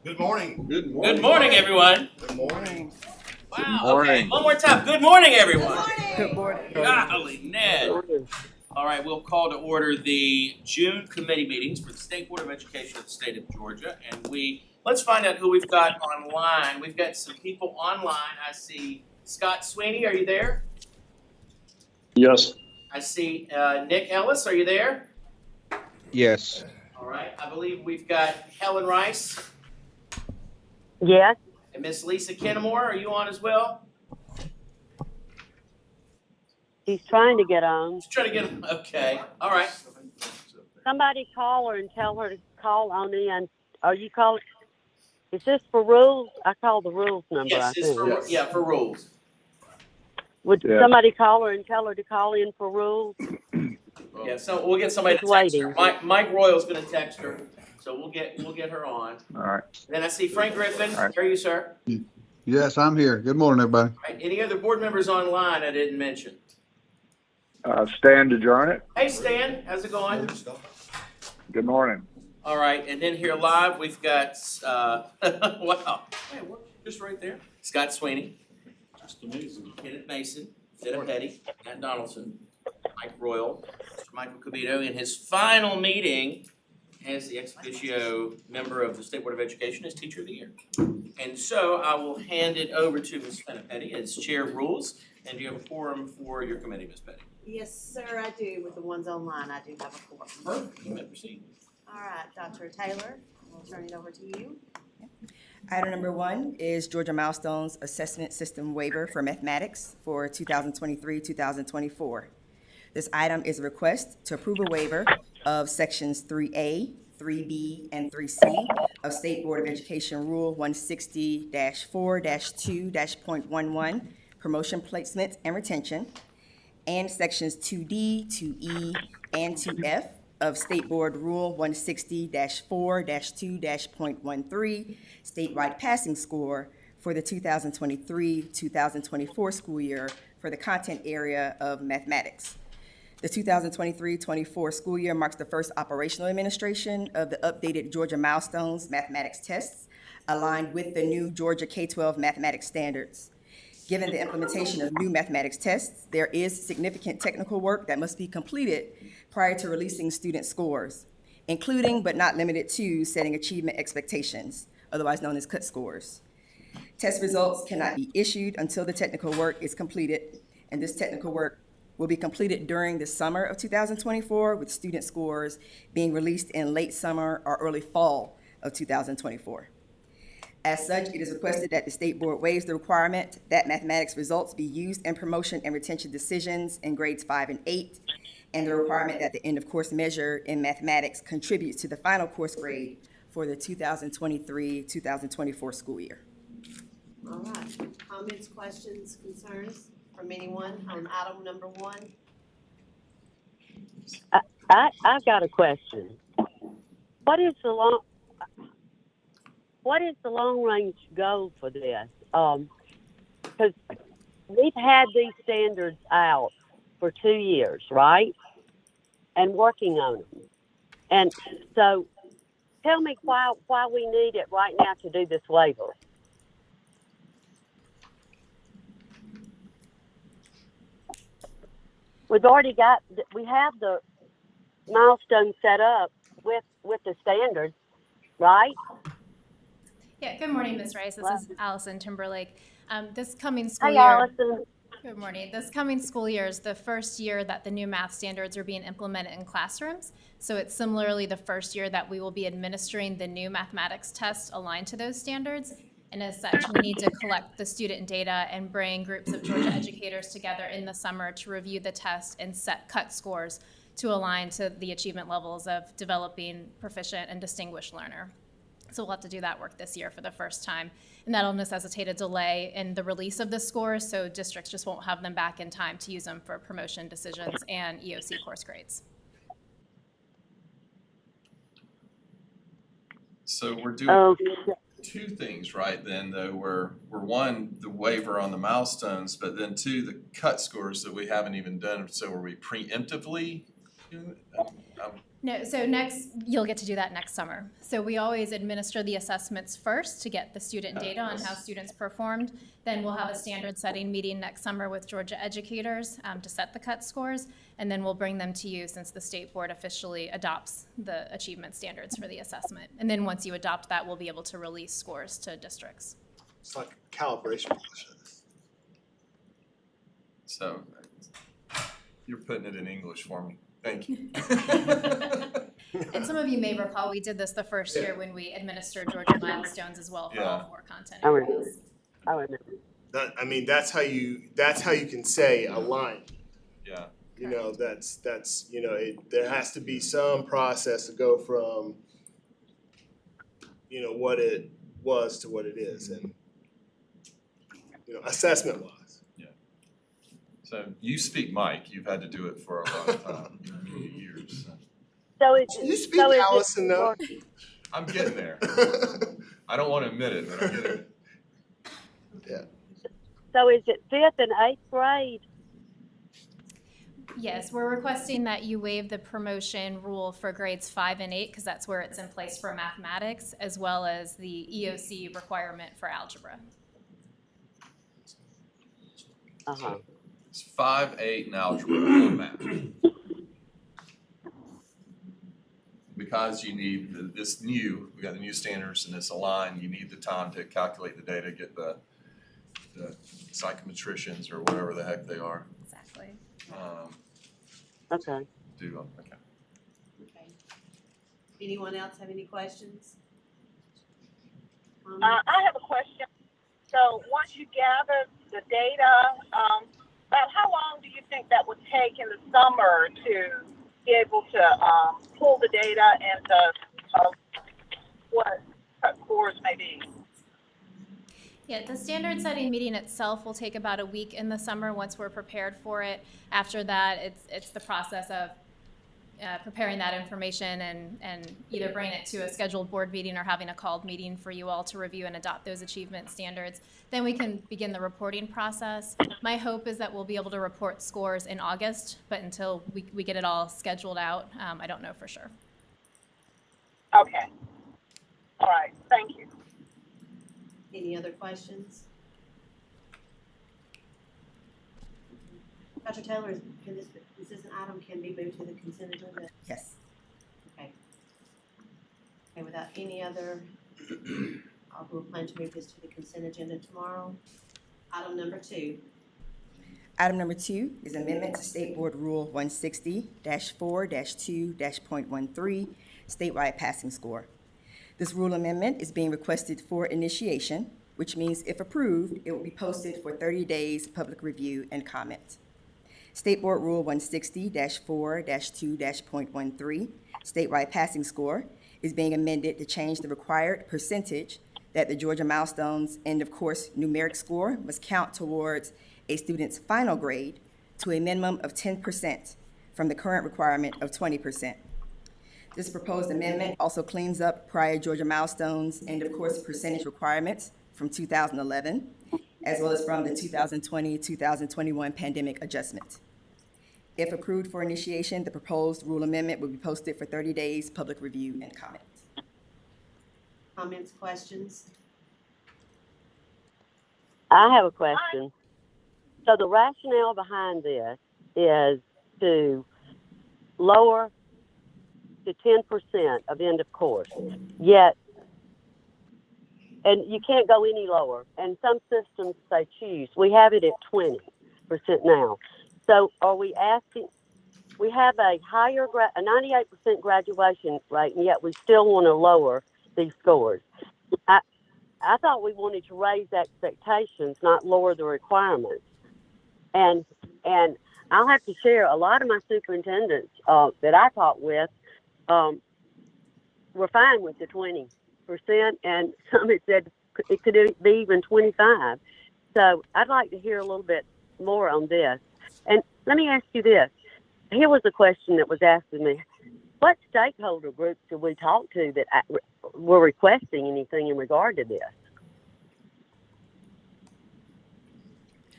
Good morning. Good morning. Good morning, everyone. Good morning. Wow. Okay. One more time. Good morning, everyone. Good morning. Golly, Ned. All right. We'll call to order the June committee meetings for the State Board of Education of the state of Georgia, and let's find out who we've got online. We've got some people online. I see Scott Sweeney. Are you there? Yes. I see Nick Ellis. Are you there? Yes. All right. I believe we've got Helen Rice. Yes. And Miss Lisa Kennemore, are you on as well? She's trying to get on. Just try to get okay. All right. Somebody call her and tell her to call on in. Are you calling? Is this for rules? I called the rules number. Yes, I it's think. for rules. Would Yes. somebody call her and tell her to call in for rules? Yeah, so we'll get somebody to Just text her. waiting. Mike Royal's going to text her, so we'll get her on. All right. Then I see Frank Griffin. All right. Are you, sir? Yes, I'm here. Good morning, everybody. All right. Any other board members online I didn't mention? Stan DeJarnett. Hey, Stan, how's it going? Good morning. All right, and then here live we've got wow, hey, we're just right there. Scott Sweeney, just amazing. Kenneth Mason, Dennis Petty, Matt Donaldson, Mike Royal, Mr. Michael Cabito in his final meeting as the ex officio member of the State Board of Education as Teacher of the Year. And so I will hand it over to Ms. Petty as Chair of Rules. And do you have a forum for your committee, Ms. Petty? Yes, sir, I do. With the ones online, I do have a forum. Perfect. You may proceed. All right, Dr. Taylor, I'll turn it over to you. Item number 1 is Georgia Milestones Assessment System Waiver for Mathematics for 2023-2024. This item is a request to approve a waiver of sections 3A, 3B, and 3C of State Board of Education Rule 160-4-2-.11, Promotion, Placement, and Retention, and sections 2D, 2E, and 2F of State Board Rule 160-4-2-.13, statewide passing score for the 2023-2024 school year for the content area of mathematics. The 2023-24 school year marks the first operational administration of the updated Georgia Milestones mathematics tests aligned with the new Georgia K-12 mathematics standards. Given the implementation of new mathematics tests, there is significant technical work that must be completed prior to releasing student scores, including but not limited to setting achievement expectations, otherwise known as cut scores. Test results cannot be issued until the technical work is completed, and this technical work will be completed during the summer of 2024, with student scores being released in late summer or early fall of 2024. As such, it is requested that the State Board waives the requirement that mathematics results be used in promotion and retention decisions in grades 5 and 8, and the requirement that the end-of-course measure in mathematics contributes to the final course grade for the 2023-2024 school year. All right, comments, questions, concerns from anyone on item number 1? I've got a question. What is the long range goal for this? Because we've had these standards out for 2 years, right? And working on them. And so tell me why we need it right now to do this waiver. We have the milestone set up with the standards, right? Yeah, good morning, Ms. Rice. This is Allison Timberlake. This coming school Hey, year. Allison. Good morning. This coming school year is the first year that the new math standards are being implemented in classrooms. So it's similarly the first year that we will be administering the new mathematics test aligned to those standards. And as such, we need to collect the student data and bring groups of Georgia educators together in the summer to review the test and set cut scores to align to the achievement levels of developing proficient and distinguished learner. So we'll have to do that work this year for the first time. And that'll necessitate a delay in the release of the scores, so districts just won't have them back in time to use them for promotion decisions and EOC course grades. So we're doing Okay. two things, right, then, though. We're one, the waiver on the milestones, but then two, the cut scores that we haven't even done. So are we preemptively doing it? No, so you'll get to do that next summer. So we always administer the assessments first to get the student data on how students performed. Then we'll have a standard setting meeting next summer with Georgia educators to set the cut scores. And then we'll bring them to you since the state board officially adopts the achievement standards for the assessment. And then once you adopt that, we'll be able to release scores to districts. It's like a calibration process. So you're putting it in English for me. Thank you. And some of you may recall, we did this the first year when we administered Georgia milestones as well for all Yeah. 4 content I remember. areas. I remember. That's how you can say align. Yeah. You know, that's there has to be some process to go from, what it was to what it is, and assessment wise. So you speak Mike. You've had to do it for a long time, many years. So is You it, speak so is Allison, it, though. I'm getting there. I don't want to admit it, but I'm getting it. so is it 5th and 8th grade? Yes, we're requesting that you waive the promotion rule for grades 5 and 8 because that's where it's in place for mathematics, as well as the EOC requirement for algebra. Uh-huh. It's 5, 8, and algebra and math. Because you need we got the new standards and it's aligned, you need the time to calculate the data, get the psychometricians or whatever the heck they are. Exactly. Okay. Do them, okay. Okay. Anyone else have any questions? I have a question. So once you gather the data, about how long do you think that would take in the summer to be able to pull the data and what scores may be? Yeah, the standard setting meeting itself will take about a week in the summer once we're prepared for it. After that, it's the process of preparing that information and either bringing it to a scheduled board meeting or having a called meeting for you all to review and adopt those achievement standards. Then we can begin the reporting process. My hope is that we'll be able to report scores in August, but until we get it all scheduled out, I don't know for sure. Okay. All right. Thank you. Any other questions? Dr. Taylor, is this an item can be moved to the consent agenda? Yes. Okay. Okay, without any other, we'll plan to move this to the consent agenda tomorrow. Item number 2. Item number 2 is amendment to State Board Rule 160-4-2-.13, statewide passing score. This rule amendment is being requested for initiation, which means if approved, it will be posted for 30 days public review and comment. State Board Rule 160-4-2-.13, statewide passing score, is being amended to change the required percentage that the Georgia Milestones end of course numeric score must count towards a student's final grade to a minimum of 10% from the current requirement of 20%. This proposed amendment also cleans up prior Georgia Milestones end of course percentage requirements from 2011, as well as from the 2020-2021 pandemic adjustment. If approved for initiation, the proposed rule amendment will be posted for 30 days public review and comment. Comments, questions? I have a question. So the rationale behind this is to lower to 10% of end of course, yet, and you can't go any lower. And some systems say choose. We have it at 20% now. So are we asking, we have a higher, a 98% graduation rate, and yet we still want to lower these scores. I thought we wanted to raise expectations, not lower the requirements. And I'll have to share, a lot of my superintendents that I talked with were fine with the 20%, and some had said it could be even 25%. So I'd like to hear a little bit more on this. And let me ask you this. Here was a question that was asked of me. What stakeholder groups did we talk to that were requesting anything in regard to this?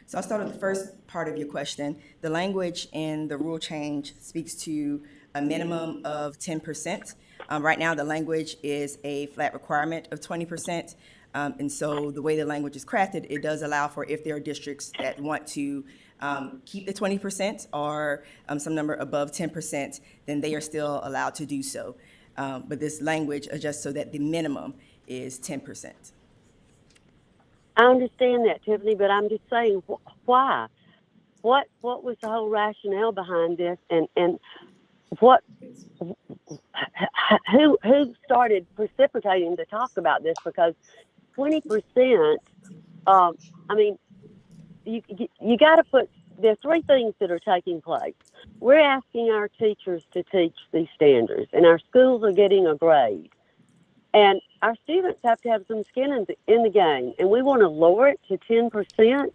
So I'll start with the first part of your question. The language in the rule change speaks to a minimum of 10%. Right now, the language is a flat requirement of 20%. And so the way the language is crafted, it does allow for if there are districts that want to keep the 20% or some number above 10%, then they are still allowed to do so. But this language adjusts so that the minimum is 10%. I understand that, Tiffany, but I'm just saying, why? What was the whole rationale behind this, and what? Who started precipitating the talk about this? Because 20%. I mean, you got to put. There are three things that are taking place. We're asking our teachers to teach these standards, and our schools are getting a grade. And our students have to have some skin in the game, and we want to lower it to 10%.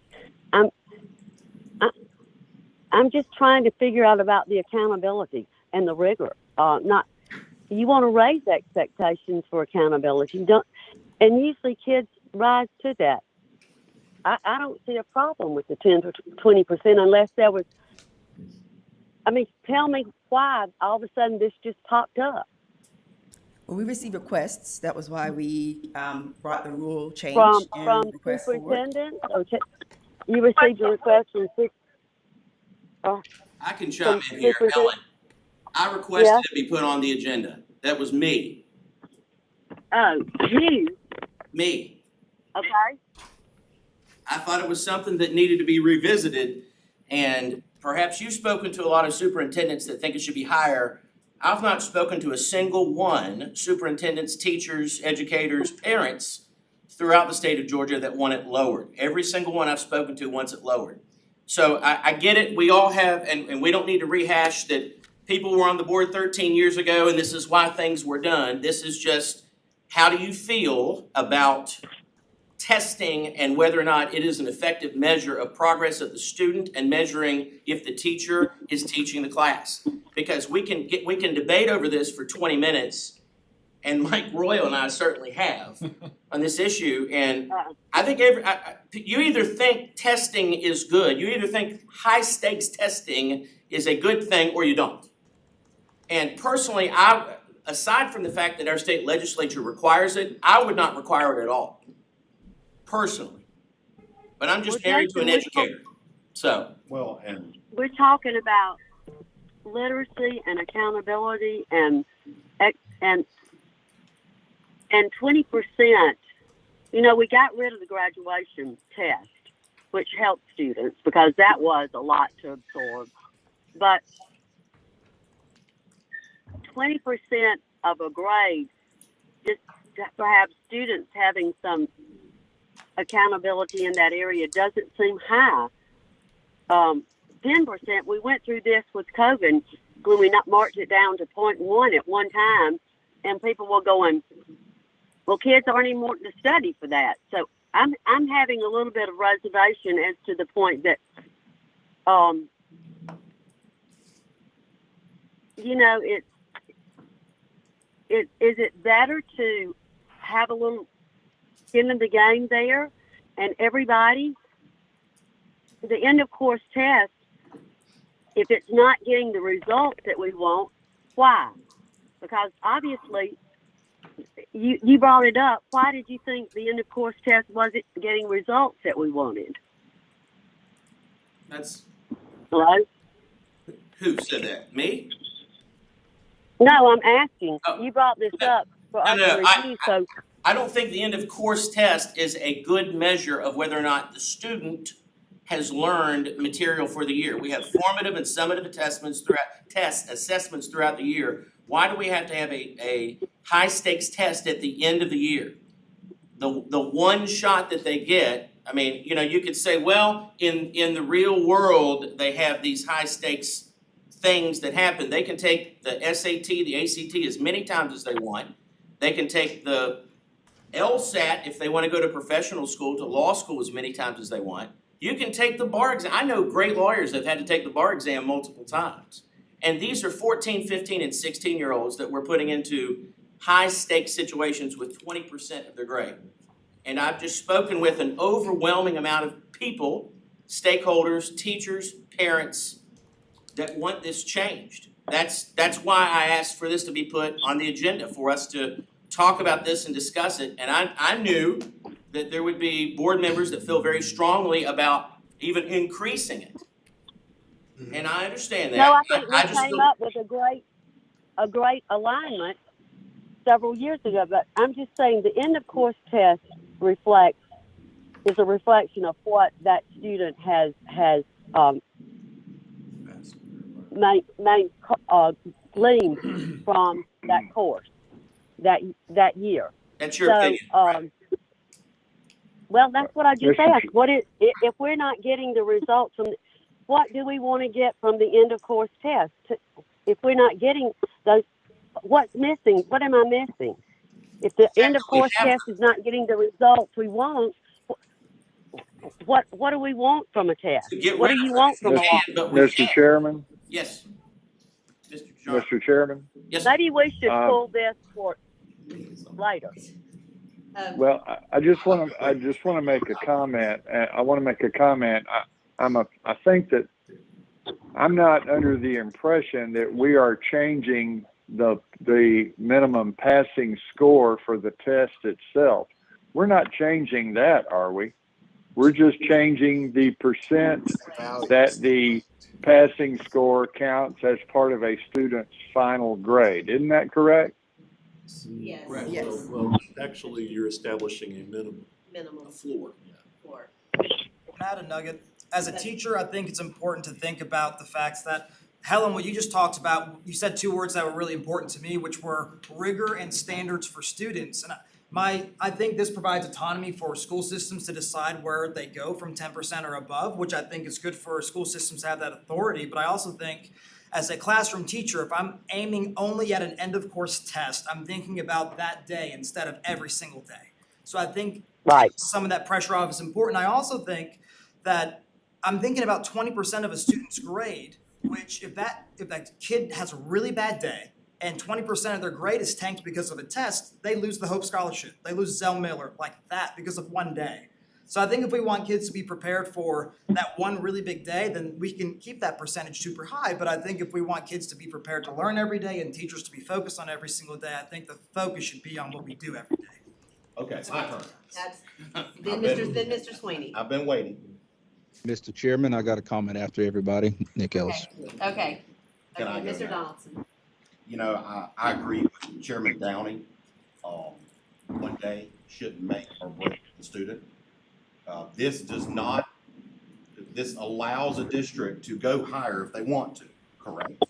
I'm just trying to figure out about the accountability and the rigor. You want to raise expectations for accountability, and usually kids rise to that. I don't see a problem with the 10 to 20% unless there was. I mean, tell me why all of a sudden this just popped up. Well, we received requests. That was why we brought the rule change From request forward. superintendent. You received a request from. I can chime in here, Ellen. I requested it be put on the agenda. That was me. Oh, you. Me. Okay. I thought it was something that needed to be revisited, and perhaps you've spoken to a lot of superintendents that think it should be higher. I've not spoken to a single one, superintendents, teachers, educators, parents, throughout the state of Georgia that want it lowered. Every single one I've spoken to wants it lowered. So I get it, we all have, and we don't need to rehash that people were on the board 13 years ago and this is why things were done. This is just, how do you feel about testing and whether or not it is an effective measure of progress of the student and measuring if the teacher is teaching the class? Because we can debate over this for 20 minutes, and Mike Royal and I certainly have on this issue. And I think you either think testing is good, you either think high stakes testing is a good thing, or you don't. And personally, aside from the fact that our state legislature requires it, I would not require it at all. Personally, but I'm just married to an educator, so. Well, and We're talking about literacy and accountability and 20%. You know, we got rid of the graduation test, which helped students because that was a lot to absorb. But 20% of a grade, just perhaps students having some accountability in that area doesn't seem high. 10%, we went through this with COVID when we not marked it down to 0.1 at one time, and people were going, well, kids aren't even wanting to study for that. So I'm having a little bit of reservation as to the point that, you know, is it better to have a little skin in the game there, and everybody, the end of course test, if it's not getting the results that we want, why? Because obviously, you brought it up. Why did you think the end of course test wasn't getting results that we wanted? That's. Hello? Who said that? Me? No, I'm asking. Oh. You brought this up for us to review, so. I don't think the end of course test is a good measure of whether or not the student has learned material for the year. We have formative and summative assessments throughout the year. Why do we have to have a high stakes test at the end of the year? The one shot that they get, I mean, you know, you could say, well, in the real world, they have these high stakes things that happen. They can take the SAT, the ACT as many times as they want. They can take the LSAT if they want to go to professional school, to law school as many times as they want. You can take the bar exam. I know great lawyers that have had to take the bar exam multiple times. And these are 14, 15, and 16-year-olds that we're putting into high-stakes situations with 20% of their grade. And I've just spoken with an overwhelming amount of people, stakeholders, teachers, parents that want this changed. That's why I asked for this to be put on the agenda, for us to talk about this and discuss it. And I knew that there would be board members that feel very strongly about even increasing it. And I understand that. No, I think we I just came feel- up with a great alignment several years ago, but I'm just saying the end of course test is a reflection of what that student has gleaned from that course that year. That's your opinion. Well, that's what I just Mr. asked. If we're not getting the results from, what do we want to get from the end of course test? If we're not getting those, what's missing? What am I missing? If the end of course test is not getting the results we want, what do we want from a test? To get What do rid you of want it. from a test? But we Mr. can't. Chairman, Yes. Mr. John. Mr. Chairman. Yes. Maybe we should pull this for later. Well, I just want to make a comment. I want to make a comment. I think that I'm not under the impression that we are changing the minimum passing score for the test itself. We're not changing that, are we? We're just changing the percent that the passing score counts as part of a student's final grade. Isn't that correct? Yes. Yes. Well, actually, you're establishing a minimum. Minimum Floor. for. Add a nugget. As a teacher, I think it's important to think about the facts that, Helen, what you just talked about, you said two words that were really important to me, which were rigor and standards for students. And I think this provides autonomy for school systems to decide where they go from 10% or above, which I think is good for school systems to have that authority. But I also think as a classroom teacher, if I'm aiming only at an end of course test, I'm thinking about that day instead of every single day. So I think some of that pressure off is important. I also think that I'm thinking about 20% of a student's grade, which if that kid has a really bad day and 20% of their grade is tanked because of a test, they lose the Hope Scholarship. They lose Zell Miller like that because of one day. So I think if we want kids to be prepared for that one really big day, then we can keep that percentage super high. But I think if we want kids to be prepared to learn every day and teachers to be focused on every single day, I think the focus should be on what we do every day. Okay, it's my turn. That's, then Mr. Sweeney. I've been waiting. Mr. Chairman, I got a comment after everybody. Nick Ellis. Okay. Can I go Mr. now? Donaldson. You know, I agree with Chairman Downey. One day shouldn't make or break the student. This allows a district to go higher if they want to, correct?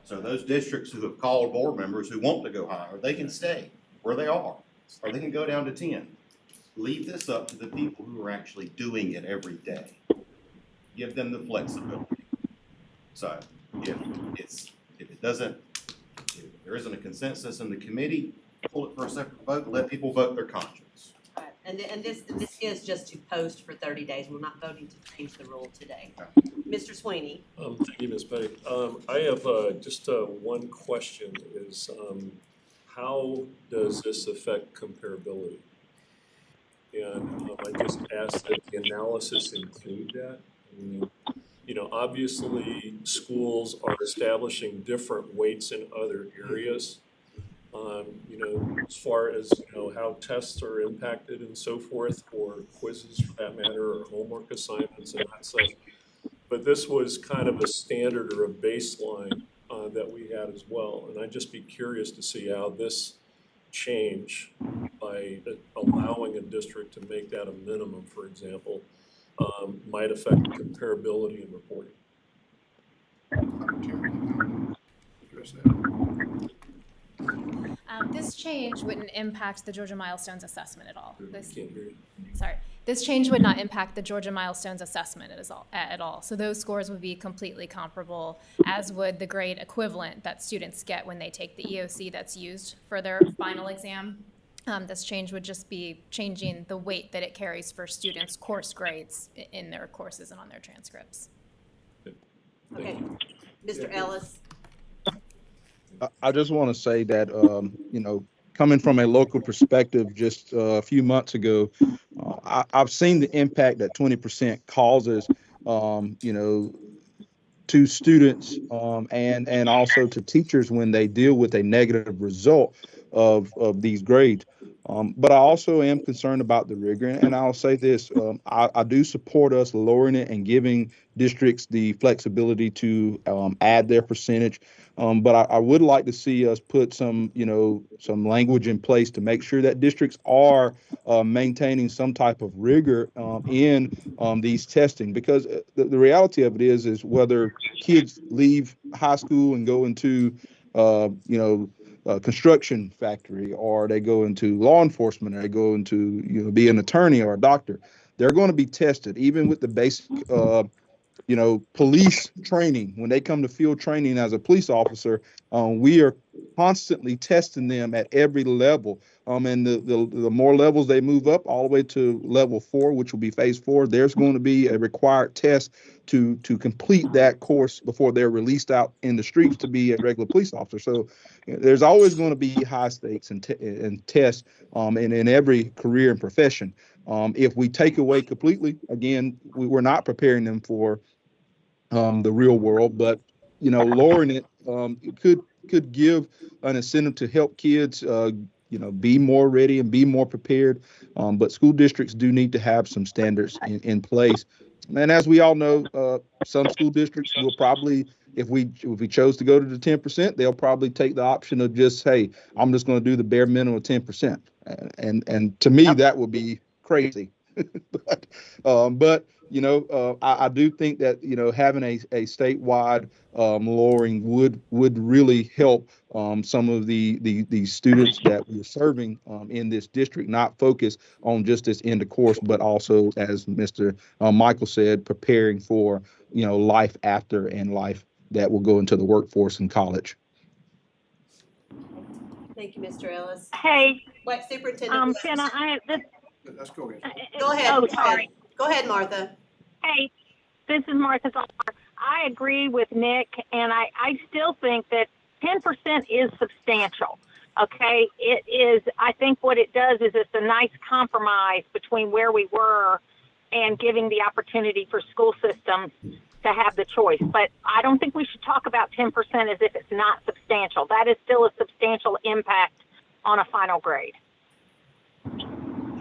So those districts who have called board members who want to go higher, they can stay where they are, or they can go down to 10. Leave this up to the people who are actually doing it every day. Give them the flexibility. So if there isn't a consensus in the committee, pull it for a separate vote, let people vote their conscience. All right. And this is just to post for 30 days. We're not voting to change the rule today. Mr. Sweeney. Thank you, Ms. Petty. I have just one question is, how does this affect comparability? And I just ask that the analysis include that. I mean, you know, obviously schools are establishing different weights in other areas. You know, as far as, you know, how tests are impacted and so forth, or quizzes for that matter, or homework assignments and that stuff. But this was kind of a standard or a baseline that we had as well. And I'd just be curious to see how this change by allowing a district to make that a minimum, for example, might affect comparability and reporting. This change wouldn't impact the Georgia Milestones assessment at all. Can't hear you. This change would not impact the Georgia Milestones assessment at all. So those scores would be completely comparable, as would the grade equivalent that students get when they take the EOC that's used for their final exam. This change would just be changing the weight that it carries for students' course grades in their courses and on their transcripts. Okay. Mr. Ellis. I just want to say that, you know, coming from a local perspective, just a few months ago, I've seen the impact that 20% causes, you know, to students and also to teachers when they deal with a negative result of these grades. But I also am concerned about the rigor, and I'll say this: I do support us lowering it and giving districts the flexibility to add their percentage. But I would like to see us put some, you know, some language in place to make sure that districts are maintaining some type of rigor in these testing, because the reality of it is whether kids leave high school and go into, you know, construction factory, or they go into law enforcement, or they go into, you know, be an attorney or a doctor, they're going to be tested, even with the basic, you know, police training. When they come to field training as a police officer, we are constantly testing them at every level. And the more levels they move up, all the way to level 4, which will be phase 4, there's going to be a required test to complete that course before they're released out in the streets to be a regular police officer. So there's always going to be high stakes and tests in every career and profession. If we take away completely, again, we're not preparing them for the real world. But, you know, lowering it could give an incentive to help kids, you know, be more ready and be more prepared. But school districts do need to have some standards in place. And as we all know, some school districts will probably, if we chose to go to the 10%, they'll probably take the option of just, hey, I'm just going to do the bare minimum of 10%. And to me, that would be crazy. But you know, I do think that, you know, having a statewide lowering would really help some of the students that we're serving in this district, not focus on just this end of course, but also, as Mr. Michael said, preparing for, you know, life after and life that will go into the workforce in college. Thank you, Mr. Ellis. Hey, Wait, Superintendent. Jenna, Let's go ahead. Go ahead. Oh, sorry. Go ahead, Martha. Hey, this is Martha Zoller. I agree with Nick, and I still think that 10% is substantial. Okay, it is. I think what it does is it's a nice compromise between where we were and giving the opportunity for school systems to have the choice. But I don't think we should talk about 10% as if it's not substantial. That is still a substantial impact on a final grade.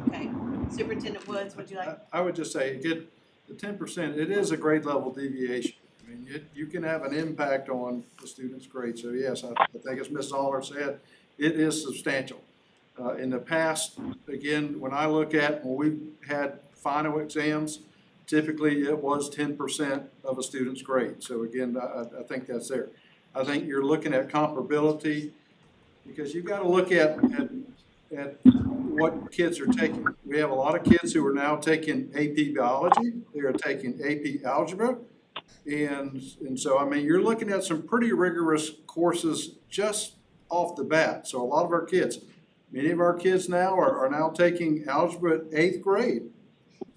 Okay. Superintendent Woods, would you like? I would just say, get the 10%, it is a grade level deviation. I mean, you can have an impact on the student's grade. So yes, I think as Ms. Zoller said, it is substantial. In the past, again, when I look at when we've had final exams, typically it was 10% of a student's grade. So again, I think that's there. I think you're looking at comparability, because you've got to look at what kids are taking. We have a lot of kids who are now taking AP biology. They are taking AP algebra. And so, I mean, you're looking at some pretty rigorous courses just off the bat. So a lot of our kids, many of our kids now are now taking algebra at 8th grade.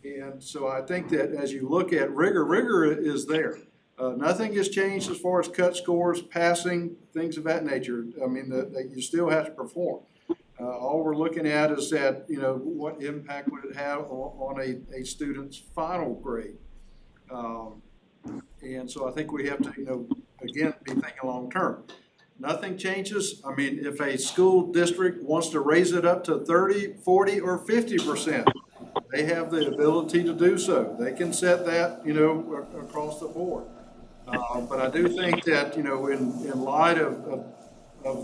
And so I think that as you look at rigor is there. Nothing has changed as far as cut scores, passing, things of that nature. I mean, that you still have to perform. All we're looking at is that, you know, what impact would it have on a student's final grade? And so I think we have to, you know, again, be thinking long term. Nothing changes. I mean, if a school district wants to raise it up to 30, 40, or 50%, they have the ability to do so. They can set that, you know, across the board. But I do think that, you know, in light of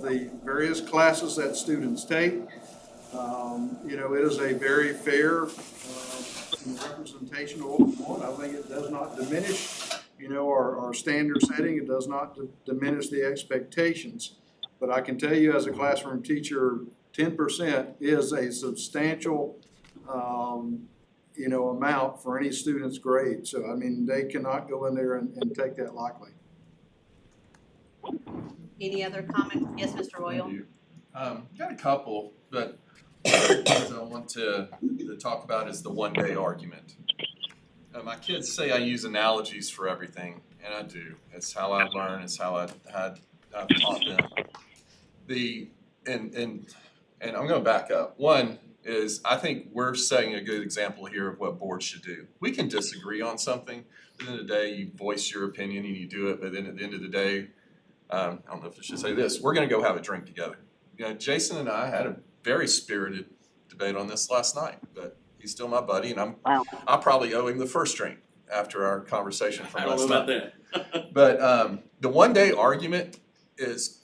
the various classes that students take, you know, it is a very fair representation of what we want. I think it does not diminish, you know, our standard setting. It does not diminish the expectations. But I can tell you as a classroom teacher, 10% is a substantial, you know, amount for any student's grade. So, I mean, they cannot go in there and take that lightly. Any other comments? Yes, Mr. Royal. Got a couple, but what I want to talk about is the one-day argument. My kids say I use analogies for everything, and I do. It's how I learn. It's how I've taught them. And I'm going to back up. One, is I think we're setting a good example here of what boards should do. We can disagree on something. At the end of the day, you voice your opinion and you do it, but then at the end of the day, I don't know if I should say this, we're gonna go have a drink together. You know, Jason and I had a very spirited debate on this last night, but he's still my buddy and I probably owe him the first drink after our conversation from last night. I don't know about that. But the one-day argument is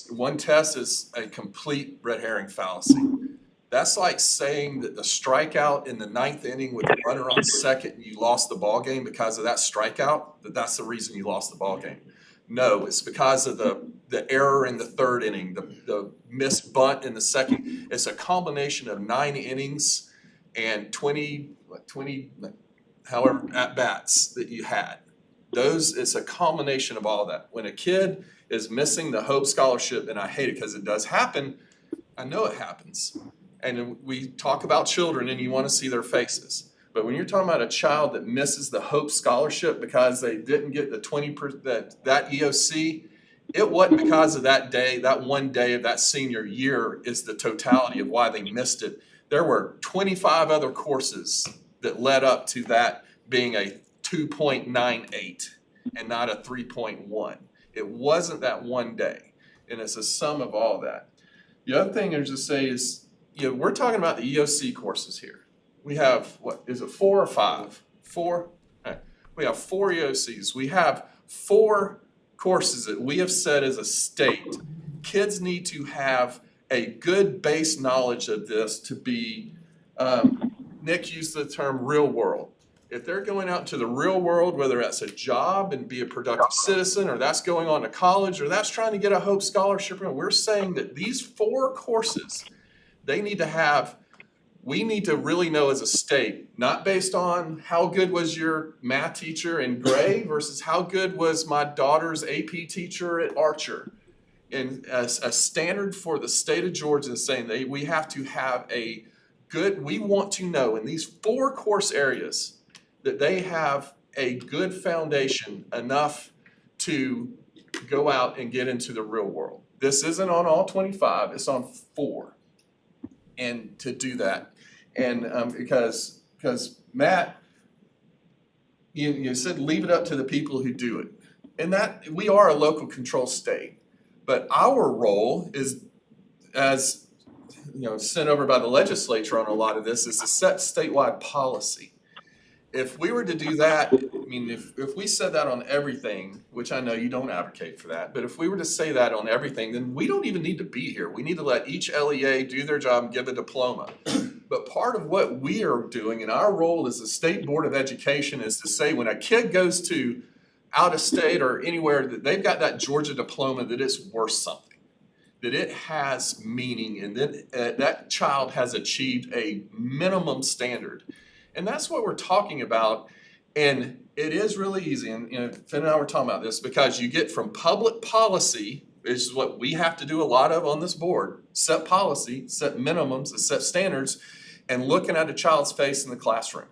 one test is a complete red herring fallacy. That's like saying that the strikeout in the ninth inning with a runner on second and you lost the ball game because of that strikeout, that's the reason you lost the ball game. No, it's because of the error in the third inning, the missed bunt in the second. It's a combination of 9 innings and 20 however at-bats that you had. It's a combination of all that. When a kid is missing the Hope Scholarship, and I hate it because it does happen, I know it happens. And we talk about children and you want to see their faces. But when you're talking about a child that misses the Hope Scholarship because they didn't get the that EOC, it wasn't because of that day, that one day of that senior year is the totality of why they missed it. There were 25 other courses that led up to that being a 2.98 and not a 3.1. It wasn't that one day, and it's a sum of all that. The other thing I just say is, you know, we're talking about the EOC courses here. We have, what, is it 4 or 5? 4? Okay. We have 4 EOCs. We have 4 courses that we have said as a state, kids need to have a good base knowledge of this to be, Nick used the term real world. If they're going out to the real world, whether that's a job and be a productive citizen, or that's going on to college, or that's trying to get a Hope Scholarship, we're saying that these 4 courses, they need to have, we need to really know as a state, not based on how good was your math teacher in Gray versus how good was my daughter's AP teacher at Archer. And as a standard for the state of Georgia is saying that we have to have a good, we want to know in these 4 course areas that they have a good foundation enough to go out and get into the real world. This isn't on all 25, it's on 4. And to do that. And because Matt, you said leave it up to the people who do it. And that, we are a local control state. But our role is, as sent over by the legislature on a lot of this, is to set statewide policy. If we were to do that, I mean, if we said that on everything, which I know you don't advocate for that, but if we were to say that on everything, then we don't even need to be here. We need to let each LEA do their job and give a diploma. But part of what we are doing in our role as the State Board of Education is to say when a kid goes to out of state or anywhere that they've got that Georgia diploma, that it's worth something, that it has meaning, and that that child has achieved a minimum standard. And that's what we're talking about. And it is really easy, and Finn and I were talking about this, because you get from public policy, which is what we have to do a lot of on this board, set policy, set minimums, set standards, and looking at a child's face in the classroom.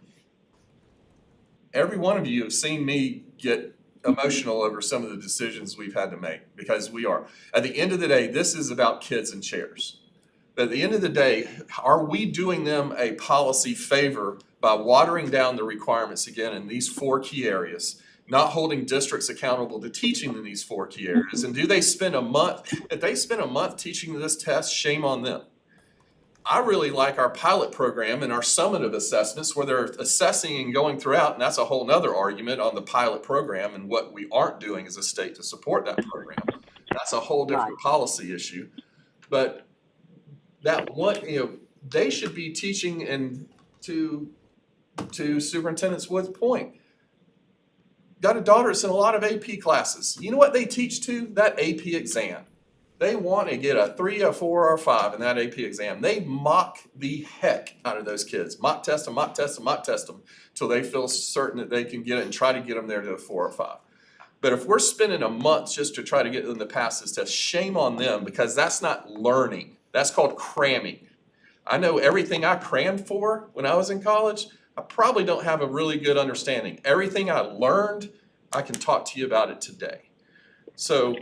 Every one of you have seen me get emotional over some of the decisions we've had to make, because we are. At the end of the day, this is about kids and chairs. But at the end of the day, are we doing them a policy favor by watering down the requirements again in these 4 key areas, not holding districts accountable to teaching in these 4 key areas? And do they spend a month, if they spend a month teaching this test, shame on them. I really like our pilot program and our summative assessments where they're assessing and going throughout, and that's a whole nother argument on the pilot program and what we aren't doing as a state to support that program. That's a whole different policy issue. But that one, they should be teaching, and to Superintendent Wood's point, got a daughter that's in a lot of AP classes. You know what they teach to? That AP exam. They want to get a 3, a 4, or a 5 in that AP exam. They mock the heck out of those kids. Mock test them, mock test them, mock test them, till they feel certain that they can get it and try to get them there to a 4 or 5. But if we're spending a month just to try to get them to pass this test, shame on them, because that's not learning. That's called cramming. I know everything I crammed for when I was in college, I probably don't have a really good understanding. Everything I learned, I can talk to you about it today. So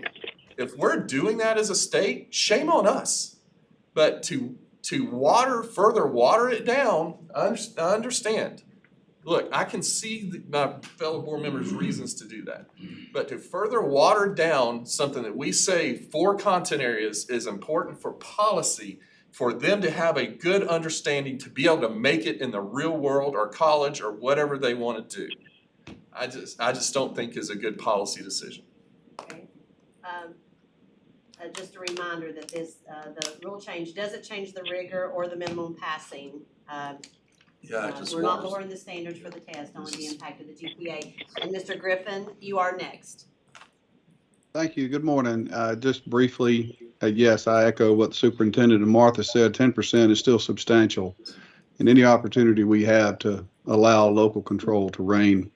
if we're doing that as a state, shame on us. But to to further water it down, I understand. Look, I can see my fellow board members' reasons to do that. But to further water down something that we say for content areas is important for policy, for them to have a good understanding to be able to make it in the real world or college or whatever they want to do. I just don't think is a good policy decision. Okay. Just a reminder that the rule change doesn't change the rigor or the minimum passing. We're not lowering the standards for the test, only the impact of the GPA. And Mr. Griffin, you are next. Thank you. Good morning. Just briefly, yes, I echo what the superintendent and Martha said. 10% is still substantial. And any opportunity we have to allow local control to reign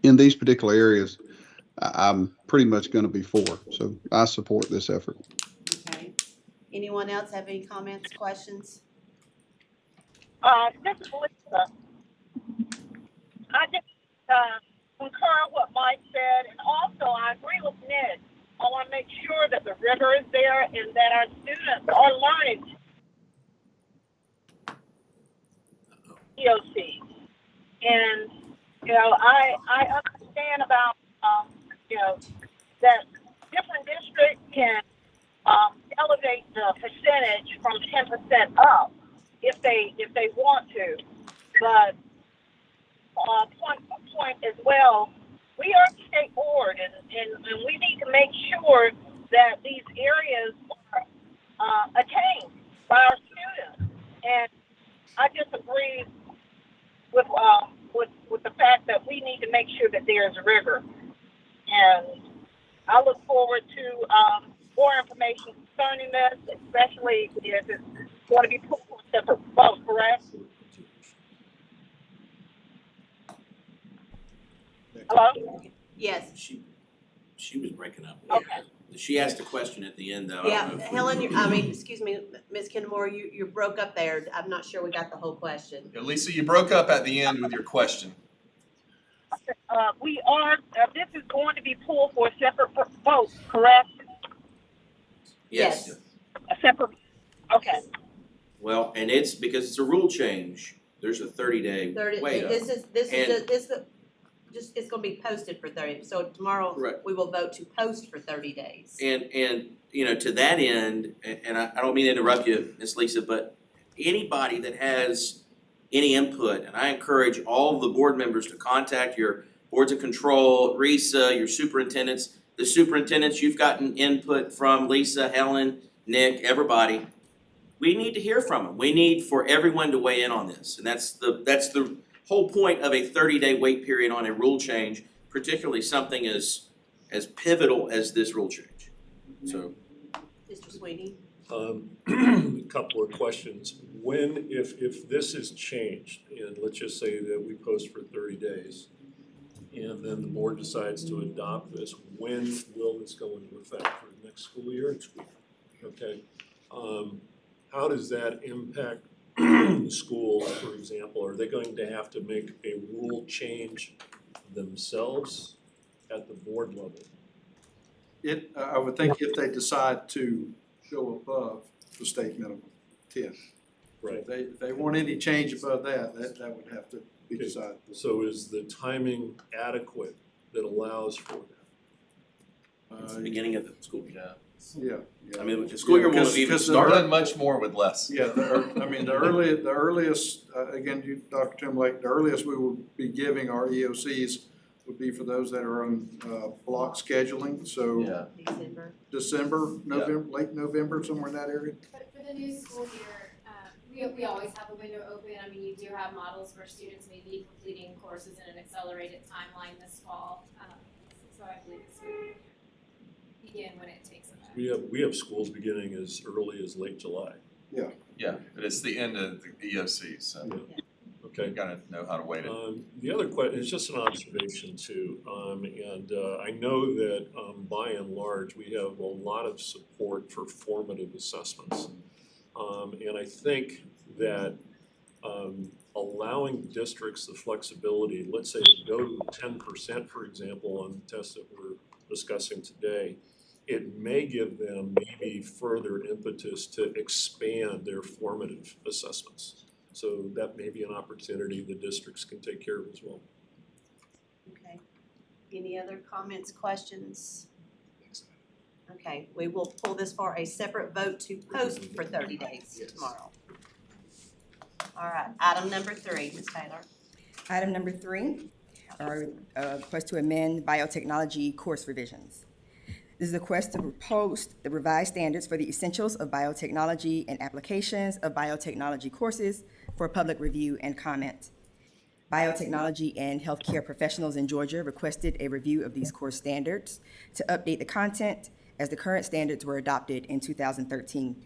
in these particular areas, I'm pretty much going to be for. So I support this effort. Okay. Anyone else have any comments, questions? This is Lisa. I just concur what Mike said, and also I agree with Ned. I want to make sure that the rigor is there and that our students are learning EOC. And, you know, I understand about, you know, that different districts can elevate the percentage from 10% up if they want to. But point as well, we are a state board, and we need to make sure that these areas are attained by our students. And I disagree with the fact that we need to make sure that there is rigor. And I look forward to more information concerning this, especially if it's going to be put on a separate vote, correct? Hello? Yes. She was breaking up. Okay. She asked a question at the end, though. Yeah, Helen, excuse me, Ms. Kendamore, you broke up there. I'm not sure we got the whole question. Yeah, Lisa, you broke up at the end with your question. We are, this is going to be pulled for a separate vote, correct? Yes. A separate, okay. Well, and it's because it's a rule change. There's a 30-day wait. It's gonna be posted for 30, so tomorrow Correct. we will vote to post for 30 days. And you know, to that end, and I don't mean to interrupt you, Ms. Lisa, but anybody that has any input, and I encourage all of the board members to contact your boards of control, RISA, your superintendents. The superintendents, you've gotten input from Lisa, Helen, Nick, everybody. We need to hear from them. We need for everyone to weigh in on this, and that's the whole point of a 30-day wait period on a rule change, particularly something as pivotal as this rule change. So, Mr. Sweeney? A couple of questions. When, if this is changed, and let's just say that we post for 30 days, and then the board decides to adopt this, when will this go into effect for the next school year? Okay. How does that impact the schools, for example? Are they going to have to make a rule change themselves at the board level? I would think if they decide to go above the state minimum 10. Right. If they want any change above that would have to be Okay. decided. So is the timing adequate that allows for that? it's the beginning of the school year. Yeah. I mean, the school year won't have even Because We've done much more with less. Yeah, the earliest, again, Dr. Timberlake, the earliest we will be giving our EOCs would be for those that are on block scheduling, so Yeah. December, November, late November, somewhere in that area. But for the new school year, we always have a window open. I mean, you do have models where students may be completing courses in an accelerated timeline this fall. So I believe this would begin when it takes effect. We have schools beginning as early as late July. Yeah, but it's the end of the EOC, so Okay. you gotta know how to wait it. The other question is just an observation too, and I know that by and large, we have a lot of support for formative assessments. And I think that allowing districts the flexibility, let's say to go to 10%, for example, on the test that we're discussing today, it may give them maybe further impetus to expand their formative assessments. So that may be an opportunity the districts can take care of as well. Okay. Any other comments, questions? Okay, we will pull this for a separate vote to post for 30 days tomorrow. All right, item number 3, Ms. Taylor. Item number 3, our request to amend biotechnology course revisions. This is a request to post the revised standards for the essentials of biotechnology and applications of biotechnology courses for public review and comment. Biotechnology and healthcare professionals in Georgia requested a review of these course standards to update the content as the current standards were adopted in 2013.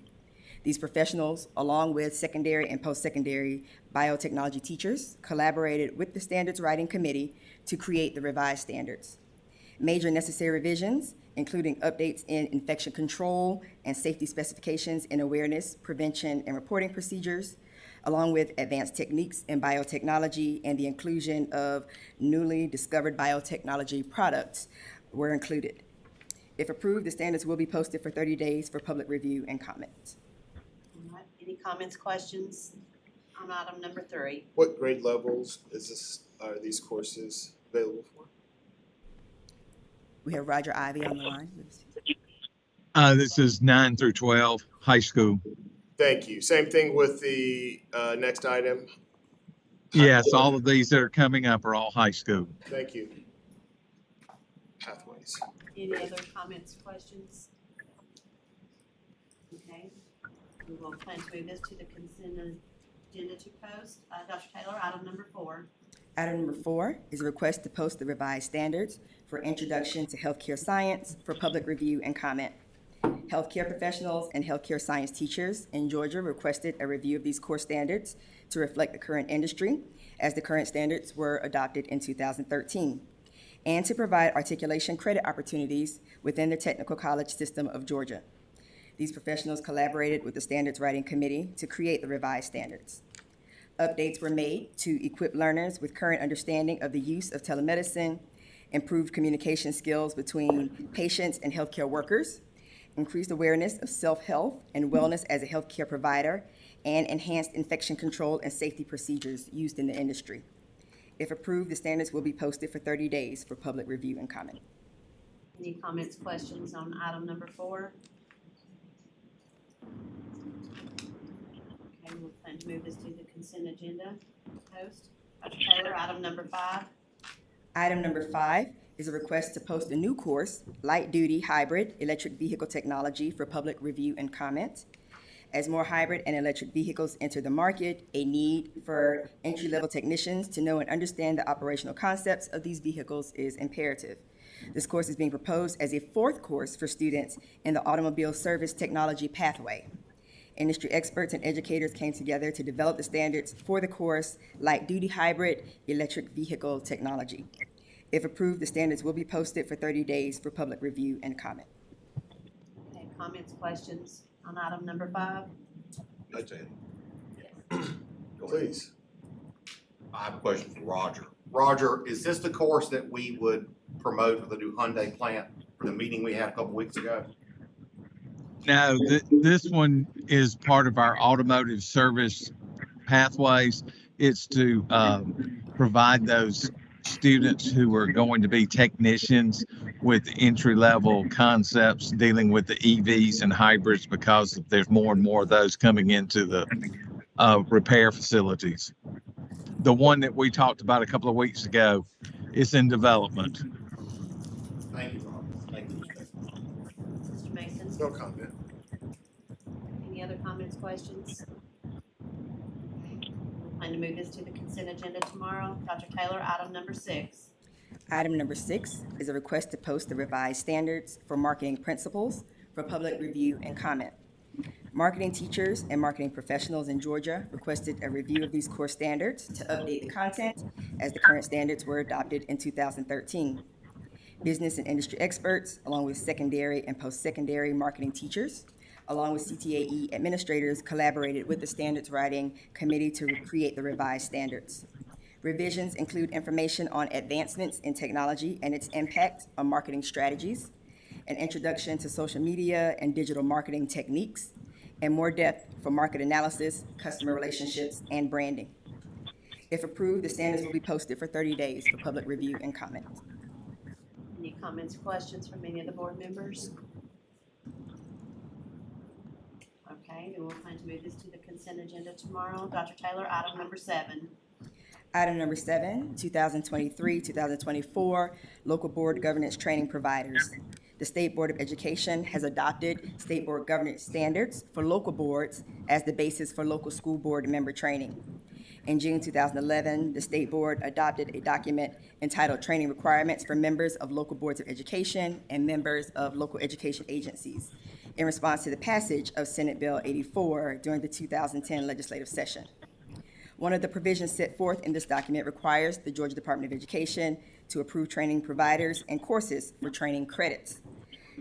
These professionals, along with secondary and post-secondary biotechnology teachers, collaborated with the Standards Writing Committee to create the revised standards. Major necessary revisions, including updates in infection control and safety specifications in awareness, prevention, and reporting procedures, along with advanced techniques in biotechnology and the inclusion of newly discovered biotechnology products were included. If approved, the standards will be posted for 30 days for public review and comment. All right, any comments, questions on item number 3? What grade levels are these courses available for? We have Roger Ivy on the line. This is 9 through 12, high school. Thank you. Same thing with the next item. Yes, all of these that are coming up are all high school. Thank you. Pathways. Any other comments, questions? Okay, we will plan to move this to the consent agenda to post. Dr. Taylor, item number 4. Item number 4 is a request to post the revised standards for introduction to healthcare science for public review and comment. Healthcare professionals and healthcare science teachers in Georgia requested a review of these core standards to reflect the current industry, as the current standards were adopted in 2013, and to provide articulation credit opportunities within the technical college system of Georgia. These professionals collaborated with the Standards Writing Committee to create the revised standards. Updates were made to equip learners with current understanding of the use of telemedicine, improved communication skills between patients and healthcare workers, increased awareness of self-health and wellness as a healthcare provider, and enhanced infection control and safety procedures used in the industry. If approved, the standards will be posted for 30 days for public review and comment. Any comments, questions on item number 4? Okay, we'll plan to move this to the consent agenda post. Dr. Taylor, item number 5. Item number 5 is a request to post a new course, Light Duty Hybrid Electric Vehicle Technology, for public review and comment. As more hybrid and electric vehicles enter the market, a need for entry-level technicians to know and understand the operational concepts of these vehicles is imperative. This course is being proposed as a 4th course for students in the Automobile Service Technology pathway. Industry experts and educators came together to develop the standards for the course, Light Duty Hybrid Electric Vehicle Technology. If approved, the standards will be posted for 30 days for public review and comment. Okay, comments, questions on item number 5? Please. I have a question for Roger. Roger, is this the course that we would promote for the new Hyundai plant for the meeting we had a couple weeks ago? No, this one is part of our automotive service pathways. It's to provide those students who are going to be technicians with entry-level concepts dealing with the EVs and hybrids, because there's more and more of those coming into the repair facilities. The one that we talked about a couple of weeks ago is in development. Thank you, Roger. Thank you. Mr. Mason? No comment. Any other comments, questions? Plan to move this to the consent agenda tomorrow. Dr. Taylor, item number 6. Item number 6 is a request to post the revised standards for marketing principles for public review and comment. Marketing teachers and marketing professionals in Georgia requested a review of these core standards to update the content, as the current standards were adopted in 2013. Business and industry experts, along with secondary and post-secondary marketing teachers, along with CTAE administrators, collaborated with the Standards Writing Committee to create the revised standards. Revisions include information on advancements in technology and its impact on marketing strategies, an introduction to social media and digital marketing techniques, and more depth for market analysis, customer relationships, and branding. If approved, the standards will be posted for 30 days for public review and comment. Any comments, questions from any of the board members? Okay, then we'll plan to move this to the consent agenda tomorrow. Dr. Taylor, item number 7. Item number 7, 2023-2024, local board governance training providers. The State Board of Education has adopted State Board governance standards for local boards as the basis for local school board member training. In June 2011, the State Board adopted a document entitled Training Requirements for Members of Local Boards of Education and Members of Local Education Agencies in response to the passage of Senate Bill 84 during the 2010 legislative session. One of the provisions set forth in this document requires the Georgia Department of Education to approve training providers and courses for training credits.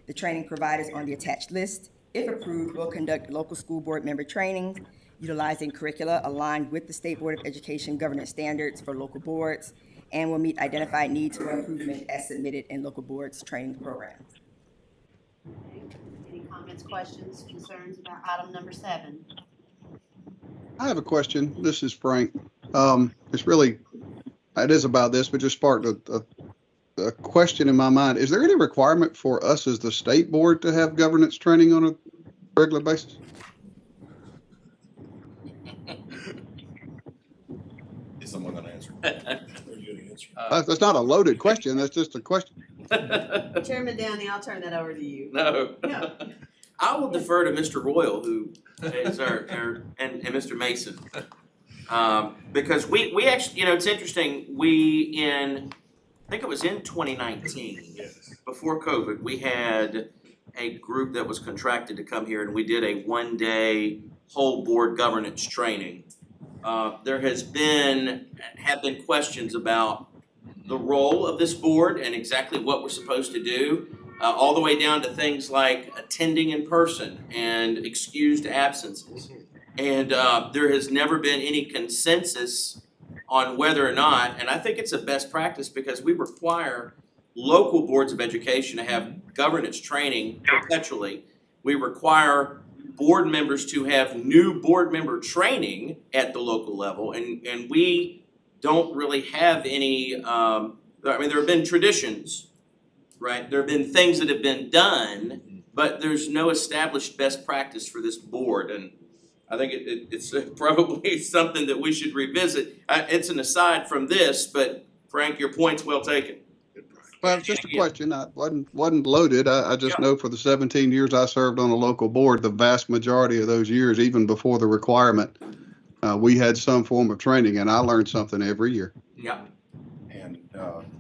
The training providers on the attached list, if approved, will conduct local school board member training, utilizing curricula aligned with the State Board of Education governance standards for local boards, and will meet identified needs for improvement as submitted in local boards' training programs. Okay. Any comments, questions, concerns about item number 7? I have a question. This is Frank. It is about this, but just sparked a question in my mind. Is there any requirement for us as the state board to have governance training on a regular basis? Is someone gonna answer? That's not a loaded question. That's just a question. Chairman Downey, I'll turn that over to you. No. No. I will defer to Mr. Royal, who is and Mr. Mason. Because we actually, it's interesting, I think it was in 2019, before COVID, we had a group that was contracted to come here and we did a 1-day whole board governance training. There have been questions about the role of this board and exactly what we're supposed to do. All the way down to things like attending in person and excused absences. And there has never been any consensus on whether or not, and I think it's a best practice because we require local boards of education to have governance training perpetually. We require board members to have new board member training at the local level, and we don't really have any, there have been traditions, right? There have been things that have been done, but there's no established best practice for this board. And I think it's probably something that we should revisit. It's an aside from this, but Frank, your point's well taken. Well, it's just a question. I wasn't loaded. I just know for the 17 years I served on a local board, the vast majority of those years, even before the requirement, we had some form of training, and I learned something every year. Yeah. And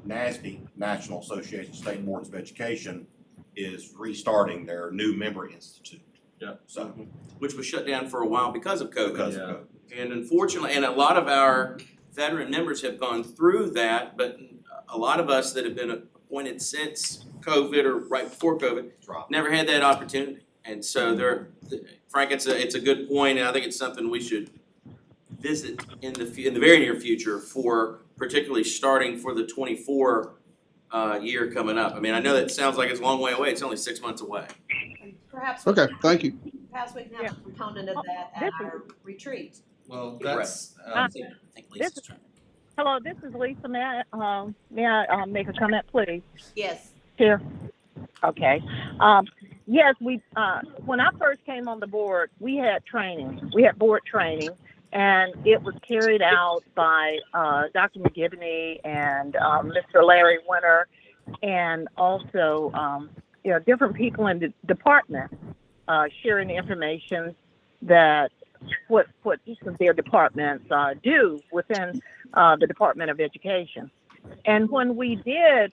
NASB, National Association of State Boards of Education, is restarting their new member institute. Yeah. So, which was shut down for a while because of COVID. because of COVID. And unfortunately, and a lot of our veteran members have gone through that, but a lot of us that have been appointed since COVID or right before COVID never had that opportunity. And so Frank, it's a good point, and I think it's something we should visit in the very near future for particularly starting for the 24 year coming up. I mean, I know that sounds like it's a long way away. It's only 6 months away. Perhaps. Okay, thank you. Perhaps we can have a component of that at our retreat. Well, that's. Hello, this is Lisa. May I make a comment, please? Yes. Here. Okay. Yes, when I first came on the board, we had training. We had board training, and it was carried out by Dr. McGivney and Mr. Larry Winter, and also different people in the department sharing information that what each of their departments do within the Department of Education. And when we did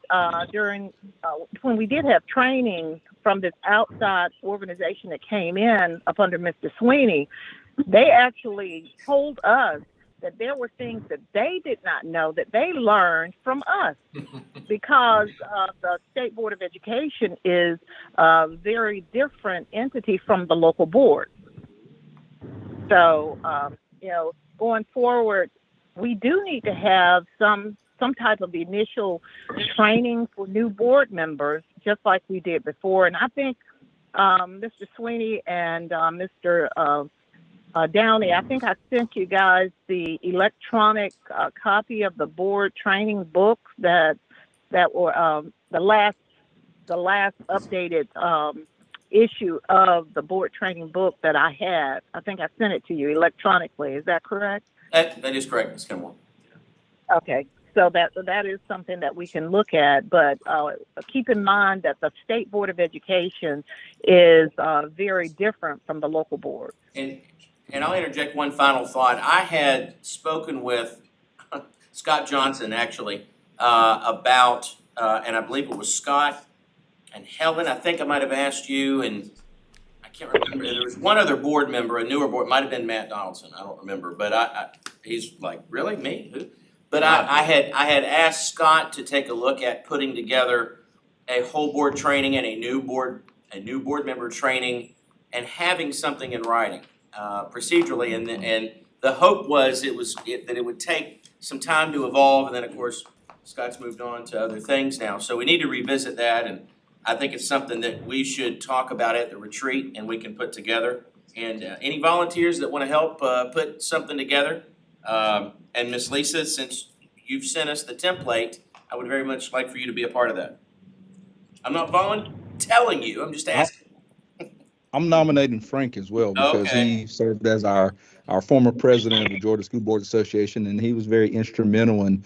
when we did have training from this outside organization that came in up under Mr. Sweeney, they actually told us that there were things that they did not know that they learned from us because the State Board of Education is a very different entity from the local board. So, going forward, we do need to have some type of initial training for new board members just like we did before. And I think Mr. Sweeney and Mr. Downey, I think I sent you guys the electronic copy of the board training book that were the last updated issue of the board training book that I had. I think I sent it to you electronically. Is that correct? That is correct, Ms. Kenmore. Okay. So that is something that we can look at, but keep in mind that the State Board of Education is very different from the local board. And I'll interject one final thought. I had spoken with Scott Johnson, actually, about, and I believe it was Scott and Helen. I think I might have asked you, and I can't remember. There was one other board member, a newer board, might have been Matt Donaldson. I don't remember, but he's like, really, me? Who? But I had asked Scott to take a look at putting together a whole board training and a new board member training, and having something in writing procedurally. And the hope was that it would take some time to evolve, and then of course Scott's moved on to other things now. So we need to revisit that, and I think it's something that we should talk about at the retreat, and we can put together. And any volunteers that want to help put something together. And Ms. Lisa, since you've sent us the template, I would very much like for you to be a part of that. I'm not telling you, I'm just asking. I'm nominating Frank as well because he served as our former president of the Georgia School Board Association, and he was very instrumental in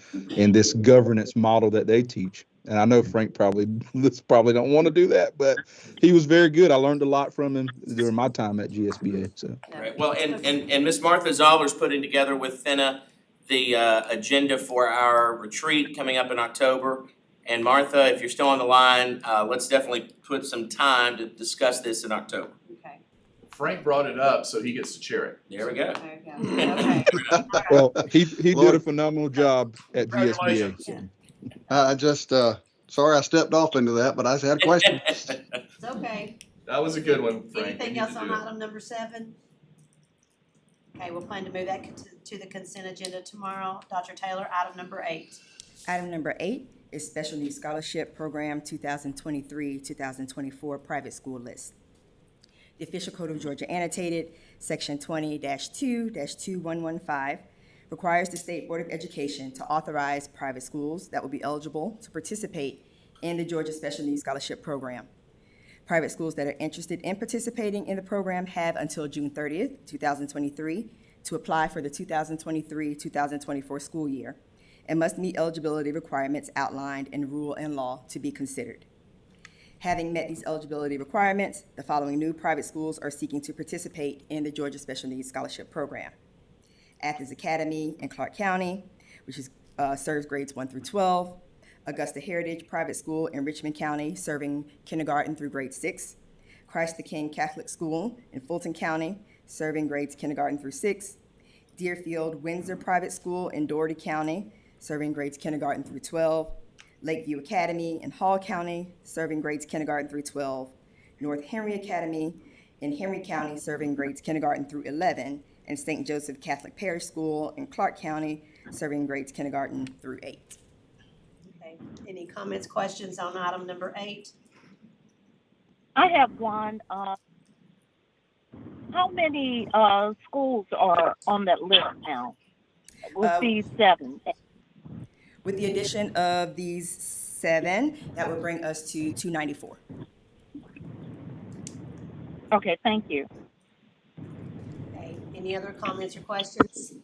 this governance model that they teach. And I know Frank probably don't want to do that, but he was very good. I learned a lot from him during my time at GSBA. So. Right. Well, and Ms. Martha Zoller's putting together with Finna the agenda for our retreat coming up in October. And Martha, if you're still on the line, let's definitely put some time to discuss this in October. Okay. Frank brought it up, so he gets to chair it. There we go. There you go. Okay. Well, he did a phenomenal job at GSBA. So. I just, sorry I stepped off into that, but I just had a question. It's okay. That was a good one, Frank. Anything else on item number 7? Okay, we'll plan to move that to the consent agenda tomorrow. Dr. Taylor, item number 8. Item number 8 is Special Needs Scholarship Program 2023-2024 private school list. The Official Code of Georgia Annotated, Section 20-2-2115, requires the State Board of Education to authorize private schools that will be eligible to participate in the Georgia Special Needs Scholarship Program. Private schools that are interested in participating in the program have until June 30th, 2023 to apply for the 2023-2024 school year and must meet eligibility requirements outlined in rule and law to be considered. Having met these eligibility requirements, the following new private schools are seeking to participate in the Georgia Special Needs Scholarship Program. Athens Academy in Clark County, which serves grades 1 through 12. Augusta Heritage Private School in Richmond County, serving kindergarten through grade 6. Christ the King Catholic School in Fulton County, serving grades kindergarten through 6. Deerfield Windsor Private School in Dougherty County, serving grades kindergarten through 12. Lakeview Academy in Hall County, serving grades kindergarten through 12. North Henry Academy in Henry County, serving grades kindergarten through 11. And St. Joseph Catholic Parish School in Clark County, serving grades kindergarten through 8. Okay. Any comments, questions on item number 8? I have one. How many schools are on that list now with these 7? With the addition of these 7, that would bring us to 294. Okay, thank you. Okay. Any other comments or questions?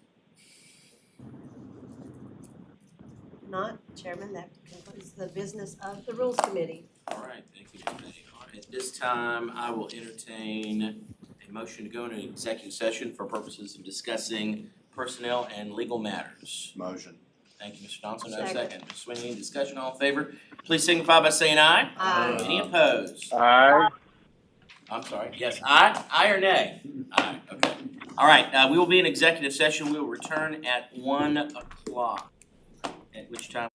Not, Chairman, that concludes the business of the Rules Committee. All right, thank you, Jenny. All right, at this time, I will entertain a motion to go into executive session for purposes of discussing personnel and legal matters. Motion. Thank you, Mr. Johnson. No second. Ms. Sweeney, discussion, all in favor? Please signify by saying aye. Aye. Any opposed? Aye. I'm sorry, yes, aye? Aye or nay? Aye, okay. All right, we will be in executive session. We will return at 1 o'clock, at which time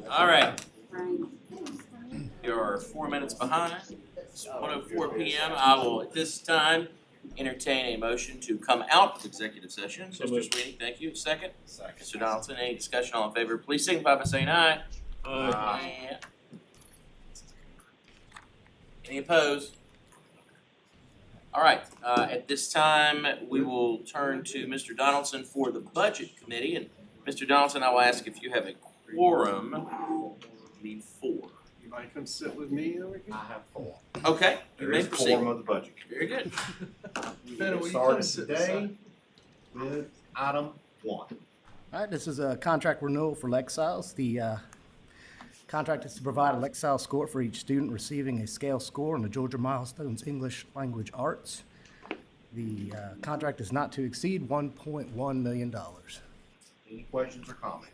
All right. You're 4 minutes behind. It's 1:04 PM. I will at this time entertain a motion to come out of executive session. So Mr. moved. Sweeney, thank you. Second? Second. Mr. Donaldson, any discussion? All in favor, please signify by saying aye. Aye. Any opposed? All right, at this time, we will turn to Mr. Donaldson for the Budget Committee. And Mr. Donaldson, I will ask if you have a quorum. You need 4. You might come sit with me over here. I have 4. Okay, you There may is proceed. quorum of the budget. Very good. We Benno, will will you start come it sit today with item 1. All right, this is a contract renewal for Lexile. The contract is to provide a Lexile score for each student receiving a scale score in the Georgia Milestones English Language Arts. The contract is not to exceed $1.1 million. Any questions or comments?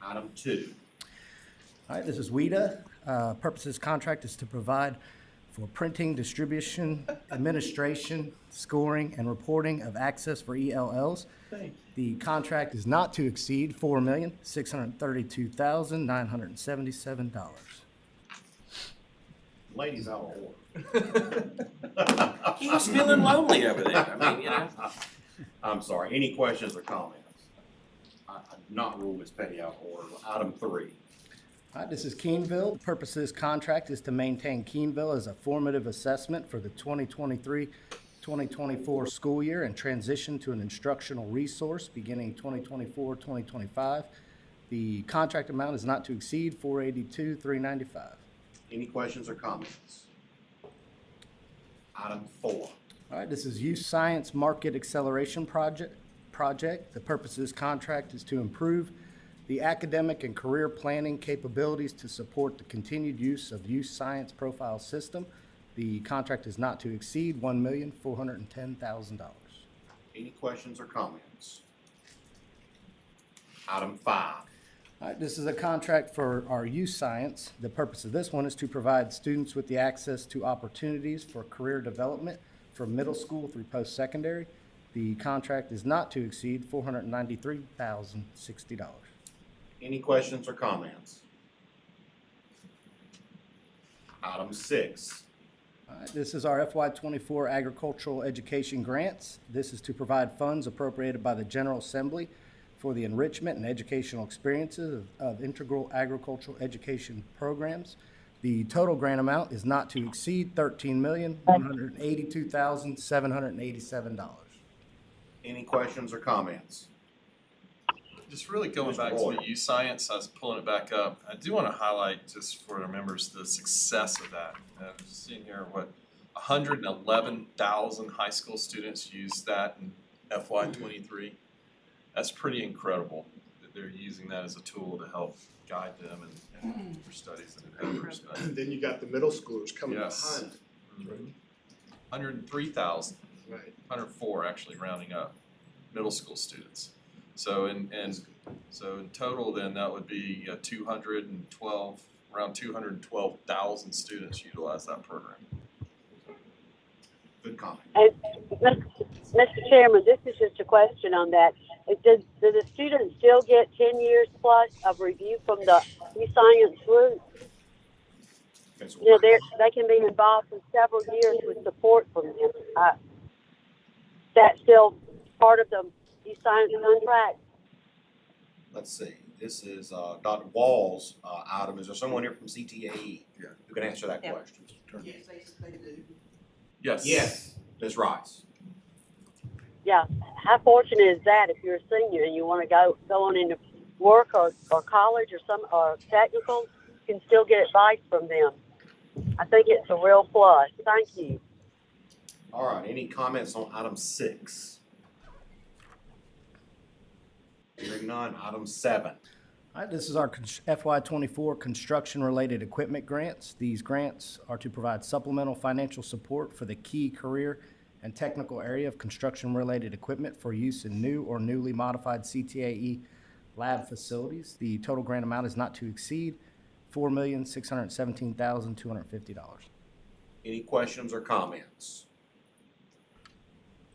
Item 2. All right, this is WIDA. Purpose of this contract is to provide for printing, distribution, administration, scoring, and reporting of access for ELLs. The contract is not to exceed $4,632,977. Ladies out of order. He was feeling lonely over there. I mean, you know. I'm sorry. Any questions or comments? I do not rule Ms. Petty out of order. Item 3. All right, this is Keenville. The purpose of this contract is to maintain Keenville as a formative assessment for the 2023-2024 school year and transition to an instructional resource beginning 2024-2025. The contract amount is not to exceed $482,395. Any questions or comments? Item 4. All right, this is Youth Science Market Acceleration Project. The purpose of this contract is to improve the academic and career planning capabilities to support the continued use of Youth Science Profile System. The contract is not to exceed $1,410,000. Any questions or comments? Item 5. All right, this is a contract for our youth science. The purpose of this one is to provide students with the access to opportunities for career development from middle school through post-secondary. The contract is not to exceed $493,060. Any questions or comments? Item 6. All right, this is our FY24 agricultural education grants. This is to provide funds appropriated by the General Assembly for the enrichment and educational experiences of integral agricultural education programs. The total grant amount is not to exceed $13,182,787. Any questions or comments? Just really going back to the youth science, I was pulling it back up. I do want to highlight, just for our members, the success of that. I'm just seeing here, 111,000 high school students used that in FY23. That's pretty incredible that they're using that as a tool to help guide them and their studies and endeavors. But Then you got the middle schoolers coming yes, behind. 103,000, Right. 104 actually rounding up, middle school students. So in total, then that would be 212, around 212,000 students utilize that program. Good comment. And, Mr. Chairman, this is just a question on that. Do the students still get 10 years plus of review from the e-science group? You know, they can be involved for several years with support from them. That's still part of the e-science contract? Let's see. This is Dr. Wall's item. Is there someone here from CTAE who can answer that question? Yes. Yes, Ms. Rice. Yeah. How fortunate is that if you're a senior and you want to go on into work or college or technical, you can still get advice from them. I think it's a real plus. Thank you. All right, any comments on item 6? Hearing none, item 7. All right, this is our FY24 construction-related equipment grants. These grants are to provide supplemental financial support for the key career and technical area of construction-related equipment for use in new or newly modified CTAE lab facilities. The total grant amount is not to exceed $4,617,250. Any questions or comments?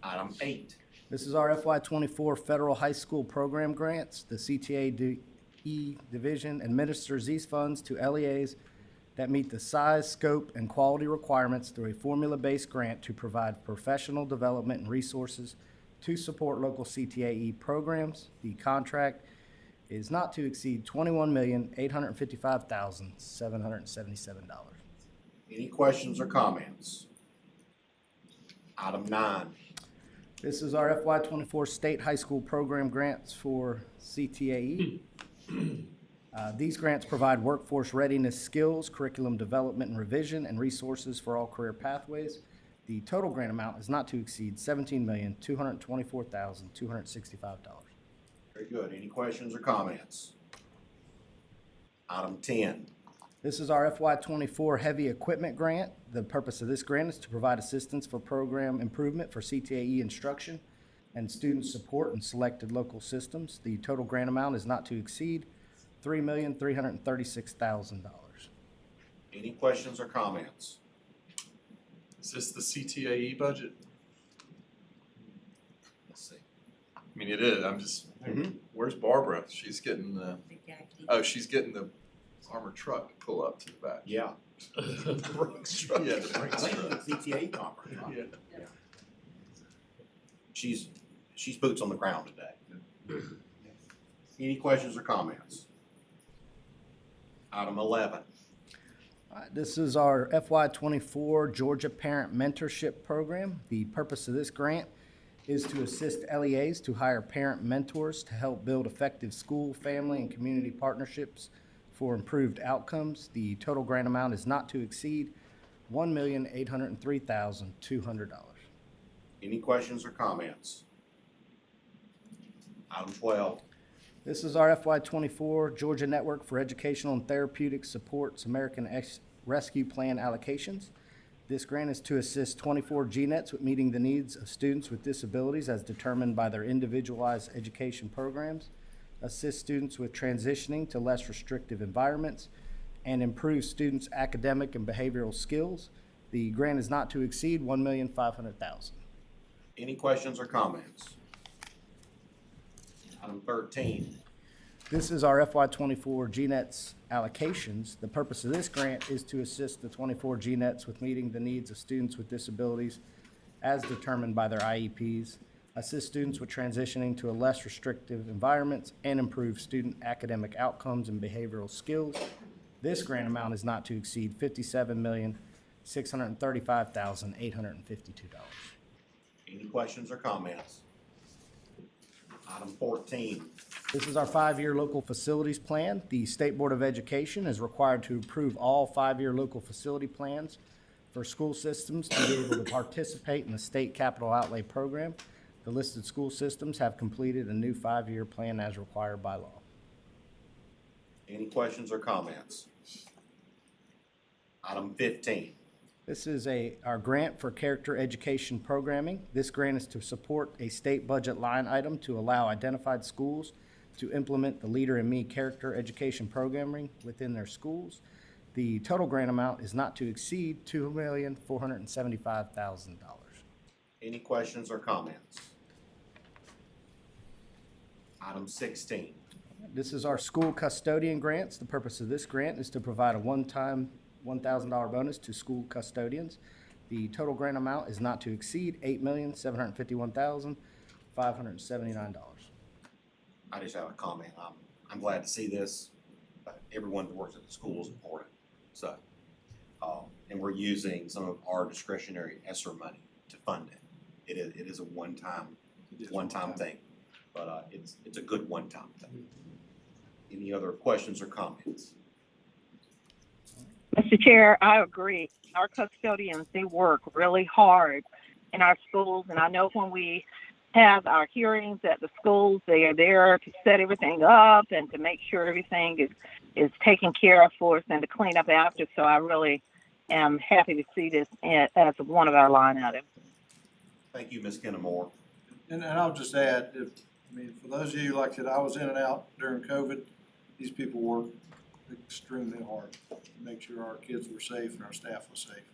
Item 8. This is our FY24 federal high school program grants. The CTE Division administers these funds to LEAs that meet the size, scope, and quality requirements through a formula-based grant to provide professional development and resources to support local CTAE programs. The contract is not to exceed $21,855,777. Any questions or comments? Item 9. This is our FY '24 state high school program grants for CTAE. These grants provide workforce readiness skills, curriculum development and revision, and resources for all career pathways. The total grant amount is not to exceed $17,224,265. Very good. Any questions or comments? Item 10. This is our FY '24 heavy equipment grant. The purpose of this grant is to provide assistance for program improvement for CTAE instruction and student support in selected local systems. The total grant amount is not to exceed $3,336,000. Any questions or comments? Is this the CTAE budget? Let's see. I mean, it is, I'm just, where's Barbara? She's getting the, she's getting the armored truck to pull up to the back. Yeah. The Brinks truck. Yeah, the I Brinks think truck. it's the CTA conference. Huh? Yeah. She's boots on the ground today. Any questions or comments? Item 11. All right, this is our FY '24 Georgia Parent Mentorship Program. The purpose of this grant is to assist LEAs to hire parent mentors to help build effective school, family, and community partnerships for improved outcomes. The total grant amount is not to exceed $1,803,200. Any questions or comments? Item 12. This is our FY '24 Georgia Network for Educational and Therapeutic Support's American Rescue Plan allocations. This grant is to assist 24 GNETs with meeting the needs of students with disabilities as determined by their individualized education programs, assist students with transitioning to less restrictive environments, and improve students' academic and behavioral skills. The grant is not to exceed $1,500,000. Any questions or comments? Item 13. This is our FY '24 GNETS allocations. The purpose of this grant is to assist the 24 GNETs with meeting the needs of students with disabilities as determined by their IEPs, assist students with transitioning to a less restrictive environments, and improve student academic outcomes and behavioral skills. This grant amount is not to exceed $57,635,852. Any questions or comments? Item 14. This is our 5-year local facilities plan. The State Board of Education is required to approve all 5-year local facility plans for school systems to be able to participate in the state capital outlay program. The listed school systems have completed a new 5-year plan as required by law. Any questions or comments? Item 15. This is our grant for character education programming. This grant is to support a state budget line item to allow identified schools to implement the Leader in Me character education programming within their schools. The total grant amount is not to exceed $2,475,000. Any questions or comments? Item 16. This is our school custodian grants. The purpose of this grant is to provide a one-time $1,000 bonus to school custodians. The total grant amount is not to exceed $8,751,579. I just have a comment. I'm glad to see this. Everyone that works at the school is important. So, and we're using some of our discretionary ESSER money to fund it. It is a one-time thing, but it's a good one-time thing. Any other questions or comments? Mr. Chair, I agree. Our custodians, they work really hard in our schools, and I know when we have our hearings at the schools, they are there to set everything up and to make sure everything is taken care of for us and to clean up after. So I really am happy to see this as one of our line items. Thank you, Ms. Kennemore. And I'll just add, for those of you, like I said, I was in and out during COVID. These people work extremely hard to make sure our kids were safe and our staff was safe.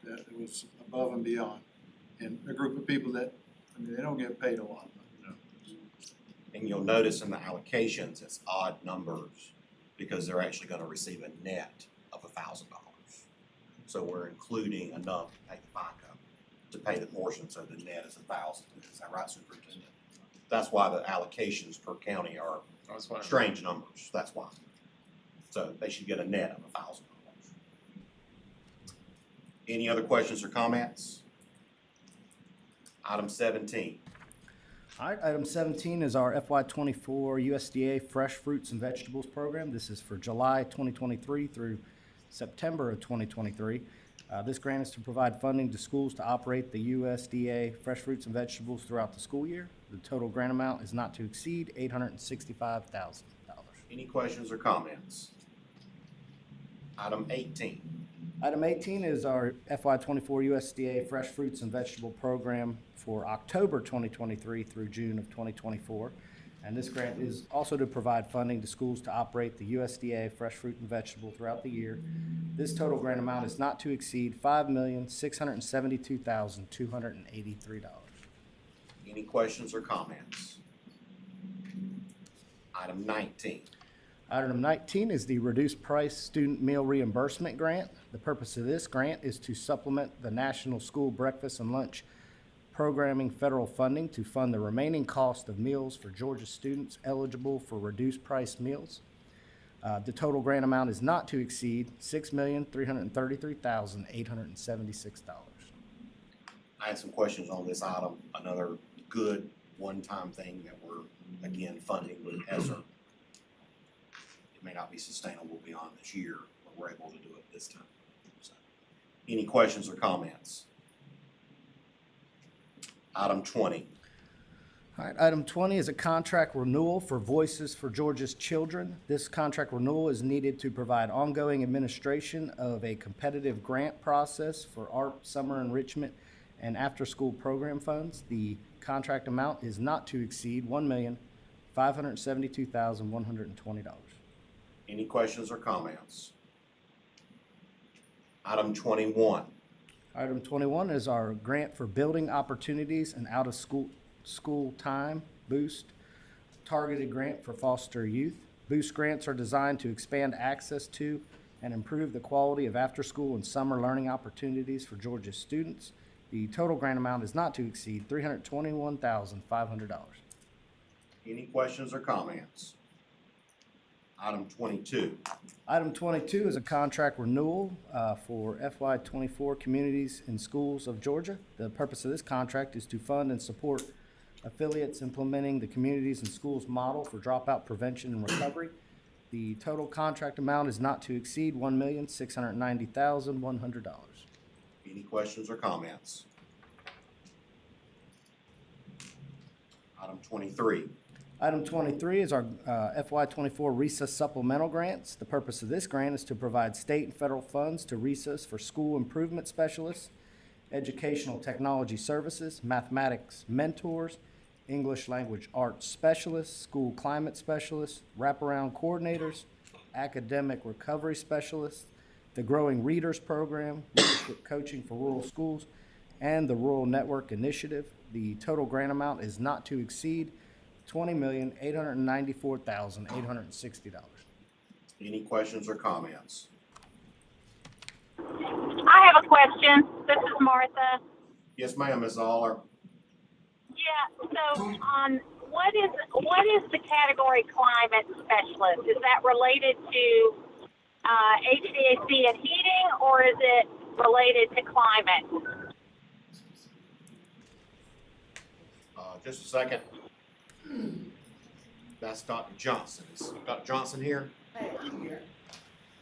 That it was above and beyond. And a group of people that, they don't get paid a lot. And you'll notice in the allocations, it's odd numbers because they're actually gonna receive a net of $1,000. So we're including enough to pay the FICA, to pay the portion, so the net is 1,000. Is that right, Superintendent? That's why the allocations per county are strange numbers, that's why. So they should get a net of $1,000. Any other questions or comments? Item 17. All right, item 17 is our FY24 USDA Fresh Fruits and Vegetables Program. This is for July 2023 through September of 2023. This grant is to provide funding to schools to operate the USDA Fresh Fruits and Vegetables throughout the school year. The total grant amount is not to exceed $865,000. Any questions or comments? Item 18. Item 18 is our FY24 USDA Fresh Fruits and Vegetable Program for October 2023 through June of 2024. And this grant is also to provide funding to schools to operate the USDA Fresh Fruit and Vegetable throughout the year. This total grant amount is not to exceed $5,672,283. Any questions or comments? Item 19. Item 19 is the Reduced Price Student Meal Reimbursement Grant. The purpose of this grant is to supplement the National School Breakfast and Lunch Programming federal funding to fund the remaining cost of meals for Georgia students eligible for reduced price meals. The total grant amount is not to exceed $6,333,876. I had some questions on this item. Another good one-time thing that we're, again, funding with ESSER. It may not be sustainable beyond this year, but we're able to do it this time. So, any questions or comments? Item 20. All right, item 20 is a contract renewal for Voices for Georgia's Children. This contract renewal is needed to provide ongoing administration of a competitive grant process for art, summer enrichment, and after-school program funds. The contract amount is not to exceed $1,572,120. Any questions or comments? Item 21. Item 21 is our grant for building opportunities and out-of-school time boost, targeted grant for foster youth. Boost grants are designed to expand access to and improve the quality of after-school and summer learning opportunities for Georgia students. The total grant amount is not to exceed $321,500. Any questions or comments? Item 22. Item 22 is a contract renewal for FY24 Communities in Schools of Georgia. The purpose of this contract is to fund and support affiliates implementing the Communities in Schools model for dropout prevention and recovery. The total contract amount is not to exceed $1,690,100. Any questions or comments? Item 23. Item 23 is our FY24 RESA supplemental grants. The purpose of this grant is to provide state and federal funds to RESAs for school improvement specialists, educational technology services, mathematics mentors, English language arts specialists, school climate specialists, wraparound coordinators, academic recovery specialists, the Growing Readers Program, leadership coaching for rural schools, and the Rural Network Initiative. The total grant amount is not to exceed $20,894,860. Any questions or comments? I have a question. This is Martha. Yes, ma'am, Ms. Aller. Yeah, so what is the category climate specialist? Is that related to HVAC and heating, or is it related to climate? Just a second. That's Dr. Johnson. Is Dr. Johnson here? Hey, I'm here.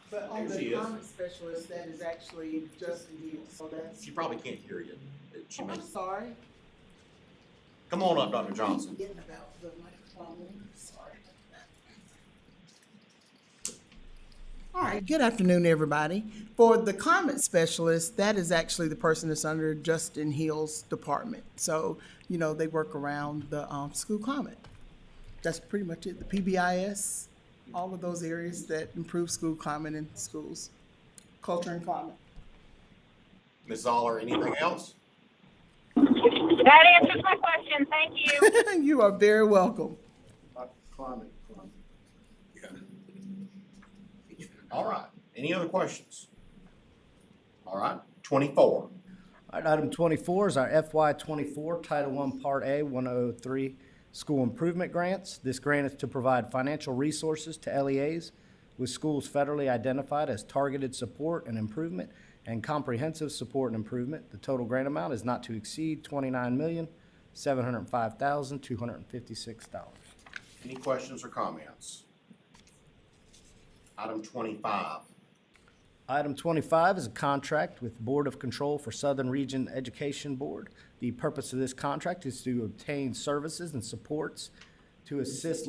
But on There she the is. climate specialist, that is actually Justin Hughes, so that's. She probably can't hear you. She may. I'm sorry. Come on up, Dr. Johnson. Getting about the microphone, sorry. All right, good afternoon, everybody. For the climate specialist, that is actually the person that's under Justin Hill's department. So, you know, they work around the school climate. That's pretty much it. The PBIS, all of those areas that improve school climate in schools, culture and climate. Ms. Aller, anything else? That answers my question. Thank you. You are very welcome. climate. All right, any other questions? All right, 24. All right, item 24 is our FY '24 Title I Part A 103 School Improvement Grants. This grant is to provide financial resources to LEAs with schools federally identified as targeted support and improvement and comprehensive support and improvement. The total grant amount is not to exceed $29,705,256. Any questions or comments? Item 25. Item 25 is a contract with Board of Control for Southern Region Education Board. The purpose of this contract is to obtain services and supports to assist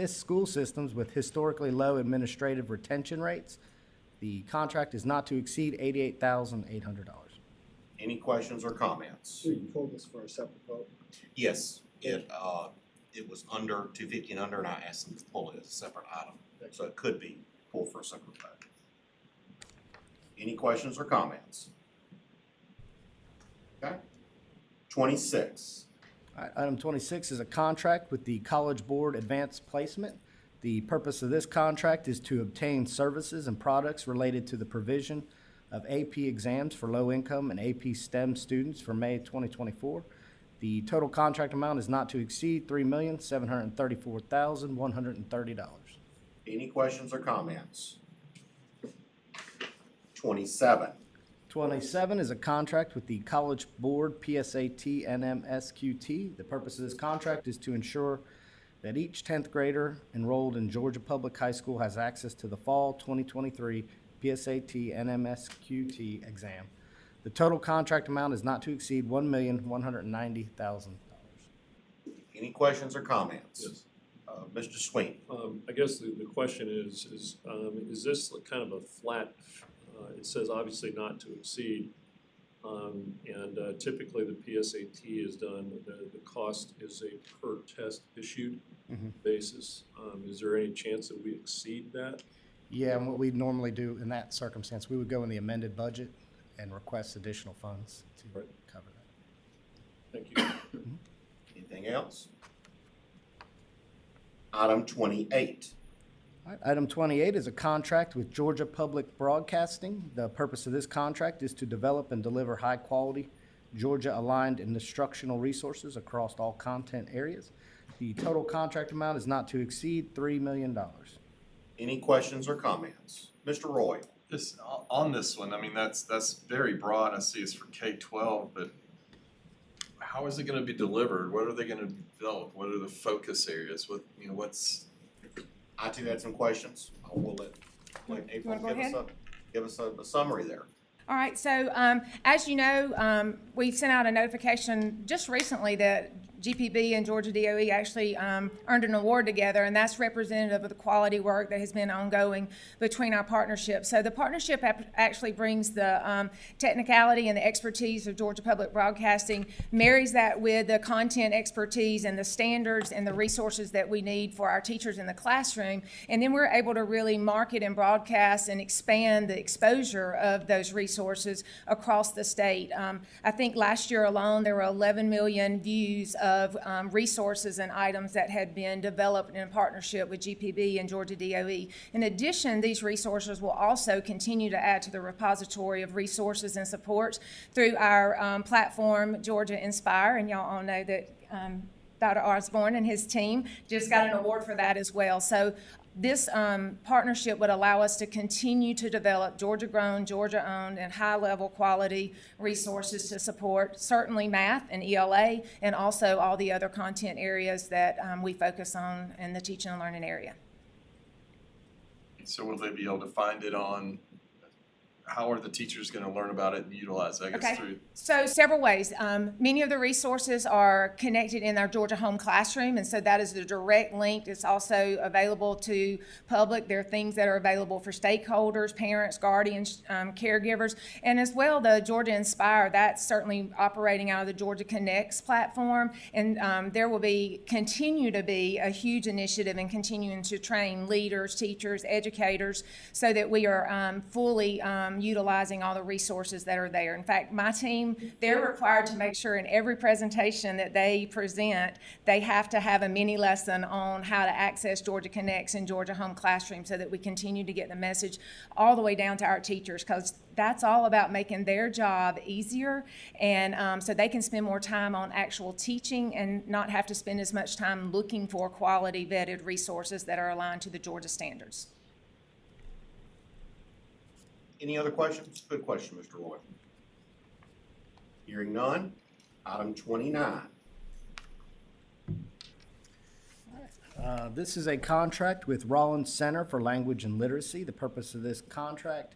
school systems with historically low administrative retention rates. The contract is not to exceed $88,800. Any questions or comments? So you can pull this for a separate vote? Yes, it was under 250 and under, and I asked them to pull it as a separate item. So it could be pulled for a separate vote. Any questions or comments? Okay. 26. All right, item 26 is a contract with the College Board Advanced Placement. The purpose of this contract is to obtain services and products related to the provision of AP exams for low-income and AP STEM students for May 2024. The total contract amount is not to exceed $3,734,130. Any questions or comments? 27. 27 is a contract with the College Board PSAT NMSQT. The purpose of this contract is to ensure that each 10th grader enrolled in Georgia Public High School has access to the fall 2023 PSAT NMSQT exam. The total contract amount is not to exceed $1,190,000. Any questions or comments? Yes. Mr. Sweeney. I guess the question is this kind of a flat, it says obviously not to exceed, and typically the PSAT is done, the cost is a per test issued basis. Is there any chance that we exceed that? Yeah, and what we'd normally do in that circumstance, we would go in the amended budget and request additional funds to cover that. Thank you. Anything else? Item 28. All right, item 28 is a contract with Georgia Public Broadcasting. The purpose of this contract is to develop and deliver high-quality, Georgia-aligned instructional resources across all content areas. The total contract amount is not to exceed $3 million. Any questions or comments? Mr. Roy. On this one, I mean, that's very broad. I see it's for K-12, but how is it gonna be delivered? What are they gonna develop? What are the focus areas? What's? I too had some questions. We'll let April give us a summary there. All right, so as you know, we sent out a notification just recently that GPB and Georgia DOE actually earned an award together, and that's representative of the quality work that has been ongoing between our partnership. So the partnership actually brings the technicality and the expertise of Georgia Public Broadcasting, marries that with the content expertise and the standards and the resources that we need for our teachers in the classroom, and then we're able to really market and broadcast and expand the exposure of those resources across the state. I think last year alone there were 11 million views of resources and items that had been developed in partnership with GPB and Georgia DOE. In addition, these resources will also continue to add to the repository of resources and supports through our platform, Georgia Inspire, and y'all all know that Dr. Osborne and his team just got an award for that as well. So this partnership would allow us to continue to develop Georgia-grown, Georgia-owned, and high-level quality resources to support certainly math and ELA, and also all the other content areas that we focus on in the teaching and learning area. So will they be able to find it on? How are the teachers going to learn about it and utilize it? I guess through. So several ways. Many of the resources are connected in our Georgia Home Classroom, and so that is the direct link. It's also available to public. There are things that are available for stakeholders, parents, guardians, caregivers, and as well the Georgia Inspire. That's certainly operating out of the Georgia Connects platform, and there will continue to be a huge initiative in continuing to train leaders, teachers, educators, so that we are fully utilizing all the resources that are there. In fact, my team, they're required to make sure in every presentation that they present, they have to have a mini lesson on how to access Georgia Connects and Georgia Home Classroom so that we continue to get the message all the way down to our teachers, because that's all about making their job easier, and so they can spend more time on actual teaching and not have to spend as much time looking for quality vetted resources that are aligned to the Georgia standards. Any other questions? Good question, Mr. Roy. Hearing none, item 29. This is a contract with Rollins Center for Language and Literacy. The purpose of this contract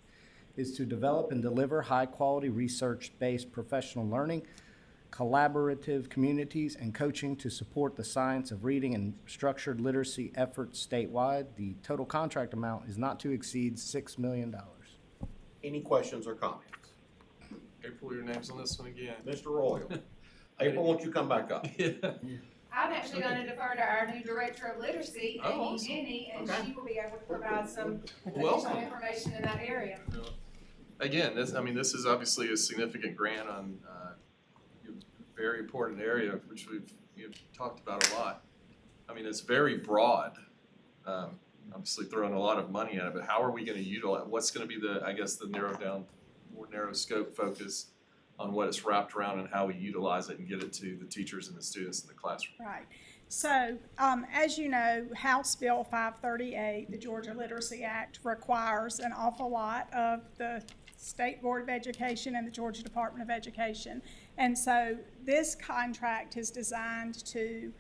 is to develop and deliver high-quality research-based professional learning, collaborative communities, and coaching to support the science of reading and structured literacy efforts statewide. The total contract amount is not to exceed $6 million. Any questions or comments? April, your name's on this one again. Mr. Royal. April, won't you come back up? I'm actually going to defer to our new Director of Literacy, Oh, Amy awesome. Denny, and Okay. she will be able to provide some Welcome. additional information in that area. Again, this is obviously a significant grant on a very important area, which we've talked about a lot. I mean, it's very broad. Obviously throwing a lot of money at it, but how are we gonna utilize, what's gonna be the more narrow scope focus on what it's wrapped around and how we utilize it and get it to the teachers and the students in the classroom? Right. So, as you know, House Bill 538, the Georgia Literacy Act, requires an awful lot of the State Board of Education and the Georgia Department of Education. And so this contract is designed to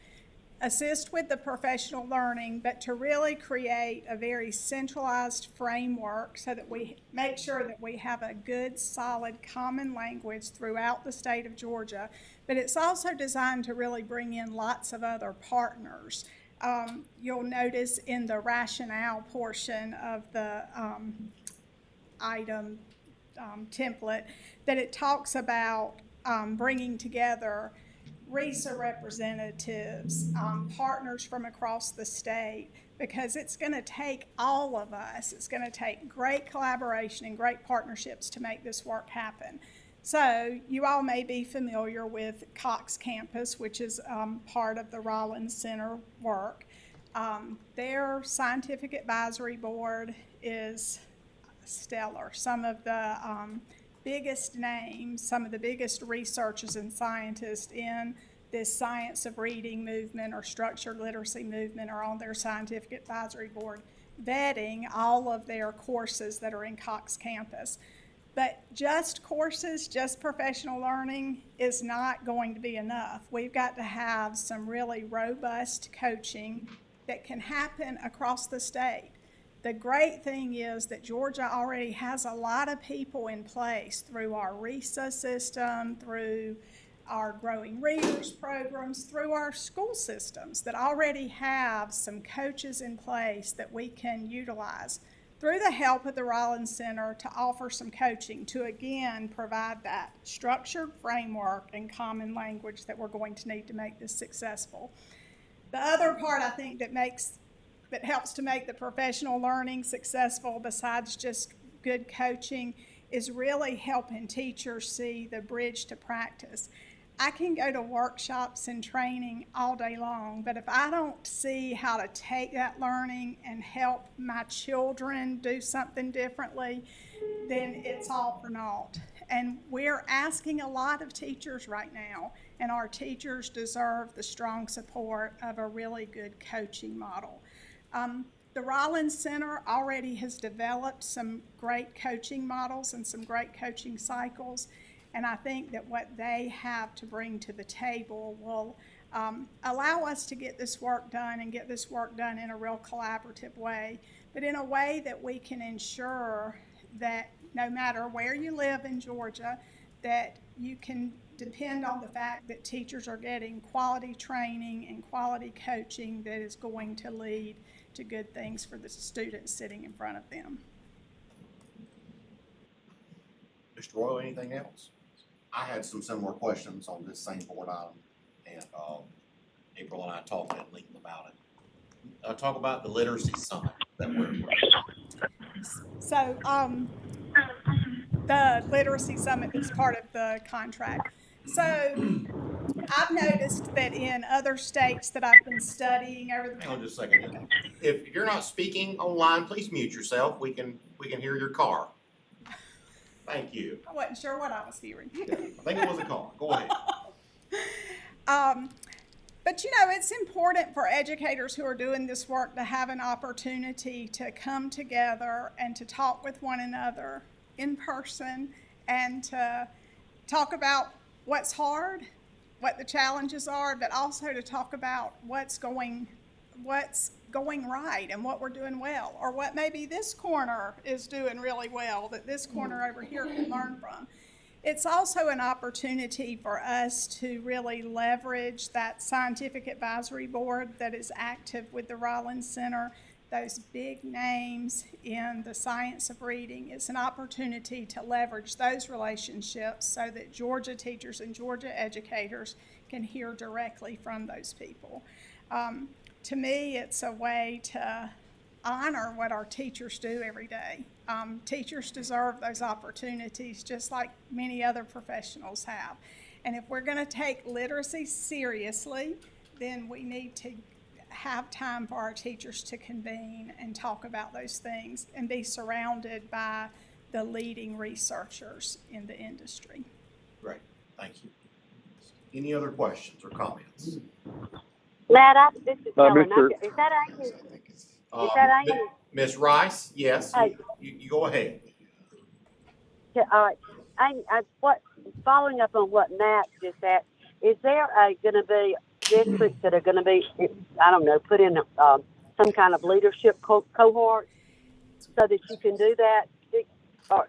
assist with the professional learning, but to really create a very centralized framework so that we make sure that we have a good, solid, common language throughout the state of Georgia. But it's also designed to really bring in lots of other partners. You'll notice in the rationale portion of the item template that it talks about bringing together RESA representatives, partners from across the state, because it's going to take all of us. It's going to take great collaboration and great partnerships to make this work happen. So you all may be familiar with Cox Campus, which is part of the Rollins Center work. Their scientific advisory board is stellar. Some of the biggest names, some of the biggest researchers and scientists in this science of reading movement or structured literacy movement are on their scientific advisory board, vetting all of their courses that are in Cox Campus. But just courses, just professional learning is not going to be enough. We've got to have some really robust coaching that can happen across the state. The great thing is that Georgia already has a lot of people in place through our RESA system, through our Growing Readers programs, through our school systems that already have some coaches in place that we can utilize through the help of the Rollins Center to offer some coaching to, again, provide that structured framework and common language that we're going to need to make this successful. The other part I think that helps to make the professional learning successful, besides just good coaching, is really helping teachers see the bridge to practice. I can go to workshops and training all day long, but if I don't see how to take that learning and help my children do something differently, then it's all for naught. And we're asking a lot of teachers right now, and our teachers deserve the strong support of a really good coaching model. The Rollins Center already has developed some great coaching models and some great coaching cycles, and I think that what they have to bring to the table will allow us to get this work done and get this work done in a real collaborative way, but in a way that we can ensure that no matter where you live in Georgia, that you can depend on the fact that teachers are getting quality training and quality coaching that is going to lead to good things for the students sitting in front of them. Mr. Royal, anything else? I had some similar questions on this same board item, and April and I talked at length about it. I'll talk about the literacy summit that we're So the Literacy Summit is part of the contract. So I've noticed that in other states that I've been studying over the. Hang on just a second. If you're not speaking online, please mute yourself. We can hear your car. Thank you. I wasn't sure what I was hearing. I think it was a car. Go ahead. But you know, it's important for educators who are doing this work to have an opportunity to come together and to talk with one another in person and to talk about what's hard, what the challenges are, but also to talk about what's going right and what we're doing well, or what maybe this corner is doing really well that this corner over here can learn from. It's also an opportunity for us to really leverage that scientific advisory board that is active with the Rollins Center, those big names in the science of reading. It's an opportunity to leverage those relationships so that Georgia teachers and Georgia educators can hear directly from those people. To me, it's a way to honor what our teachers do every day. Teachers deserve those opportunities just like many other professionals have. And if we're going to take literacy seriously, then we need to have time for our teachers to convene and talk about those things and be surrounded by the leading researchers in the industry. Great. Thank you. Any other questions or comments? Matt, this is Helen. Mr. Is that Amy? Is that Amy? Ms. Rice, yes, Hey. you go ahead. Yeah, all right. Following up on what Matt just said, is there going to be districts that are going to be, I don't know, put in some kind of leadership cohort so that you can do that? Or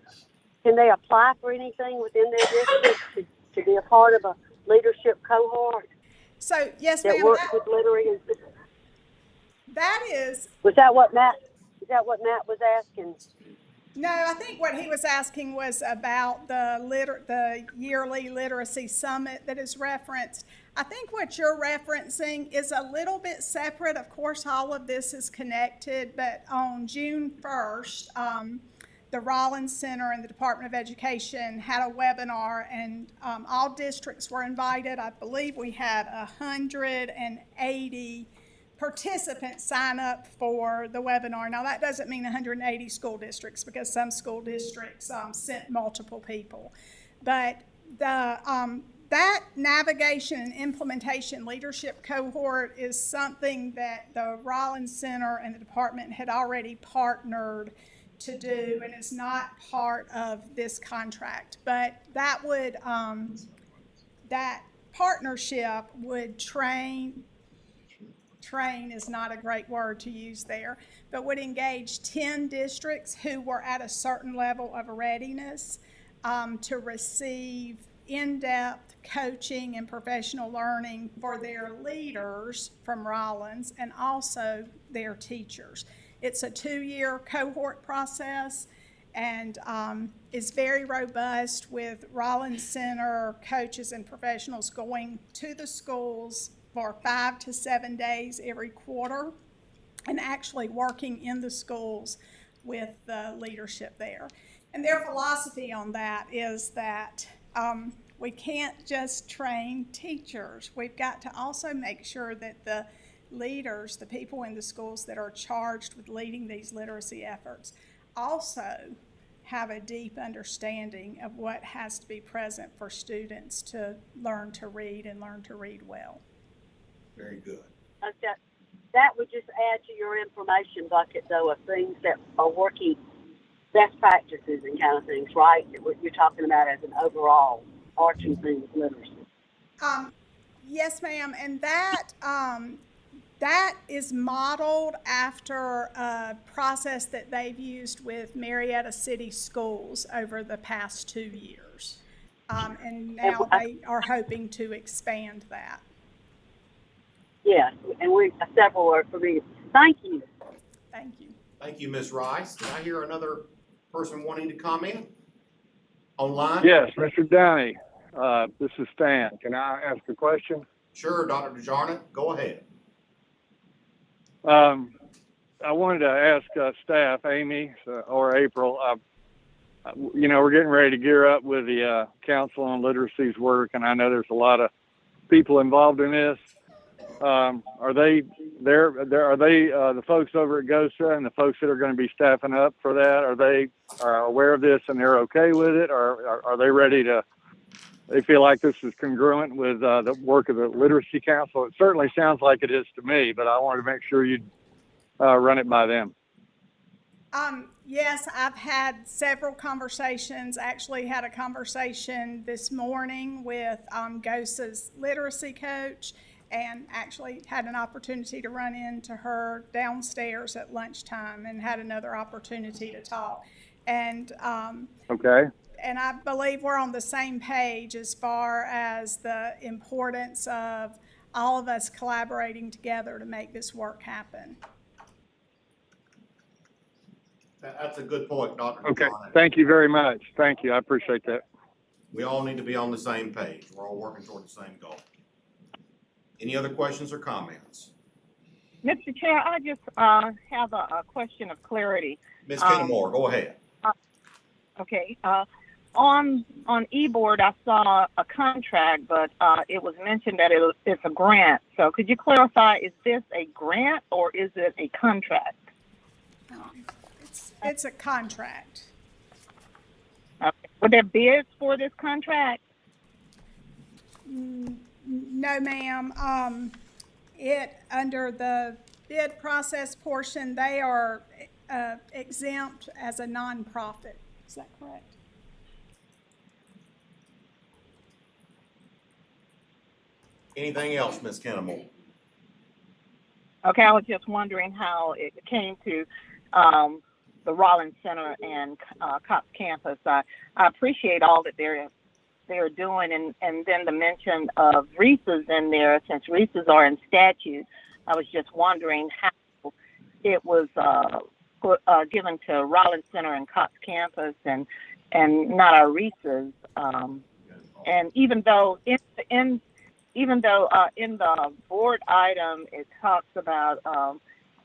can they apply for anything within their district to be a part of a leadership cohort? So, yes, that ma'am. works with literacy. That is. Was that what Matt was asking? No, I think what he was asking was about the yearly literacy summit that is referenced. I think what you're referencing is a little bit separate. Of course, all of this is connected, but on June 1st, the Rollins Center and the Department of Education had a webinar, and all districts were invited. I believe we had 180 participants sign up for the webinar. Now, that doesn't mean 180 school districts, because some school districts sent multiple people. But that navigation and implementation leadership cohort is something that the Rollins Center and the department had already partnered to do, and it's not part of this contract. But that would that partnership would train is not a great word to use there, but would engage 10 districts who were at a certain level of readiness to receive in-depth coaching and professional learning for their leaders from Rollins and also their teachers. It's a 2-year cohort process and is very robust, with Rollins Center coaches and professionals going to the schools for 5 to 7 days every quarter and actually working in the schools with the leadership there. And their philosophy on that is that we can't just train teachers. We've got to also make sure that the leaders, the people in the schools that are charged with leading these literacy efforts, also have a deep understanding of what has to be present for students to learn to read and learn to read well. Very good. Okay. That would just add to your information bucket, though, of things that are working, best practices and kind of things, right? What you're talking about as an overall arching thing with literacy. Yes, ma'am. And that is modeled after a process that they've used with Marietta City Schools over the past 2 years. And now they are hoping to expand that. Yes, and several are familiar. Thank you. Thank you. Thank you, Ms. Rice. Did I hear another person wanting to comment online? Yes, Mr. Downey. This is Stan. Can I ask a question? Sure, Dr. DeJarnett, go ahead. I wanted to ask staff, Amy or April, you know, we're getting ready to gear up with the Council on Literacy's work, and I know there's a lot of people involved in this. Are they the folks over at GOSA and the folks that are going to be staffing up for that? Are they aware of this and they're okay with it, or are they ready to? They feel like this is congruent with the work of the Literacy Council. It certainly sounds like it is to me, but I wanted to make sure you'd run it by them. Yes, I've had several conversations. Actually, had a conversation this morning with GOSA's literacy coach, and actually had an opportunity to run into her downstairs at lunchtime, and had another opportunity to talk. And Okay. And I believe we're on the same page as far as the importance of all of us collaborating together to make this work happen. That's a good point, Dr. Okay. DeJohn. Thank you very much. Thank you. I appreciate that. We all need to be on the same page. We're all working toward the same goal. Any other questions or comments? Mr. Chair, I just have a question of clarity. Ms. Kenmore, go ahead. Okay. On eBoard, I saw a contract, but it was mentioned that it's a grant. So could you clarify, is this a grant or is it a contract? It's a contract. Okay. Were there bids for this contract? No, ma'am. It, under the bid process portion, they are exempt as a nonprofit. Is that correct? Anything else, Ms. Kenmore? Okay, I was just wondering how it came to the Rollins Center and Cox Campus. I appreciate all that they're doing, and then the mention of Reese's in there, since Reese's are in statute. I was just wondering how it was given to Rollins Center and Cox Campus and not our Reese's. And even though in the board item it talks about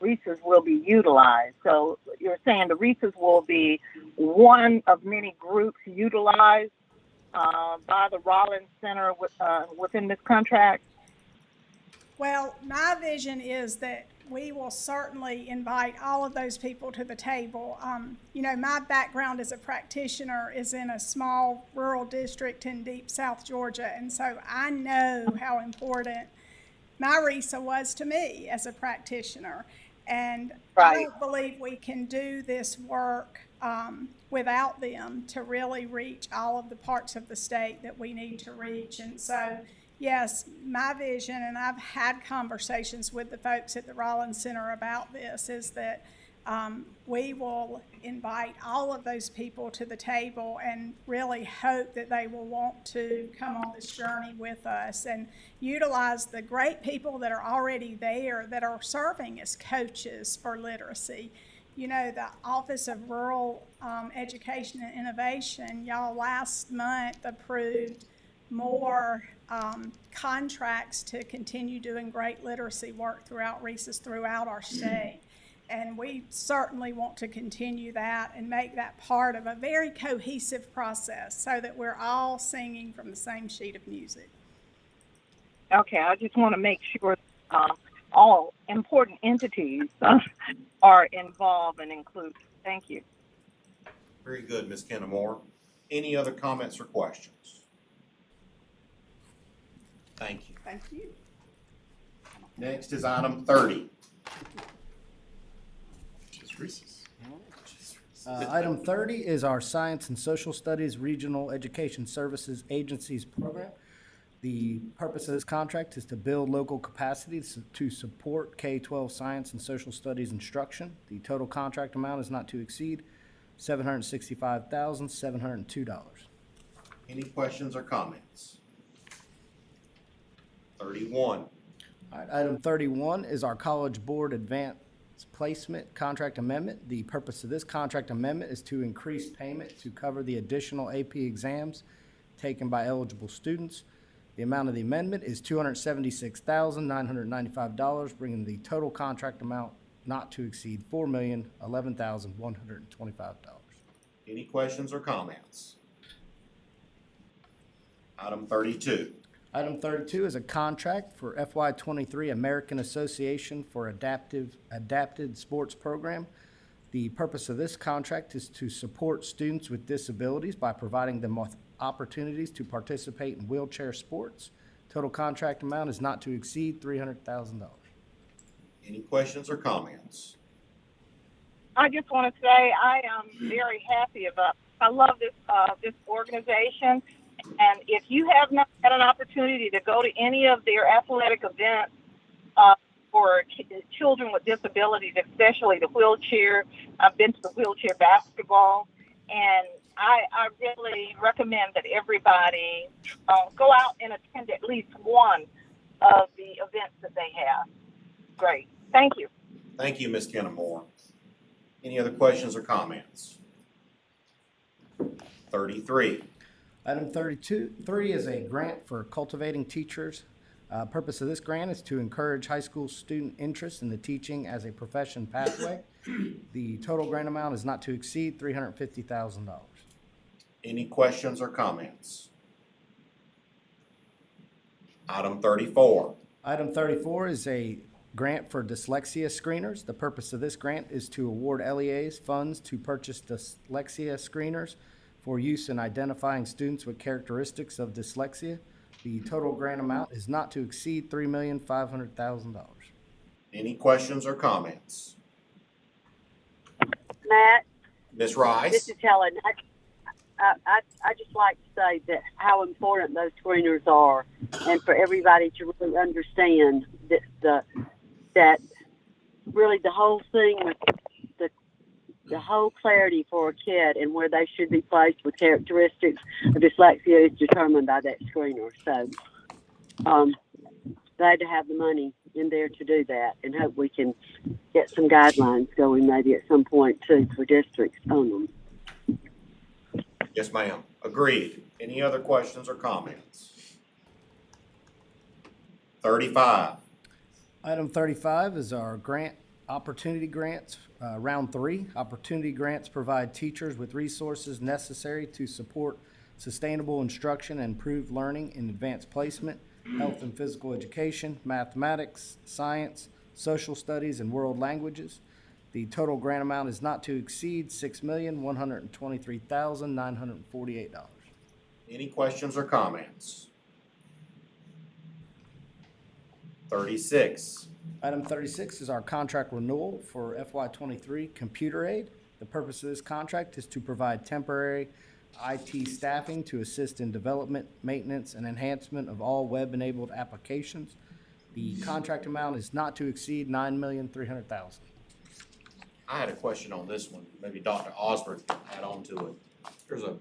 Reese's will be utilized. So you're saying the Reese's will be one of many groups utilized by the Rollins Center within this contract? Well, my vision is that we will certainly invite all of those people to the table. You know, my background as a practitioner is in a small rural district in deep South Georgia, and so I know how important my RESA was to me as a practitioner. And I don't believe we can do this work without them to really reach all of the parts of the state that we need to reach. And so, yes, my vision, and I've had conversations with the folks at the Rollins Center about this, is that we will invite all of those people to the table and really hope that they will want to come on this journey with us and utilize the great people that are already there that are serving as coaches for literacy. You know, the Office of Rural Education and Innovation, y'all last month approved more contracts to continue doing great literacy work throughout Reese's throughout our state. And we certainly want to continue that and make that part of a very cohesive process so that we're all singing from the same sheet of music. Okay, I just want to make sure all important entities are involved and included. Thank you. Very good, Ms. Kenmore. Any other comments or questions? Thank you. Thank you. Next is item 30. Item 30 is our Science and Social Studies Regional Education Services Agencies program. The purpose of this contract is to build local capacity to support K-12 science and social studies instruction. The total contract amount is not to exceed $765,702. Any questions or comments? 31. All right, item 31 is our College Board Advanced Placement Contract Amendment. The purpose of this contract amendment is to increase payment to cover the additional AP exams taken by eligible students. The amount of the amendment is $276,995, bringing the total contract amount not to exceed $4,011,125. Any questions or comments? Item 32. Item 32 is a contract for FY23 American Association for Adapted Sports Program. The purpose of this contract is to support students with disabilities by providing them with opportunities to participate in wheelchair sports. Total contract amount is not to exceed $300,000. Any questions or comments? I just want to say I am very happy about, I love this organization. And if you have not had an opportunity to go to any of their athletic events for children with disabilities, especially the wheelchair, I've been to the wheelchair basketball, and I really recommend that everybody go out and attend at least one of the events that they have. Great. Thank you. Thank you, Ms. Kennemore. Any other questions or comments? 33. Item 33 is a grant for cultivating teachers. Purpose of this grant is to encourage high school student interest in the teaching as a profession pathway. The total grant amount is not to exceed $350,000. Any questions or comments? Item 34. Item 34 is a grant for dyslexia screeners. The purpose of this grant is to award LEAs funds to purchase dyslexia screeners for use in identifying students with characteristics of dyslexia. The total grant amount is not to exceed $3,500,000. Any questions or comments? Matt, Ms. Rice? this is Helen. I just like to say that how important those screeners are, and for everybody to really understand that really the whole thing with the whole clarity for a kid and where they should be placed with characteristics of dyslexia is determined by that screener. So glad to have the money in there to do that, and hope we can get some guidelines going maybe at some point too for districts on them. Yes, ma'am. Agreed. Any other questions or comments? 35. Item 35 is our grant opportunity grants. Round 3, opportunity grants provide teachers with resources necessary to support sustainable instruction and improved learning in advanced placement, health and physical education, mathematics, science, social studies, and world languages. The total grant amount is not to exceed $6,123,948. Any questions or comments? 36. Item 36 is our contract renewal for FY23 computer aid. The purpose of this contract is to provide temporary IT staffing to assist in development, maintenance, and enhancement of all web-enabled applications. The contract amount is not to exceed $9,300,000. I had a question on this one. Maybe Dr. Osborne can add on to it. There's a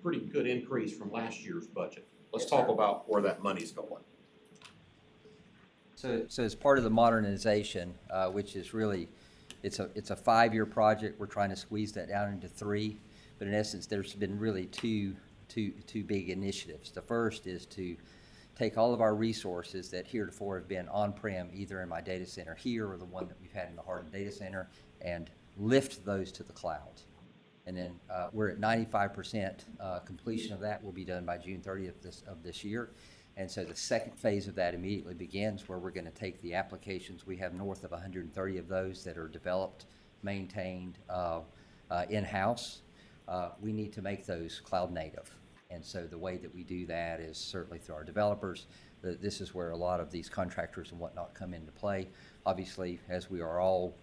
pretty good increase from last year's budget. Let's talk about where that money's going. So as part of the modernization, which is really, it's a 5-year project. We're trying to squeeze that down into 3. But in essence, there's been really two big initiatives. The first is to take all of our resources that heretofore have been on-prem, either in my data center here or the one that we've had in the Hardin Data Center, and lift those to the cloud. And then we're at 95% completion of that will be done by June 30th of this year. And so the second phase of that immediately begins, where we're going to take the applications. We have north of 130 of those that are developed, maintained in-house. We need to make those cloud native. And so the way that we do that is certainly through our developers. This is where a lot of these contractors and whatnot come into play. Obviously, as we are all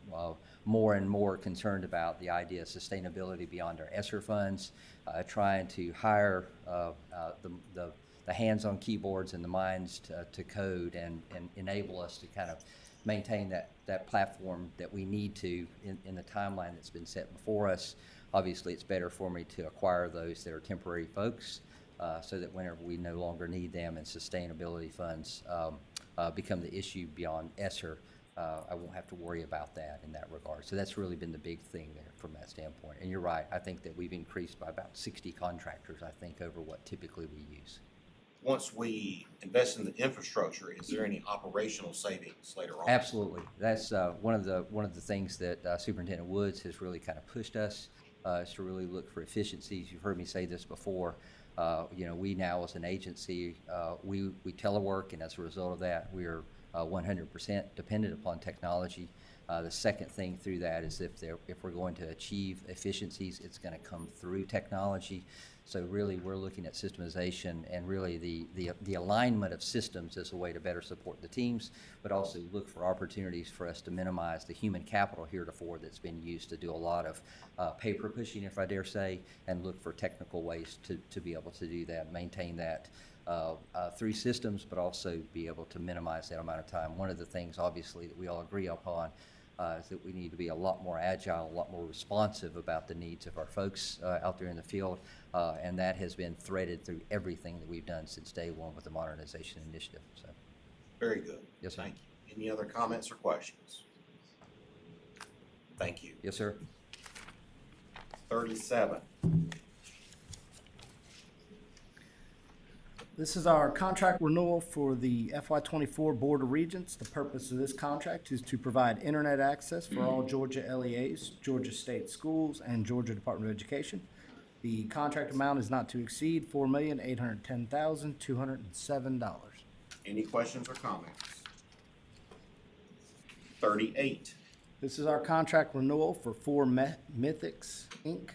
more and more concerned about the idea of sustainability beyond our ESSER funds, trying to hire the hands on keyboards and the minds to code and enable us to kind of maintain that platform that we need to in the timeline that's been set before us. Obviously, it's better for me to acquire those that are temporary folks so that whenever we no longer need them and sustainability funds become the issue beyond ESSER, I won't have to worry about that in that regard. So that's really been the big thing there from that standpoint. And you're right, I think that we've increased by about 60 contractors, I think, over what typically we use. Once we invest in the infrastructure, is there any operational savings later on? Absolutely. That's one of the things that Superintendent Woods has really kind of pushed us is to really look for efficiencies. You've heard me say this before. We now as an agency, we telework, and as a result of that, we are 100% dependent upon technology. The second thing through that is if we're going to achieve efficiencies, it's going to come through technology. So really, we're looking at systemization and really the alignment of systems as a way to better support the teams, but also look for opportunities for us to minimize the human capital heretofore that's been used to do a lot of paper pushing, if I dare say, and look for technical ways to be able to do that, maintain that through systems, but also be able to minimize that amount of time. One of the things, obviously, that we all agree upon is that we need to be a lot more agile, a lot more responsive about the needs of our folks out there in the field, and that has been threaded through everything that we've done since day one with the modernization initiative. So, Very good. yes, sir. Thank you. Any other comments or questions? Thank you. Yes, sir. 37. This is our contract renewal for the FY24 Board of Regents. The purpose of this contract is to provide internet access for all Georgia LEAs, Georgia State Schools, and Georgia Department of Education. The contract amount is not to exceed $4,810,207. Any questions or comments? 38. This is our contract renewal for Mythics, Inc.,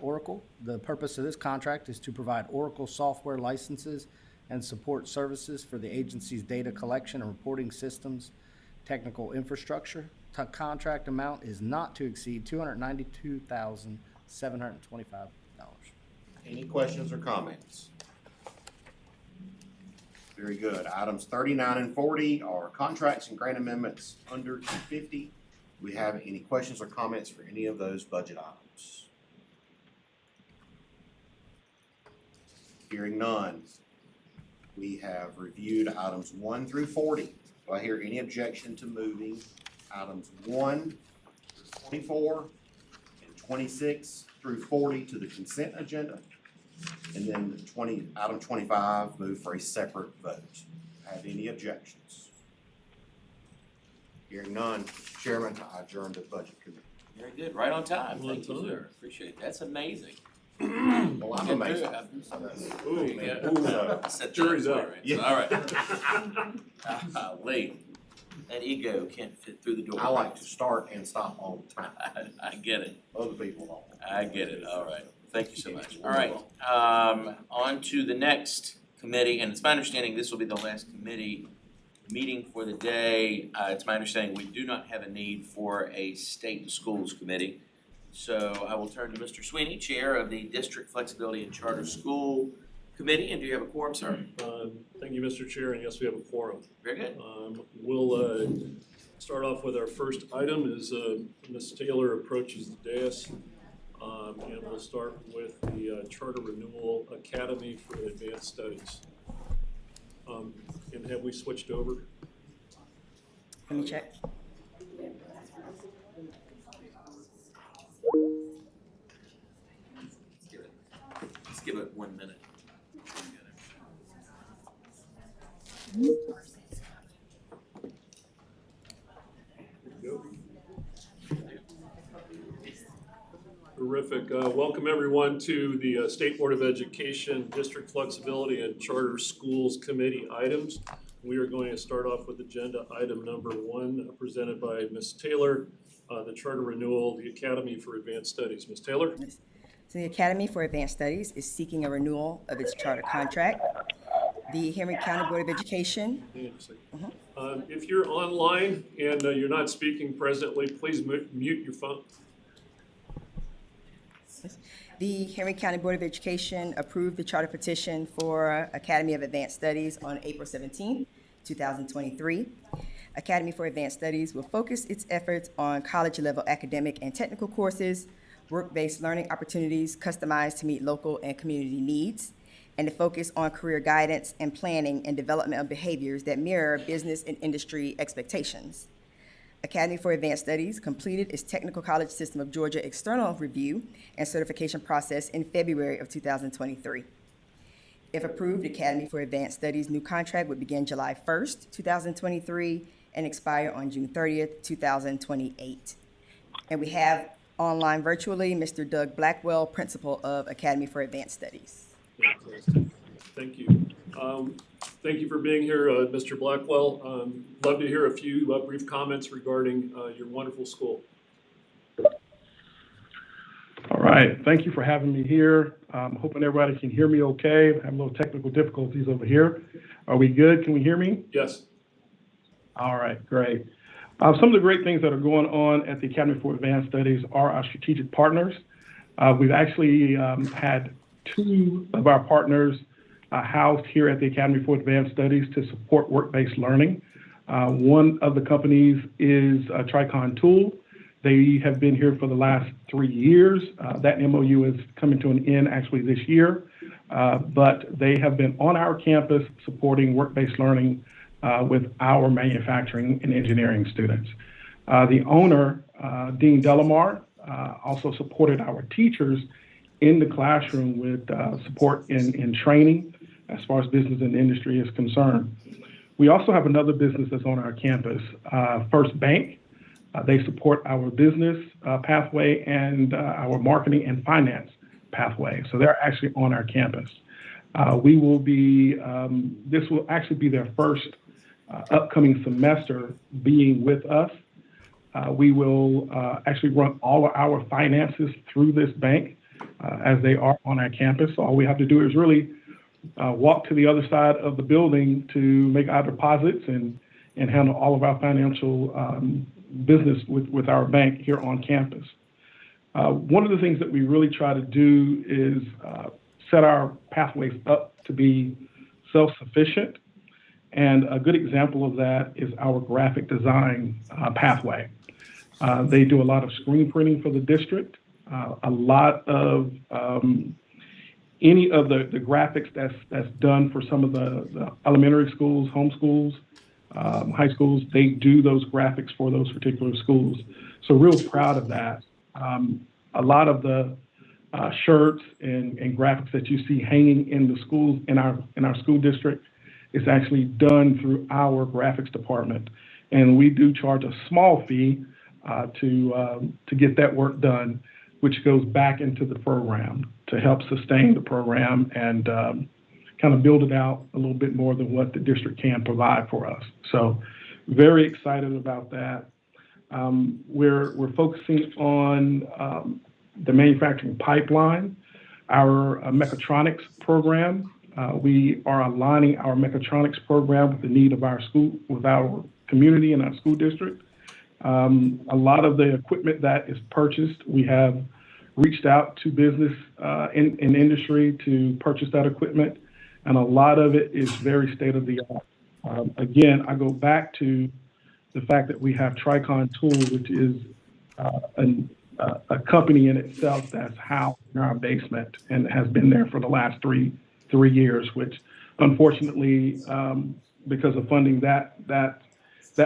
Oracle. The purpose of this contract is to provide Oracle software licenses and support services for the agency's data collection and reporting systems, technical infrastructure. The contract amount is not to exceed $292,725. Any questions or comments? Very good. Items 39 and 40 are contracts and grant amendments under 250. Do we have any questions or comments for any of those budget items? Hearing none, we have reviewed items 1 through 40. Do I hear any objection to moving items 1 through 24 and 26 through 40 to the consent agenda? And then item 25 move for a separate vote. Have any objections? Hearing none, Chairman, I adjourn the Budget Committee. Very good, right on time. Thank you, sir. Appreciate it. That's amazing. Well, I'm amazing. Ooh, yeah. Set Jury's that out. right. Yeah. All right. Lee, that ego can't fit through the door. I like to start and stop all the time. I get it. Other people don't. I get it. All right. Thank you so much. All right. On to the next committee, and it's my understanding this will be the last committee meeting for the day. It's my understanding we do not have a need for a state schools committee. So I will turn to Mr. Sweeney, Chair of the District Flexibility and Charter School Committee. And do you have a quorum, sir? Thank you, Mr. Chair, and yes, we have a quorum. Very good. We'll start off with our first item as Ms. Taylor approaches the dais. And we'll start with the Charter Renewal Academy for Advanced Studies. And have we switched over? Let me check. Let's give it 1 minute. Terrific. Welcome everyone to the State Board of Education District Flexibility and Charter Schools Committee items. We are going to start off with agenda item number 1 presented by Ms. Taylor, the Charter Renewal, the Academy for Advanced Studies. Ms. Taylor? So the Academy for Advanced Studies is seeking a renewal of its charter contract. The Henry County Board of Education. Hang on a second. If you're online and you're not speaking presently, please mute your phone. The Henry County Board of Education approved the charter petition for Academy of Advanced Studies on April 17, 2023. Academy for Advanced Studies will focus its efforts on college-level academic and technical courses, work-based learning opportunities customized to meet local and community needs, and to focus on career guidance and planning and development of behaviors that mirror business and industry expectations. Academy for Advanced Studies completed its Technical College System of Georgia external review and certification process in February of 2023. If approved, Academy for Advanced Studies' new contract would begin July 1st, 2023, and expire on June 30th, 2028. And we have Online virtually, Mr. Doug Blackwell, Principal of Academy for Advanced Studies. Fantastic. Thank you. Thank you for being here, Mr. Blackwell. Love to hear a few brief comments regarding your wonderful school. All right, thank you for having me here. I'm hoping everybody can hear me okay. I have a little technical difficulties over here. Are we good? Can we hear me? Yes. All right, great. Some of the great things that are going on at the Academy for Advanced Studies are our strategic partners. We've actually had 2 of our partners housed here at the Academy for Advanced Studies to support work-based learning. One of the companies is Tricon Tool. They have been here for the last 3 years. That MOU is coming to an end actually this year, but they have been on our campus supporting work-based learning with our manufacturing and engineering students. The owner, Dean Delamar, also supported our teachers in the classroom with support in training as far as business and industry is concerned. We also have another business that's on our campus, First Bank. They support our business pathway and our marketing and finance pathway. So they're actually on our campus. We will be, this will actually be their first upcoming semester being with us. We will actually run all of our finances through this bank as they are on our campus. So all we have to do is really walk to the other side of the building to make our deposits and handle all of our financial business with our bank here on campus. One of the things that we really try to do is set our pathways up to be self-sufficient. And a good example of that is our graphic design pathway. They do a lot of screen printing for the district, a lot of any of the graphics that's done for some of the elementary schools, home schools, high schools. They do those graphics for those particular schools. So real proud of that. A lot of the shirts and graphics that you see hanging in the schools in our school district is actually done through our graphics department. And we do charge a small fee to get that work done, which goes back into the program to help sustain the program and kind of build it out a little bit more than what the district can provide for us. So very excited about that. We're focusing on the manufacturing pipeline, our mechatronics program. We are aligning our mechatronics program with the need of our school, with our community and our school district. A lot of the equipment that is purchased, we have reached out to business in industry to purchase that equipment, and a lot of it is very state-of-the-art. Again, I go back to the fact that we have Tricon Tool, which is a company in itself that's housed in our basement and has been there for the last three years, which unfortunately, because of funding, that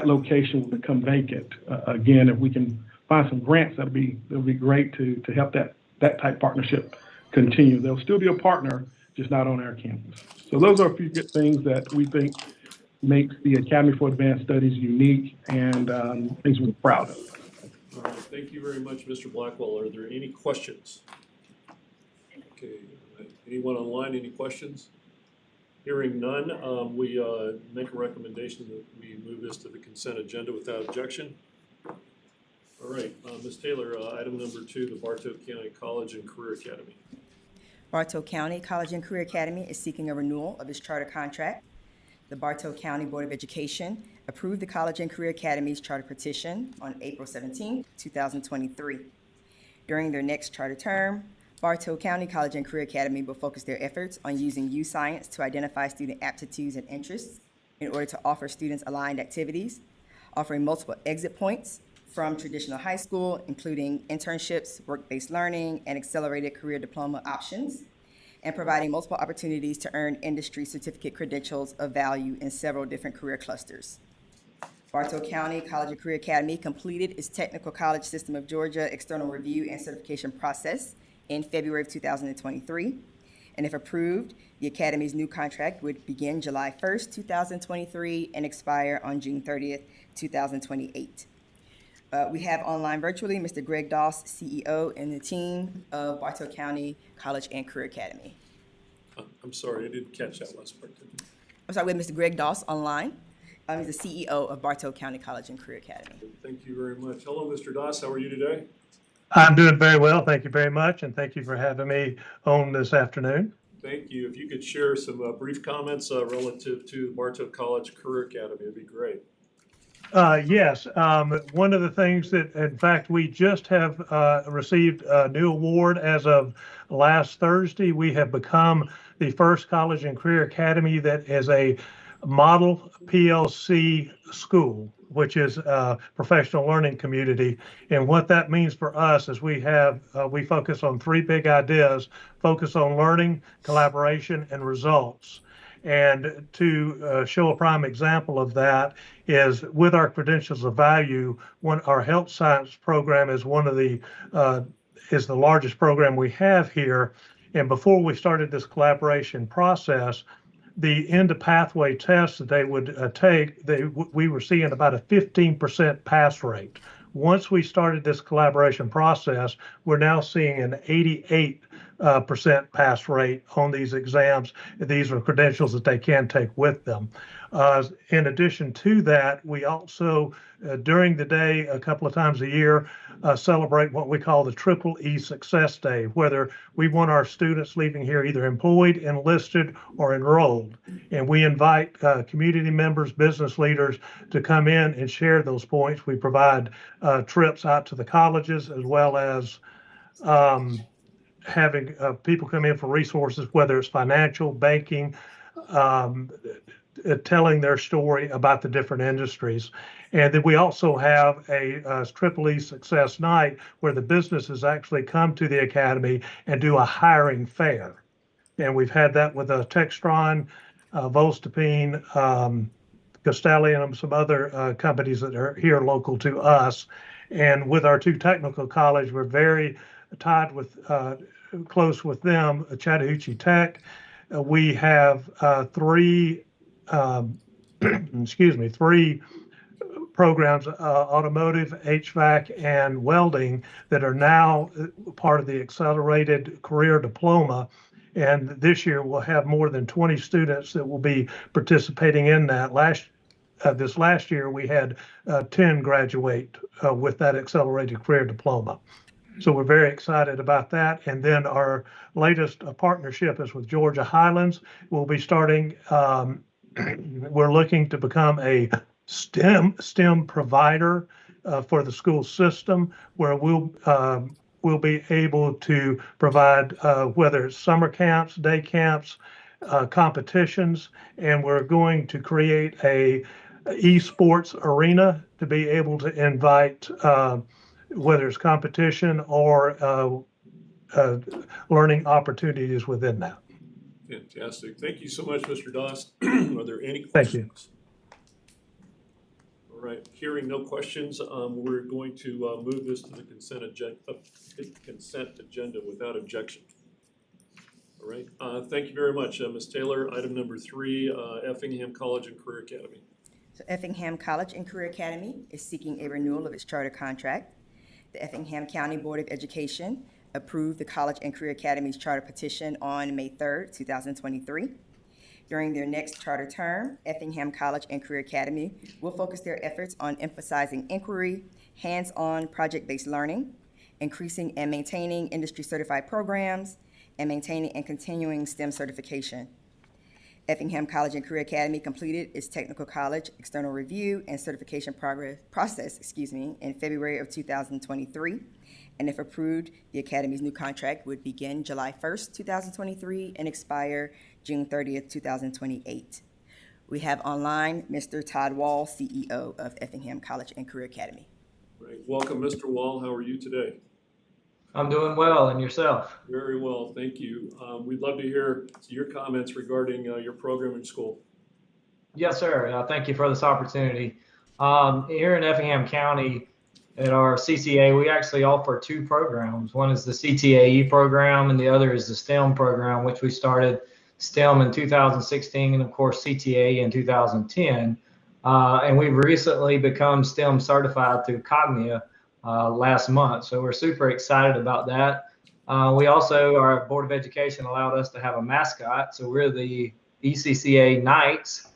location will become vacant. Again, if we can find some grants, that'll be great to help that type partnership continue. They'll still be a partner, just not on our campus. So those are a few good things that we think makes the Academy for Advanced Studies unique and things we're proud of. All right, thank you very much, Mr. Blackwell. Are there any questions? Okay, anyone online, any questions? Hearing none, we make a recommendation that we move this to the consent agenda without objection. All right, Ms. Taylor, item number 2, the Bartow County College and Career Academy. Bartow County College and Career Academy is seeking a renewal of its charter contract. The Bartow County Board of Education approved the College and Career Academy's charter petition on April 17, 2023. During their next charter term, Bartow County College and Career Academy will focus their efforts on using U-Science to identify student aptitudes and interests in order to offer students aligned activities, offering multiple exit points from traditional high school, including internships, work-based learning, and accelerated career diploma options, and providing multiple opportunities to earn industry certificate credentials of value in several different career clusters. Bartow County College and Career Academy completed its Technical College System of Georgia external review and certification process in February of 2023. And if approved, the Academy's new contract would begin July 1st, 2023 and expire on June 30th, 2028. We have online virtually Mr. Greg Doss, CEO, and the team of Bartow County College and Career Academy. I'm sorry, I didn't catch that last part. I'm sorry, with Mr. Greg Doss online. He's the CEO of Bartow County College and Career Academy. Thank you very much. Hello, Mr. Doss. How are you today? I'm doing very well. Thank you very much. And thank you for having me on this afternoon. Thank you. If you could share some brief comments relative to Bartow College Career Academy, it'd be great. Yes. One of the things that, in fact, we just have received a new award as of last Thursday. We have become the first college and career academy that is a model PLC school, which is a professional learning community. And what that means for us is we focus on three big ideas: focus on learning, collaboration, and results. And to show a prime example of that is with our credentials of value, our health science program is is the largest program we have here. And before we started this collaboration process, the end of pathway tests that they would take, we were seeing about a 15% pass rate. Once we started this collaboration process, we're now seeing an 88% pass rate on these exams. These are credentials that they can take with them. In addition to that, we also, during the day, a couple of times a year, celebrate what we call the Triple E Success Day, whether we want our students leaving here either employed, enlisted, or enrolled. And we invite community members, business leaders to come in and share those points. We provide trips out to the colleges, as well as having people come in for resources, whether it's financial, banking, telling their story about the different industries. And then we also have a Triple E Success Night where the businesses actually come to the academy and do a hiring fair. And we've had that with Textron, Voestalpine, Castellium, and some other companies that are here local to us. And with our two technical colleges, we're very tied with, close with them, Chattahoochee Tech. We have three programs, automotive, HVAC, and welding, that are now part of the accelerated career diploma. And this year we'll have more than 20 students that will be participating in that. This last year we had 10 graduate with that accelerated career diploma. So we're very excited about that. And then our latest partnership is with Georgia Highlands. We'll be starting, we're looking to become a STEM provider for the school system, where we'll be able to provide whether it's summer camps, day camps, competitions, and we're going to create a esports arena to be able to invite whether it's competition or learning opportunities within that. Fantastic. Thank you so much, Mr. Doss. Are there any questions? Thank you. All right, hearing no questions, we're going to move this to the consent agenda without objection. All right, thank you very much, Ms. Taylor. Item number 3, Effingham College and Career Academy. So Effingham College and Career Academy is seeking a renewal of its charter contract. The Effingham County Board of Education approved the College and Career Academy's charter petition on May 3rd, 2023. During their next charter term, Effingham College and Career Academy will focus their efforts on emphasizing inquiry, hands-on project-based learning, increasing and maintaining industry-certified programs, and maintaining and continuing STEM certification. Effingham College and Career Academy completed its technical college external review and certification process in February of 2023. And if approved, the Academy's new contract would begin July 1st, 2023 and expire June 30th, 2028. We have online Mr. Todd Wall, CEO of Effingham College and Career Academy. Right. Welcome, Mr. Wall. How are you today? I'm doing well, and yourself? Very well, thank you. We'd love to hear your comments regarding your program in school. Yes, sir. Thank you for this opportunity. Here in Effingham County, at our CCA, we actually offer 2 programs. One is the CTAE program, and the other is the STEM program, which we started STEM in 2016, and of course CTA in 2010. And we've recently become STEM certified through Cognia last month. So we're super excited about that. We also, our Board of Education allowed us to have a mascot. So we're the ECCA Knights.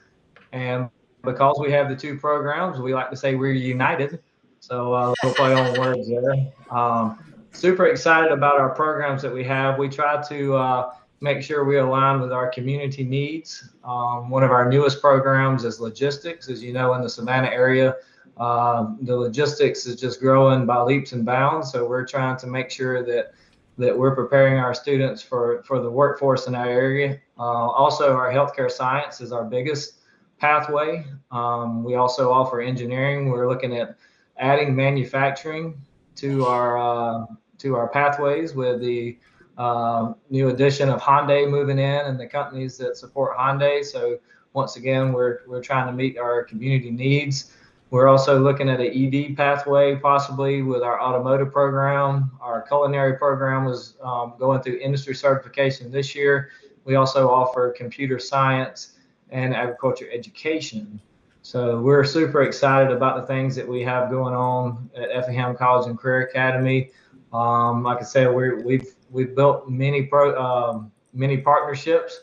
And because we have the two programs, we like to say we're united. So we'll play on words there. Super excited about our programs that we have. We try to make sure we align with our community needs. One of our newest programs is logistics. As you know, in the Savannah area, the logistics is just growing by leaps and bounds. So we're trying to make sure that we're preparing our students for the workforce in our area. Also, our healthcare science is our biggest pathway. We also offer engineering. We're looking at adding manufacturing to our pathways with the new addition of Hyundai moving in and the companies that support Hyundai. So once again, we're trying to meet our community needs. We're also looking at an ED pathway possibly with our automotive program. Our culinary program was going through industry certification this year. We also offer computer science and agriculture education. So we're super excited about the things that we have going on at Effingham College and Career Academy. Like I said, we've built many partnerships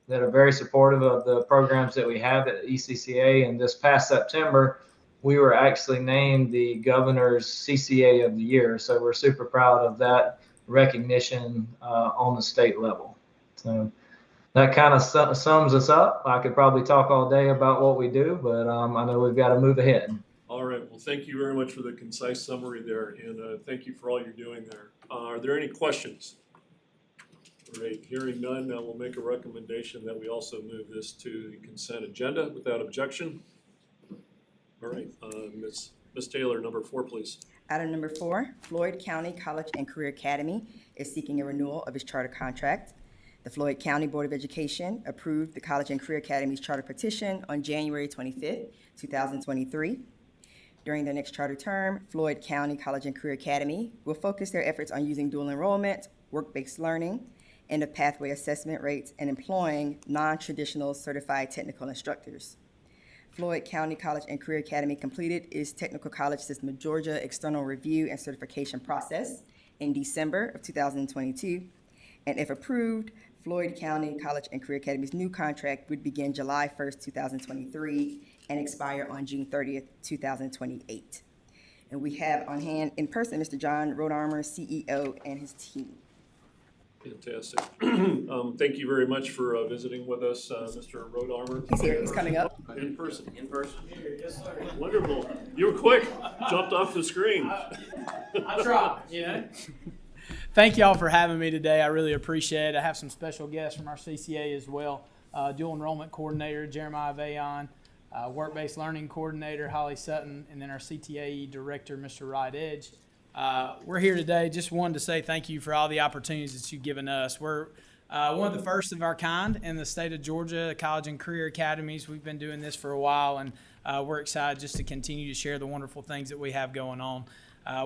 that are very supportive of the programs that we have at ECCA. And this past September, we were actually named the Governor's CCA of the Year. So we're super proud of that recognition on the state level. So that kind of sums us up. I could probably talk all day about what we do, but I know we've got to move ahead. All right, well, thank you very much for the concise summary there, and thank you for all you're doing there. Are there any questions? All right, hearing none, we'll make a recommendation that we also move this to the consent agenda without objection. All right, Ms. Taylor, number 4, please. Item number 4, Floyd County College and Career Academy is seeking a renewal of its charter contract. The Floyd County Board of Education approved the College and Career Academy's charter petition on January 25th, 2023. During their next charter term, Floyd County College and Career Academy will focus their efforts on using dual enrollment, work-based learning, end-of-pathway assessment rates, and employing non-traditional certified technical instructors. Floyd County College and Career Academy completed its Technical College System of Georgia external review and certification process in December of 2022. And if approved, Floyd County College and Career Academy's new contract would begin July 1st, 2023 and expire on June 30th, 2028. And we have on hand in person Mr. John Rodarmer, CEO, and his team. Fantastic. Thank you very much for visiting with us, Mr. Rodarmer. He's here, he's coming up. In person. In person. Yes, sir. Wonderful. You were quick. Jumped off the screen. I tried, you know. Thank y'all for having me today. I really appreciate it. I have some special guests from our CCA as well. Dual enrollment coordinator, Jeremiah Vayon, work-based learning coordinator, Holly Sutton, and then our CTAE director, Mr. Wright Edge. We're here today. Just wanted to say thank you for all the opportunities that you've given us. We're one of the first of our kind in the state of Georgia, college and career academies. We've been doing this for a while, and we're excited just to continue to share the wonderful things that we have going on.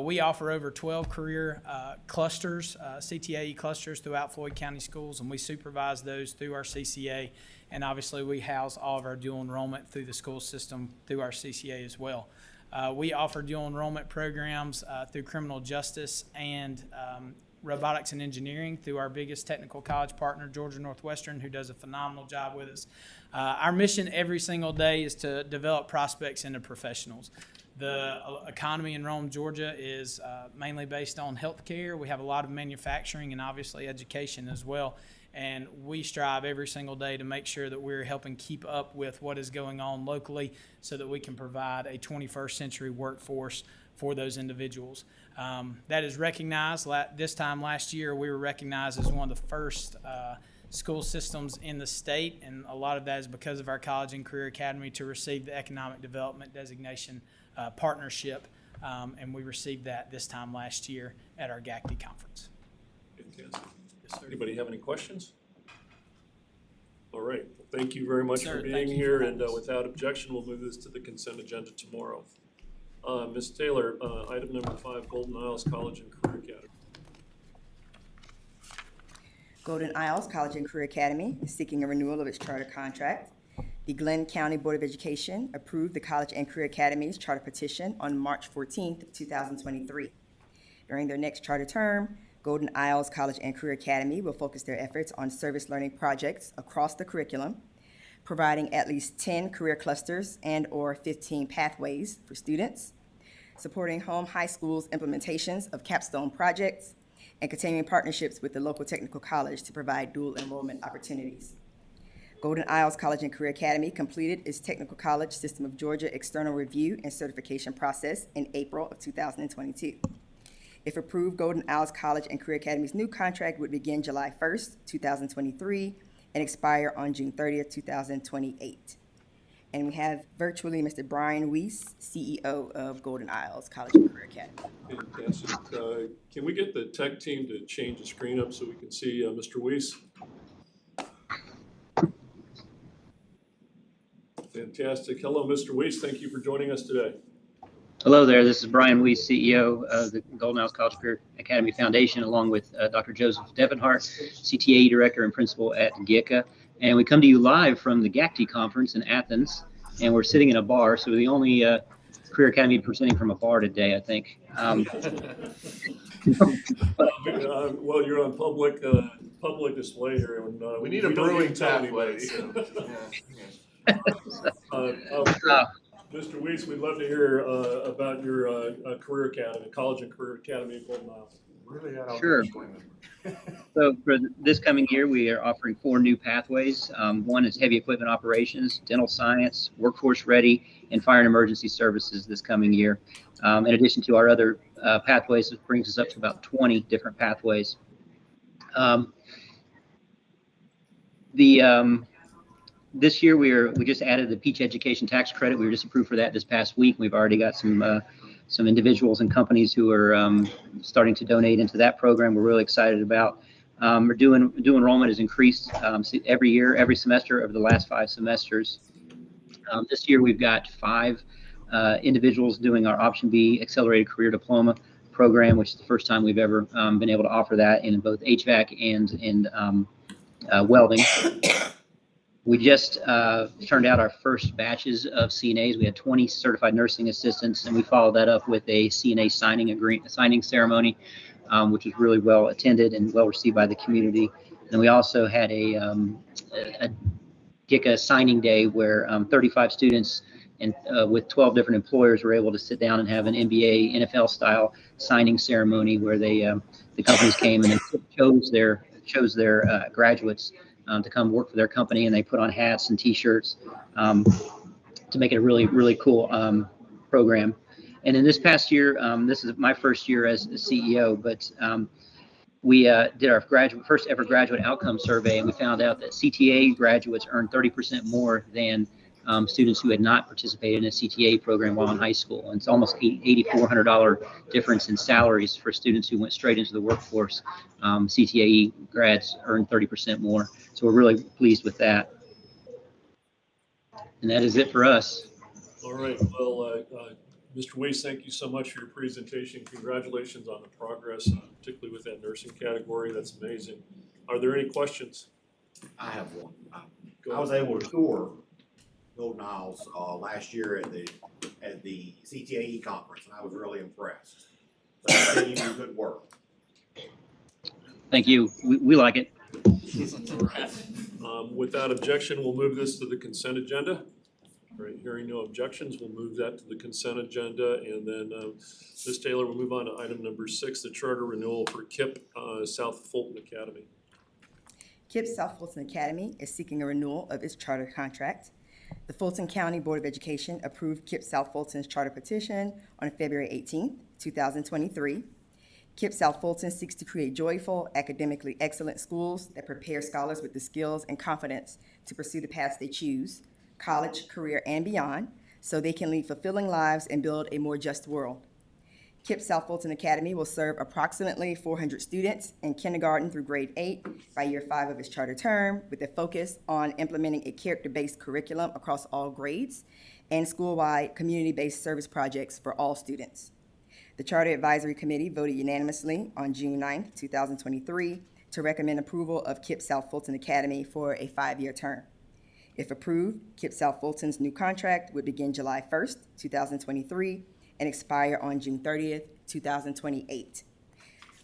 We offer over 12 career clusters, CTAE clusters throughout Floyd County schools, and we supervise those through our CCA. And obviously, we house all of our dual enrollment through the school system through our CCA as well. We offer dual enrollment programs through criminal justice and robotics and engineering through our biggest technical college partner, Georgia Northwestern, who does a phenomenal job with us. Our mission every single day is to develop prospects into professionals. The economy in Rome, Georgia is mainly based on healthcare. We have a lot of manufacturing and obviously education as well. And we strive every single day to make sure that we're helping keep up with what is going on locally so that we can provide a 21st century workforce for those individuals. That is recognized. This time last year, we were recognized as one of the first school systems in the state, and a lot of that is because of our College and Career Academy to receive the Economic Development Designation partnership, and we received that this time last year at our GACD conference. Fantastic. Yes, sir. Anybody have any questions? All right. Well, thank you very much for being here, and without objection, we'll move this to the consent agenda tomorrow. Ms. Taylor, item number 5, Golden Isles College and Career Academy. Golden Isles College and Career Academy is seeking a renewal of its charter contract. The Glenn County Board of Education approved the College and Career Academy's charter petition on March 14th, 2023. During their next charter term, Golden Isles College and Career Academy will focus their efforts on service learning projects across the curriculum, providing at least 10 career clusters and/or 15 pathways for students, supporting home high schools' implementations of capstone projects, and continuing partnerships with the local technical college to provide dual enrollment opportunities. Golden Isles College and Career Academy completed its Technical College System of Georgia external review and certification process in April of 2022. If approved, Golden Isles College and Career Academy's new contract would begin July 1st, 2023, and expire on June 30th, 2028. And we have virtually Mr. Brian Weiss, CEO of Golden Isles College and Career Academy. Fantastic. Can we get the tech team to change the screen up so we can see Mr. Weiss? Fantastic. Hello, Mr. Weiss. Thank you for joining us today. Hello there. This is Brian Weiss, CEO of the Golden Isles College Career Academy Foundation, along with Dr. Joseph Devenhart, CTAE Director and Principal at GICA. And we come to you live from the GACTE conference in Athens, and we're sitting in a bar, so we're the only Career Academy presenting from a bar today, I think. Well, you're on public display here. And, We need a brewing pathway. So, Mr. Weiss, we'd love to hear about your career academy, College and Career Academy at Golden Isles. Sure. So for this coming year, we are offering 4 new pathways. One is heavy equipment operations, dental science, workforce ready, and fire and emergency services this coming year. In addition to our other pathways, it brings us up to about 20 different pathways. This year we just added the Peach Education Tax Credit. We were just approved for that this past week. We've already got some individuals and companies who are starting to donate into that program. We're really excited about. Due enrollment has increased every year, every semester over the last 5 semesters. This year we've got 5 individuals doing our Option B Accelerated Career Diploma program, which is the first time we've ever been able to offer that in both HVAC and in welding. We just turned out our first batches of CNAs. We had 20 certified nursing assistants, and we followed that up with a CNA signing ceremony, which was really well attended and well received by the community. And we also had a GICA signing day where 35 students and with 12 different employers were able to sit down and have an NBA NFL style signing ceremony where the companies came and they chose their graduates to come work for their company, and they put on hats and T-shirts to make it a really, really cool program. And in this past year, this is my first year as CEO, but we did our first ever graduate outcome survey, and we found out that CTA graduates earned 30% more than students who had not participated in a CTA program while in high school. And it's almost $8,400 difference in salaries for students who went straight into the workforce. CTAE grads earned 30% more. So we're really pleased with that. And that is it for us. All right. Well, Mr. Weiss, thank you so much for your presentation. Congratulations on the progress, particularly with that nursing category. That's amazing. Are there any questions? I have one. I was able to tour Golden Isles last year at the CTAE conference, and I was really impressed. So I think you do good work. Thank you. We like it. Without objection, we'll move this to the consent agenda. All right, hearing no objections, we'll move that to the consent agenda, and then Ms. Taylor will move on to item number 6, the charter renewal for KIPP South Fulton Academy. KIPP South Fulton Academy is seeking a renewal of its charter contract. The Fulton County Board of Education approved KIPP South Fulton's charter petition on February 18th, 2023. KIPP South Fulton seeks to create joyful, academically excellent schools that prepare scholars with the skills and confidence to pursue the paths they choose, college, career, and beyond, so they can lead fulfilling lives and build a more just world. KIPP South Fulton Academy will serve approximately 400 students in kindergarten through grade 8 by year 5 of its charter term, with a focus on implementing a character-based curriculum across all grades and school-wide community-based service projects for all students. The Charter Advisory Committee voted unanimously on June 9th, 2023, to recommend approval of KIPP South Fulton Academy for a 5-year term. If approved, KIPP South Fulton's new contract would begin July 1st, 2023, and expire on June 30th, 2028.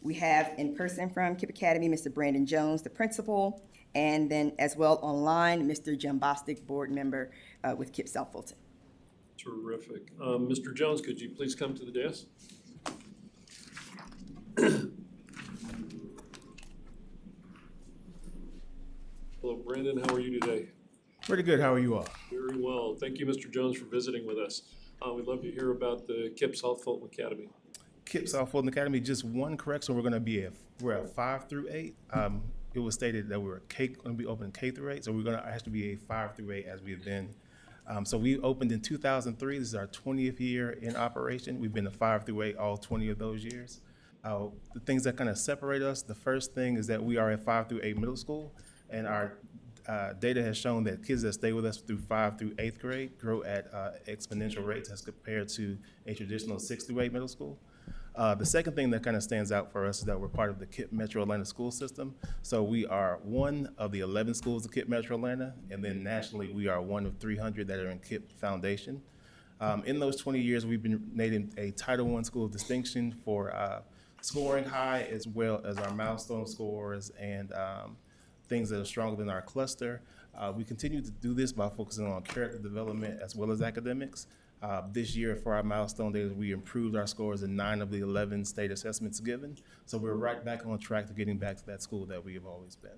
We have in person from KIPP Academy, Mr. Brandon Jones, the principal, and then as well online, Mr. Jim Bostic, board member with KIPP South Fulton. Terrific. Mr. Jones, could you please come to the desk? Hello, Brandon. How are you today? Pretty good. How are you all? Very well. Thank you, Mr. Jones, for visiting with us. We'd love to hear about the KIPP South Fulton Academy. KIPP South Fulton Academy, just one correction. We're at 5 through 8. It was stated that we're going to be open K through 8, so we're going to actually be a 5 through 8 as we have been. So we opened in 2003. This is our 20th year in operation. We've been a 5 through 8 all 20 of those years. The things that kind of separate us, the first thing is that we are a 5 through 8 middle school, and our data has shown that kids that stay with us through 5 through 8th grade grow at exponential rates as compared to a traditional 6 through 8 middle school. The second thing that kind of stands out for us is that we're part of the KIPP Metro Atlanta school system. So we are one of the 11 schools of KIPP Metro Atlanta, and then nationally we are one of 300 that are in KIPP Foundation. In those 20 years, we've been named a Title I School of Distinction for scoring high, as well as our milestone scores and things that are stronger than our cluster. We continue to do this by focusing on character development as well as academics. This year, for our milestone days, we improved our scores in 9 of the 11 state assessments given. So we're right back on track to getting back to that school that we have always been.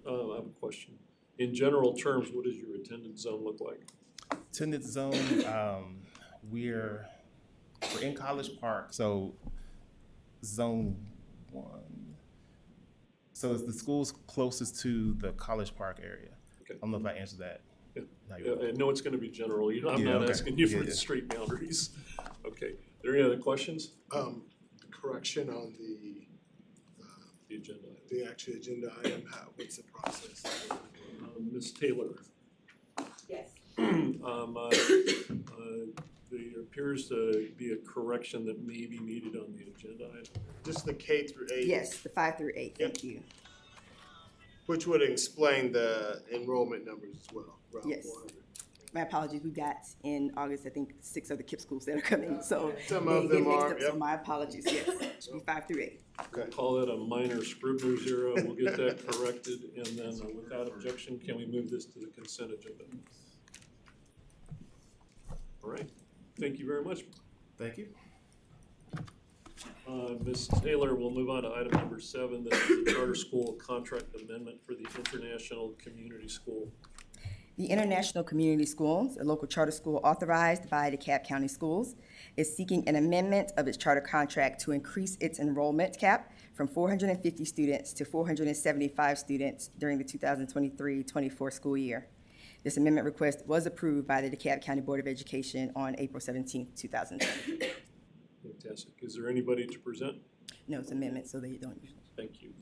I have a question. In general terms, what does your attendance zone look like? Attendance zone, we're in College Park, so zone 1. So it's the schools closest to the College Park area. Okay. I don't know if I answered that. I know it's going to be general. I'm Yeah, not okay. asking you for Yeah, the yeah. street boundaries. Okay. Are there any other questions? Correction on The agenda. the actual agenda item, what's the process? Ms. Taylor. Yes. There appears to be a correction that may be needed on the agenda item. Just the K through 8? Yes, the 5 through 8, thank you. Which would explain the enrollment numbers as well, around Yes. 400. My apologies, we got in August, I think, 6 other KIPP schools that are coming, so Some they of get them mixed are, up, so yep. my apologies, yes, it should be 5 through 8. Okay. Call that a minor Scribner's error. We'll get that corrected, and then without objection, can we move this to the consent agenda? All right. Thank you very much. Thank you. Ms. Taylor, we'll move on to item number 7. This is the charter school contract amendment for the International Community School. The International Community Schools, a local charter school authorized by DeKalb County Schools, is seeking an amendment of its charter contract to increase its enrollment cap from 450 students to 475 students during the 2023-24 school year. This amendment request was approved by the DeKalb County Board of Education on April 17, 2020. Fantastic. Is there anybody to present? No, it's amendment, so they don't usually. Thank you.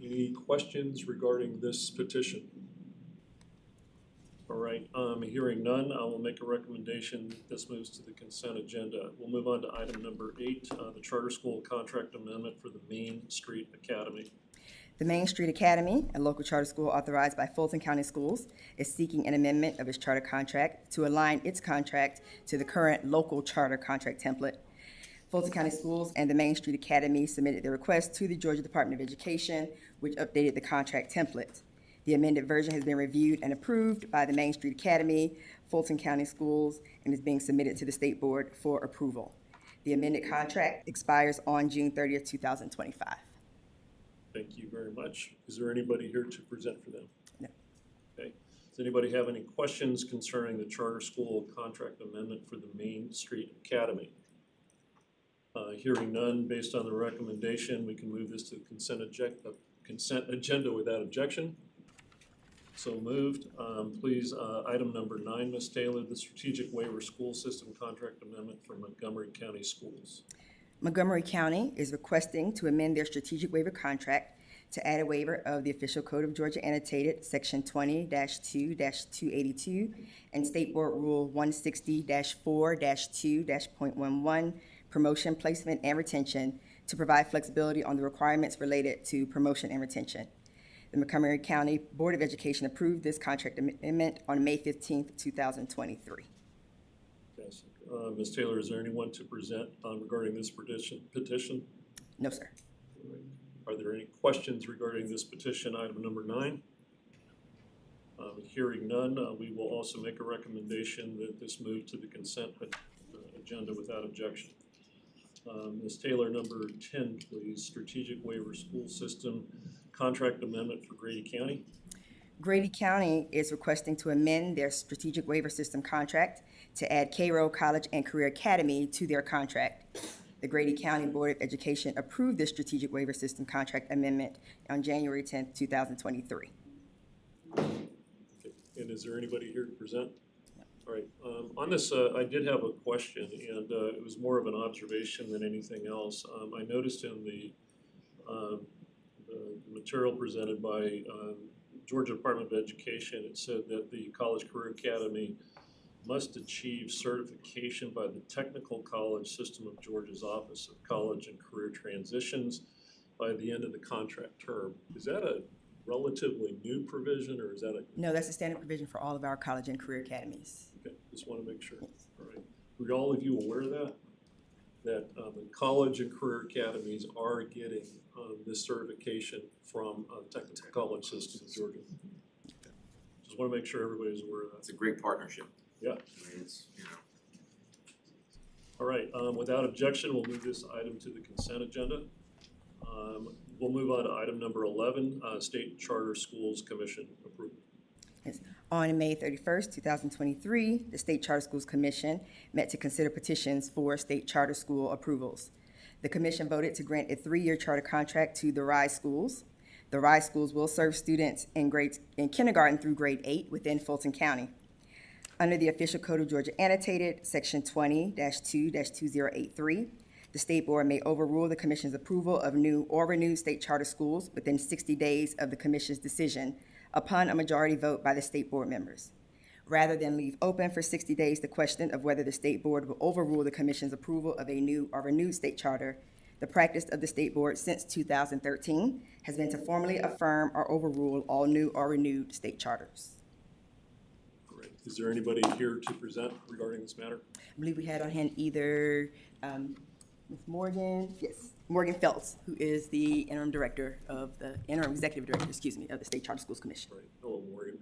Any questions regarding this petition? All right, hearing none, I will make a recommendation that this moves to the consent agenda. We'll move on to item number 8, the charter school contract amendment for the Main Street Academy. The Main Street Academy, a local charter school authorized by Fulton County Schools, is seeking an amendment of its charter contract to align its contract to the current local charter contract template. Fulton County Schools and the Main Street Academy submitted their request to the Georgia Department of Education, which updated the contract template. The amended version has been reviewed and approved by the Main Street Academy, Fulton County Schools, and is being submitted to the State Board for approval. The amended contract expires on June 30th, 2025. Thank you very much. Is there anybody here to present for them? No. Okay. Does anybody have any questions concerning the charter school contract amendment for the Main Street Academy? Hearing none, based on the recommendation, we can move this to the consent agenda without objection. So moved. Please, item number 9, Ms. Taylor, the Strategic Waiver School System Contract Amendment for Montgomery County Schools. Montgomery County is requesting to amend their strategic waiver contract to add a waiver of the Official Code of Georgia Annotated, Section 20-2-282, and State Board Rule 160-4-2-.11, promotion, placement, and retention, to provide flexibility on the requirements related to promotion and retention. The Montgomery County Board of Education approved this contract amendment on May 15th, 2023. Yes. Ms. Taylor, is there anyone to present regarding this petition? No, sir. Are there any questions regarding this petition, item number 9? Hearing none, we will also make a recommendation that this move to the consent agenda without objection. Ms. Taylor, number 10, please. Strategic Waiver School System Contract Amendment for Grady County. Grady County is requesting to amend their strategic waiver system contract to add Cairo College and Career Academy to their contract. The Grady County Board of Education approved this strategic waiver system contract amendment on January 10th, 2023. And is there anybody here to present? All right, on this, I did have a question, and it was more of an observation than anything else. I noticed in the material presented by Georgia Department of Education, it said that the College Career Academy must achieve certification by the Technical College System of Georgia's Office of College and Career Transitions by the end of the contract term. Is that a relatively new provision, or is that a? No, that's a standard provision for all of our college and career academies. Okay, just want to make sure. All right. Were all of you aware of that? That the college and career academies are getting this certification from Technical College System of Georgia. Okay. Just want to make sure everybody's aware of that. It's a great partnership. Yeah. I mean, it's, you know. All right, without objection, we'll move this item to the consent agenda. We'll move on to item number 11, State Charter Schools Commission approval. Yes. On May 31st, 2023, the State Charter Schools Commission met to consider petitions for state charter school approvals. The commission voted to grant a 3-year charter contract to the RISE schools. The RISE schools will serve students in kindergarten through grade 8 within Fulton County. Under the Official Code of Georgia Annotated, Section 20-2-2083, the State Board may overrule the Commission's approval of new or renewed state charter schools within 60 days of the Commission's decision upon a majority vote by the State Board members. Rather than leave open for 60 days the question of whether the State Board will overrule the Commission's approval of a new or renewed state charter, the practice of the State Board since 2013 has been to formally affirm or overrule all new or renewed state charters. Great. Is there anybody here to present regarding this matter? I believe we had on hand either Ms. Morgan, yes, Morgan Feltz, who is the interim executive director, of the State Charter Schools Commission. Right. Hello, Morgan.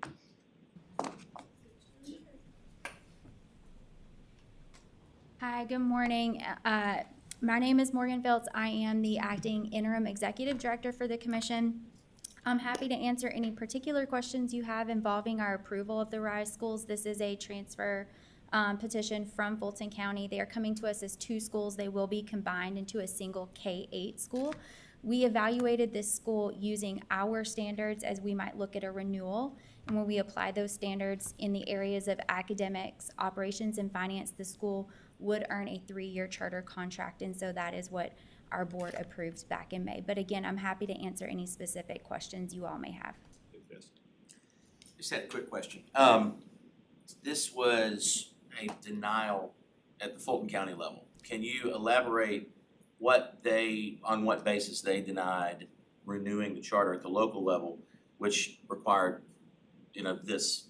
Hi, good morning. My name is Morgan Feltz. I am the acting interim executive director for the commission. I'm happy to answer any particular questions you have involving our approval of the RISE schools. This is a transfer petition from Fulton County. They are coming to us as 2 schools. They will be combined into a single K-8 school. We evaluated this school using our standards as we might look at a renewal. And when we apply those standards in the areas of academics, operations, and finance, the school would earn a 3-year charter contract. And so that is what our board approved back in May. But again, I'm happy to answer any specific questions you all may have. Just had a quick question. This was a denial at the Fulton County level. Can you elaborate on what basis they denied renewing the charter at the local level, which required, this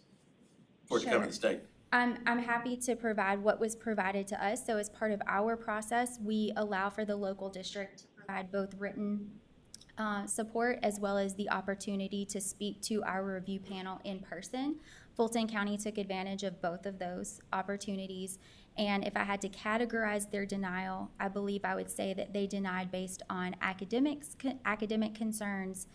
for it to come to the state? I'm happy to provide what was provided to us. So as part of our process, we allow for the local district to provide both written support as well as the opportunity to speak to our review panel in person. Fulton County took advantage of both of those opportunities. And if I had to categorize their denial, I believe I would say that they denied based on academic concerns,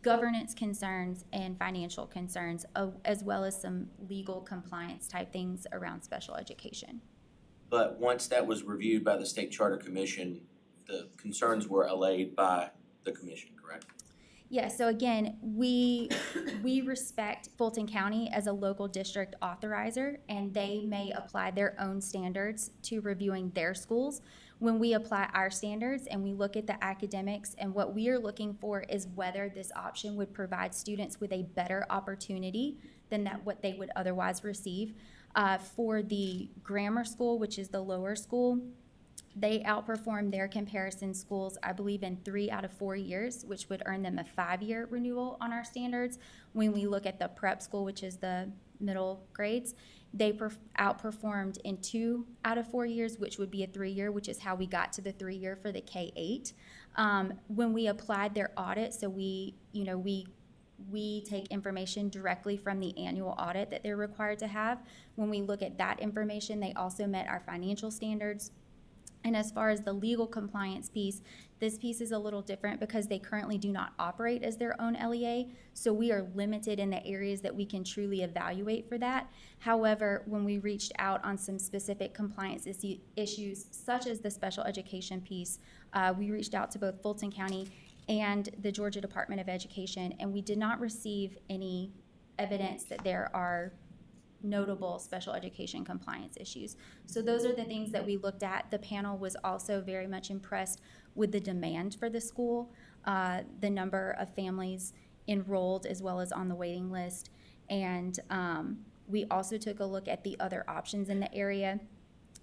governance concerns, and financial concerns, as well as some legal compliance type things around special education. But once that was reviewed by the State Charter Commission, the concerns were allayed by the commission, correct? Yeah, so again, we respect Fulton County as a local district authorizer, and they may apply their own standards to reviewing their schools. When we apply our standards and we look at the academics, and what we are looking for is whether this option would provide students with a better opportunity than what they would otherwise receive. For the grammar school, which is the lower school, They outperformed their comparison schools, I believe, in 3 out of 4 years, which would earn them a 5-year renewal on our standards. When we look at the prep school, which is the middle grades, they outperformed in 2 out of 4 years, which would be a 3-year, which is how we got to the 3-year for the K-8. When we applied their audit, so we take information directly from the annual audit that they're required to have. When we look at that information, they also met our financial standards. And as far as the legal compliance piece, this piece is a little different because they currently do not operate as their own LEA, so we are limited in the areas that we can truly evaluate for that. However, when we reached out on some specific compliance issues, such as the special education piece, we reached out to both Fulton County and the Georgia Department of Education, and we did not receive any evidence that there are notable special education compliance issues. So those are the things that we looked at. The panel was also very much impressed with the demand for the school, the number of families enrolled as well as on the waiting list. And we also took a look at the other options in the area.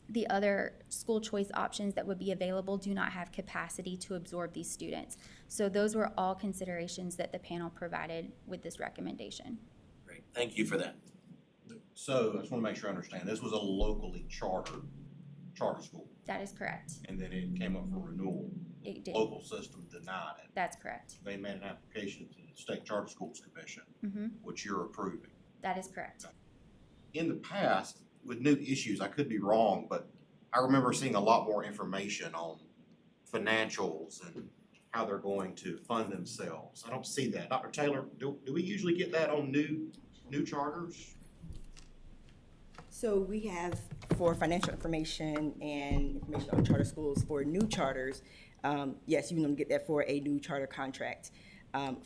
The other school choice options that would be available do not have capacity to absorb these students. So those were all considerations that the panel provided with this recommendation. Great, thank you for that. So I just want to make sure I understand. This was a locally charter school, That is correct. and then it came up for renewal. It did. Local system denied it. That's correct. They made an application to the State Charter Schools Commission, Mhm. which you're approving. That is correct. In the past, with new issues, I could be wrong, but I remember seeing a lot more information on financials and how they're going to fund themselves. I don't see that. Dr. Taylor, do we usually get that on new charters? So we have, for financial information and information on charter schools for new charters, yes, you normally get that for a new charter contract.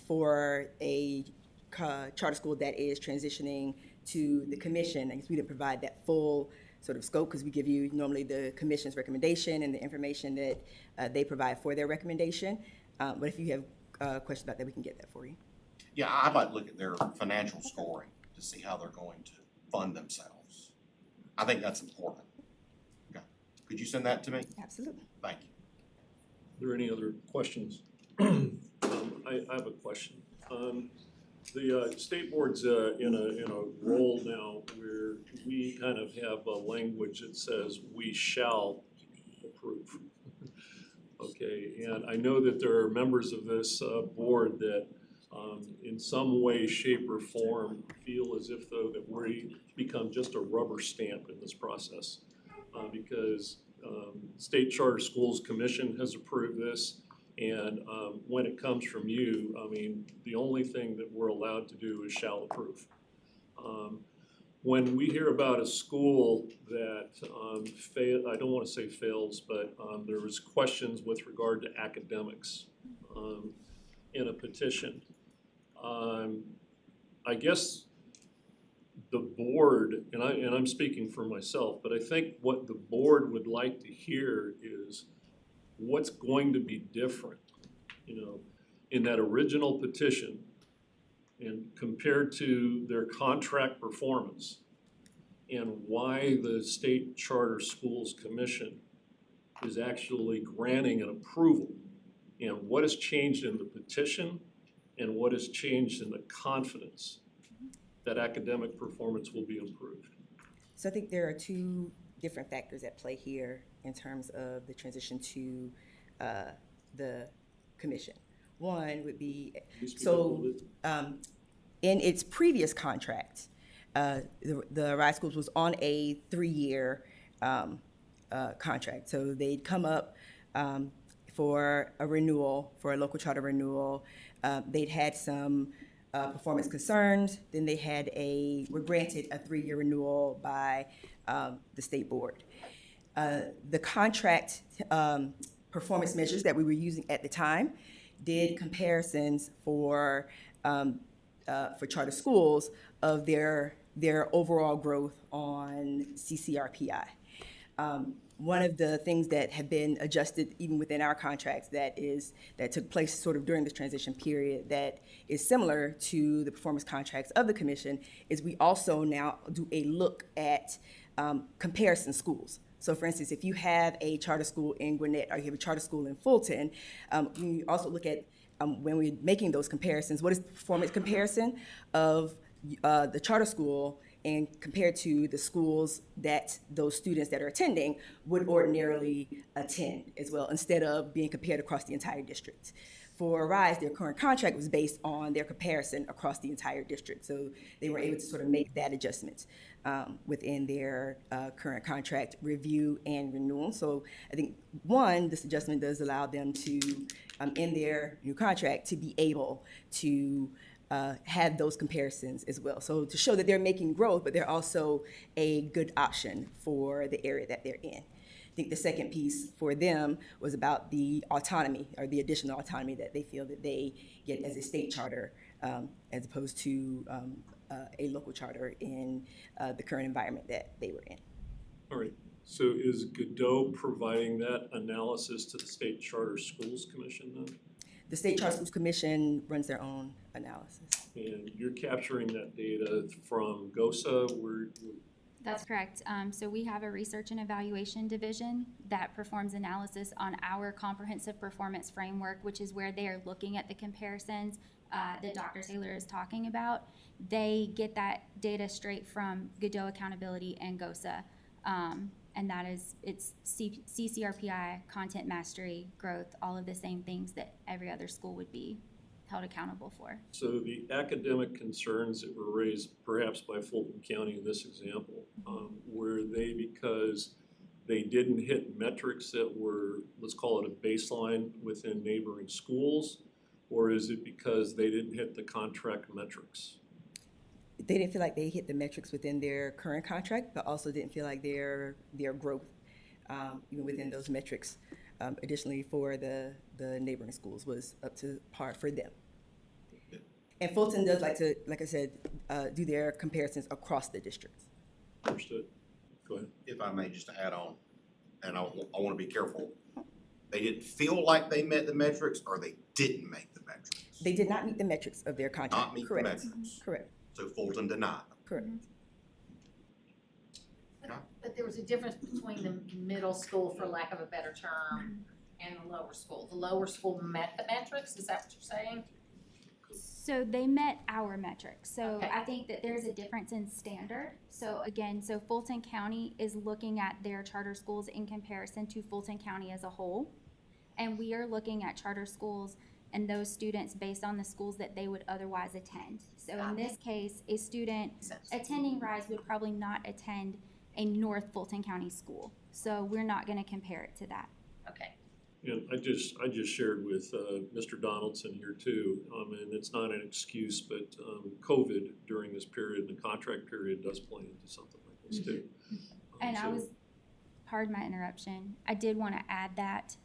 For a charter school that is transitioning to the commission, I guess we didn't provide that full sort of scope because we give you normally the commission's recommendation and the information that they provide for their recommendation. But if you have questions about that, we can get that for you. Yeah, I'd like to look at their financial scoring to see how they're going to fund themselves. I think that's important. Okay. Could you send that to me? Absolutely. Thank you. Are there any other questions? I have a question. The state board's in a role now where we kind of have a language that says we shall approve. Okay, and I know that there are members of this board that in some way, shape, or form feel as if though that we become just a rubber stamp in this process. Because State Charter Schools Commission has approved this, and when it comes from you, I mean, the only thing that we're allowed to do is shall approve. When we hear about a school that I don't want to say fails, but there was questions with regard to academics in a petition. I guess the board, and I'm speaking for myself, but I think what the board would like to hear is what's going to be different, in that original petition and compared to their contract performance, and why the State Charter Schools Commission is actually granting an approval, and what has changed in the petition and what has changed in the confidence that academic performance will be improved. So I think there are two different factors at play here in terms of the transition to the commission. One would be, in its previous contract, the RISE Schools was on a 3-year contract. So they'd come up for a renewal, for a local charter renewal. They'd had some performance concerns. Then they were granted a 3-year renewal by the state board. The contract performance measures that we were using at the time did comparisons for charter schools of their overall growth on CCRPI. One of the things that have been adjusted even within our contracts that took place sort of during this transition period that is similar to the performance contracts of the commission is we also now do a look at comparison schools. So for instance, if you have a charter school in Gwinnett or you have a charter school in Fulton, we also look at, when we're making those comparisons, what is the performance comparison of the charter school and compared to the schools that those students that are attending would ordinarily attend as well, instead of being compared across the entire district. For RISE, their current contract was based on their comparison across the entire district. So they were able to sort of make that adjustment within their current contract review and renewal. So I think, one, this adjustment does allow them to, in their new contract, to be able to have those comparisons as well. So to show that they're making growth, but they're also a good option for the area that they're in. I think the second piece for them was about the autonomy, or the additional autonomy that they feel that they get as a state charter, as opposed to a local charter in the current environment that they were in. All right, so is Godot providing that analysis to the State Charter Schools Commission then? The State Charter Schools Commission runs their own analysis. And you're capturing that data from GOSA, where? That's correct. So we have a research and evaluation division that performs analysis on our comprehensive performance framework, which is where they are looking at the comparisons that Dr. Taylor is talking about. They get that data straight from Godot Accountability and GOSA. And that is, it's CCRPI, content mastery, growth, all of the same things that every other school would be held accountable for. So the academic concerns that were raised perhaps by Fulton County in this example, were they because they didn't hit metrics that were, let's call it a baseline within neighboring schools, or is it because they didn't hit the contract metrics? They didn't feel like they hit the metrics within their current contract, but also didn't feel like their growth, even within those metrics, additionally for the neighboring schools, was up to par for them. And Fulton does like to, like I said, do their comparisons across the districts. Understood. Go ahead. If I may just add on, and I want to be careful, they didn't feel like they met the metrics, or they didn't make the metrics? They did not meet the metrics of their contract. Not meet Correct. the metrics. Correct. So Fulton denied them. Correct. But there was a difference between the middle school, for lack of a better term, and the lower school. The lower school met the metrics, is that what you're saying? So they met our metrics. So Okay. I think that there's a difference in standard. So again, so Fulton County is looking at their charter schools in comparison to Fulton County as a whole. And we are looking at charter schools and those students based on the schools that they would otherwise attend. So in this case, a student attending RISE would probably not attend a North Fulton County school. So we're not gonna compare it to that. Okay. And I just shared with Mr. Donaldson here too, and it's not an excuse, but COVID during this period, the contract period does play into something like this too. And pardon my interruption, I did want to add that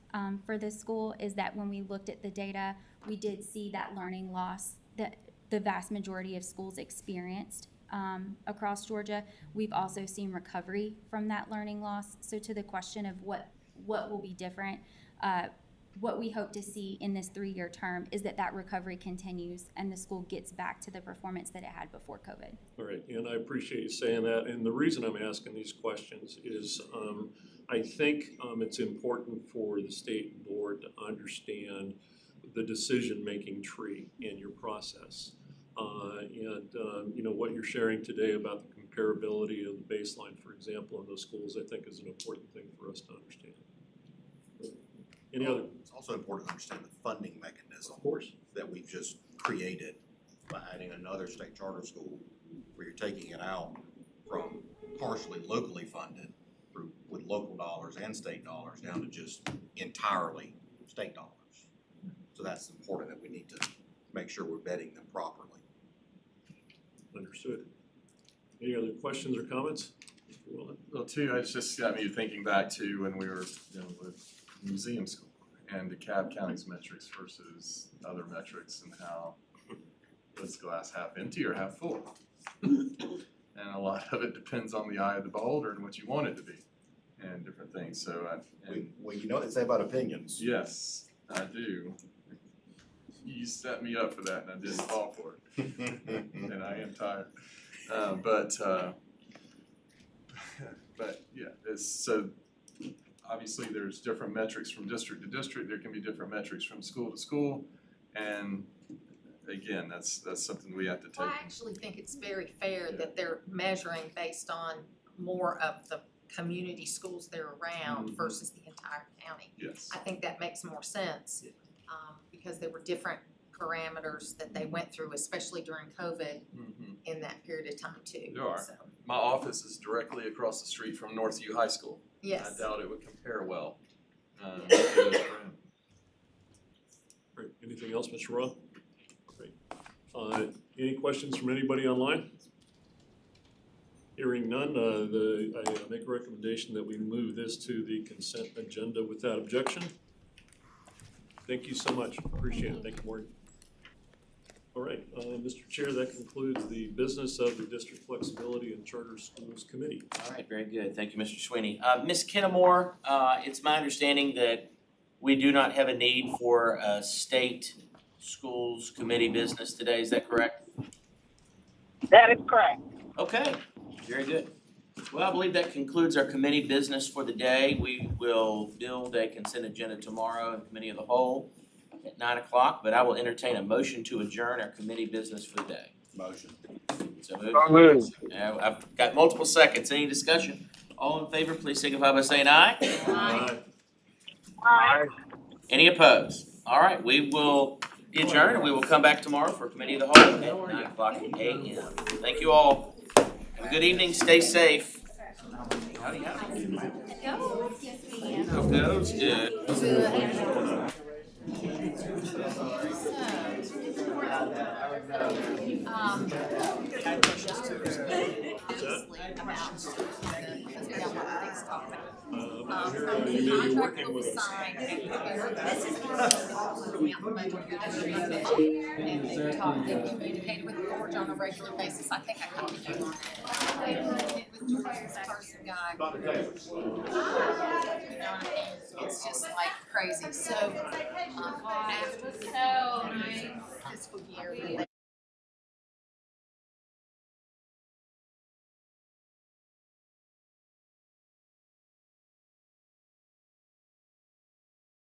for this school is that when we looked at the data, we did see that learning loss that the vast majority of schools experienced across Georgia. We've also seen recovery from that learning loss. So to the question of what will be different, what we hope to see in this 3-year term is that recovery continues and the school gets back to the performance that it had before COVID. All right, and I appreciate you saying that. And the reason I'm asking these questions is I think it's important for the state board to understand the decision-making tree in your process. You know, what you're sharing today about the comparability of the baseline, for example, in those schools, I think is an important thing for us to understand. Any other? It's also important to understand the funding mechanism, of course, that we've just created by adding another state charter school, where you're taking it out from partially locally funded with local dollars and state dollars down to just entirely state dollars. So that's important, that we need to make sure we're vetting them properly. Understood. Any other questions or comments? Well, too, it's just got me thinking back to when we were, with museum school and DeKalb County's metrics versus other metrics, and how was glass half empty or half full? And a lot of it depends on the eye of the beholder and what you want it to be, and different things. So, well, you know what they say about opinions. Yes, I do. You set me up for that, and I didn't fall for it. And I am tired. But yeah, so obviously there's different metrics from district to district, there can be different metrics from school to school. And again, that's something we have to Well, take. I actually think it's very fair that they're measuring based on more of the community schools they're around Mhm. versus the entire county. Yes. I think that makes more sense, because there were different parameters that they went through, especially during COVID Mhm. in that period of time too. There are. So, My office is directly across the street from Northview High School. yes. I doubt it would compare well. To those around. Great. Anything else, Mr. Rowe? Great. Any questions from anybody online? Hearing none, I make a recommendation that we move this to the consent agenda without objection. Thank you so much. Appreciate it. Thank you, Morgan. All right, Mr. Chair, that concludes the business of the District Flexibility and Charter Schools Committee. All right, very good. Thank you, Mr. Sweeney. Ms. Kennemore, it's my understanding that we do not have a need for a state schools committee business today. Is that correct? That is correct. Okay, very good. Well, I believe that concludes our committee business for the day. We will build a consent agenda tomorrow in committee of the whole at 9 o'clock, but I will entertain a motion to adjourn our committee business for the day. Motion. So moved. I've got multiple seconds. Any discussion? All in favor, please signify by saying aye. Aye. Any opposed? All right, we will adjourn and we will come back tomorrow for committee of the whole at 9 o'clock a.m. Thank you all. Have a good evening. Stay safe. Goes good. You're working with us. And they talk, they communicate with George on a regular basis. I think I copied you on it. With George's person guy. You know what I mean? It's just like crazy. So, after the fiscal year,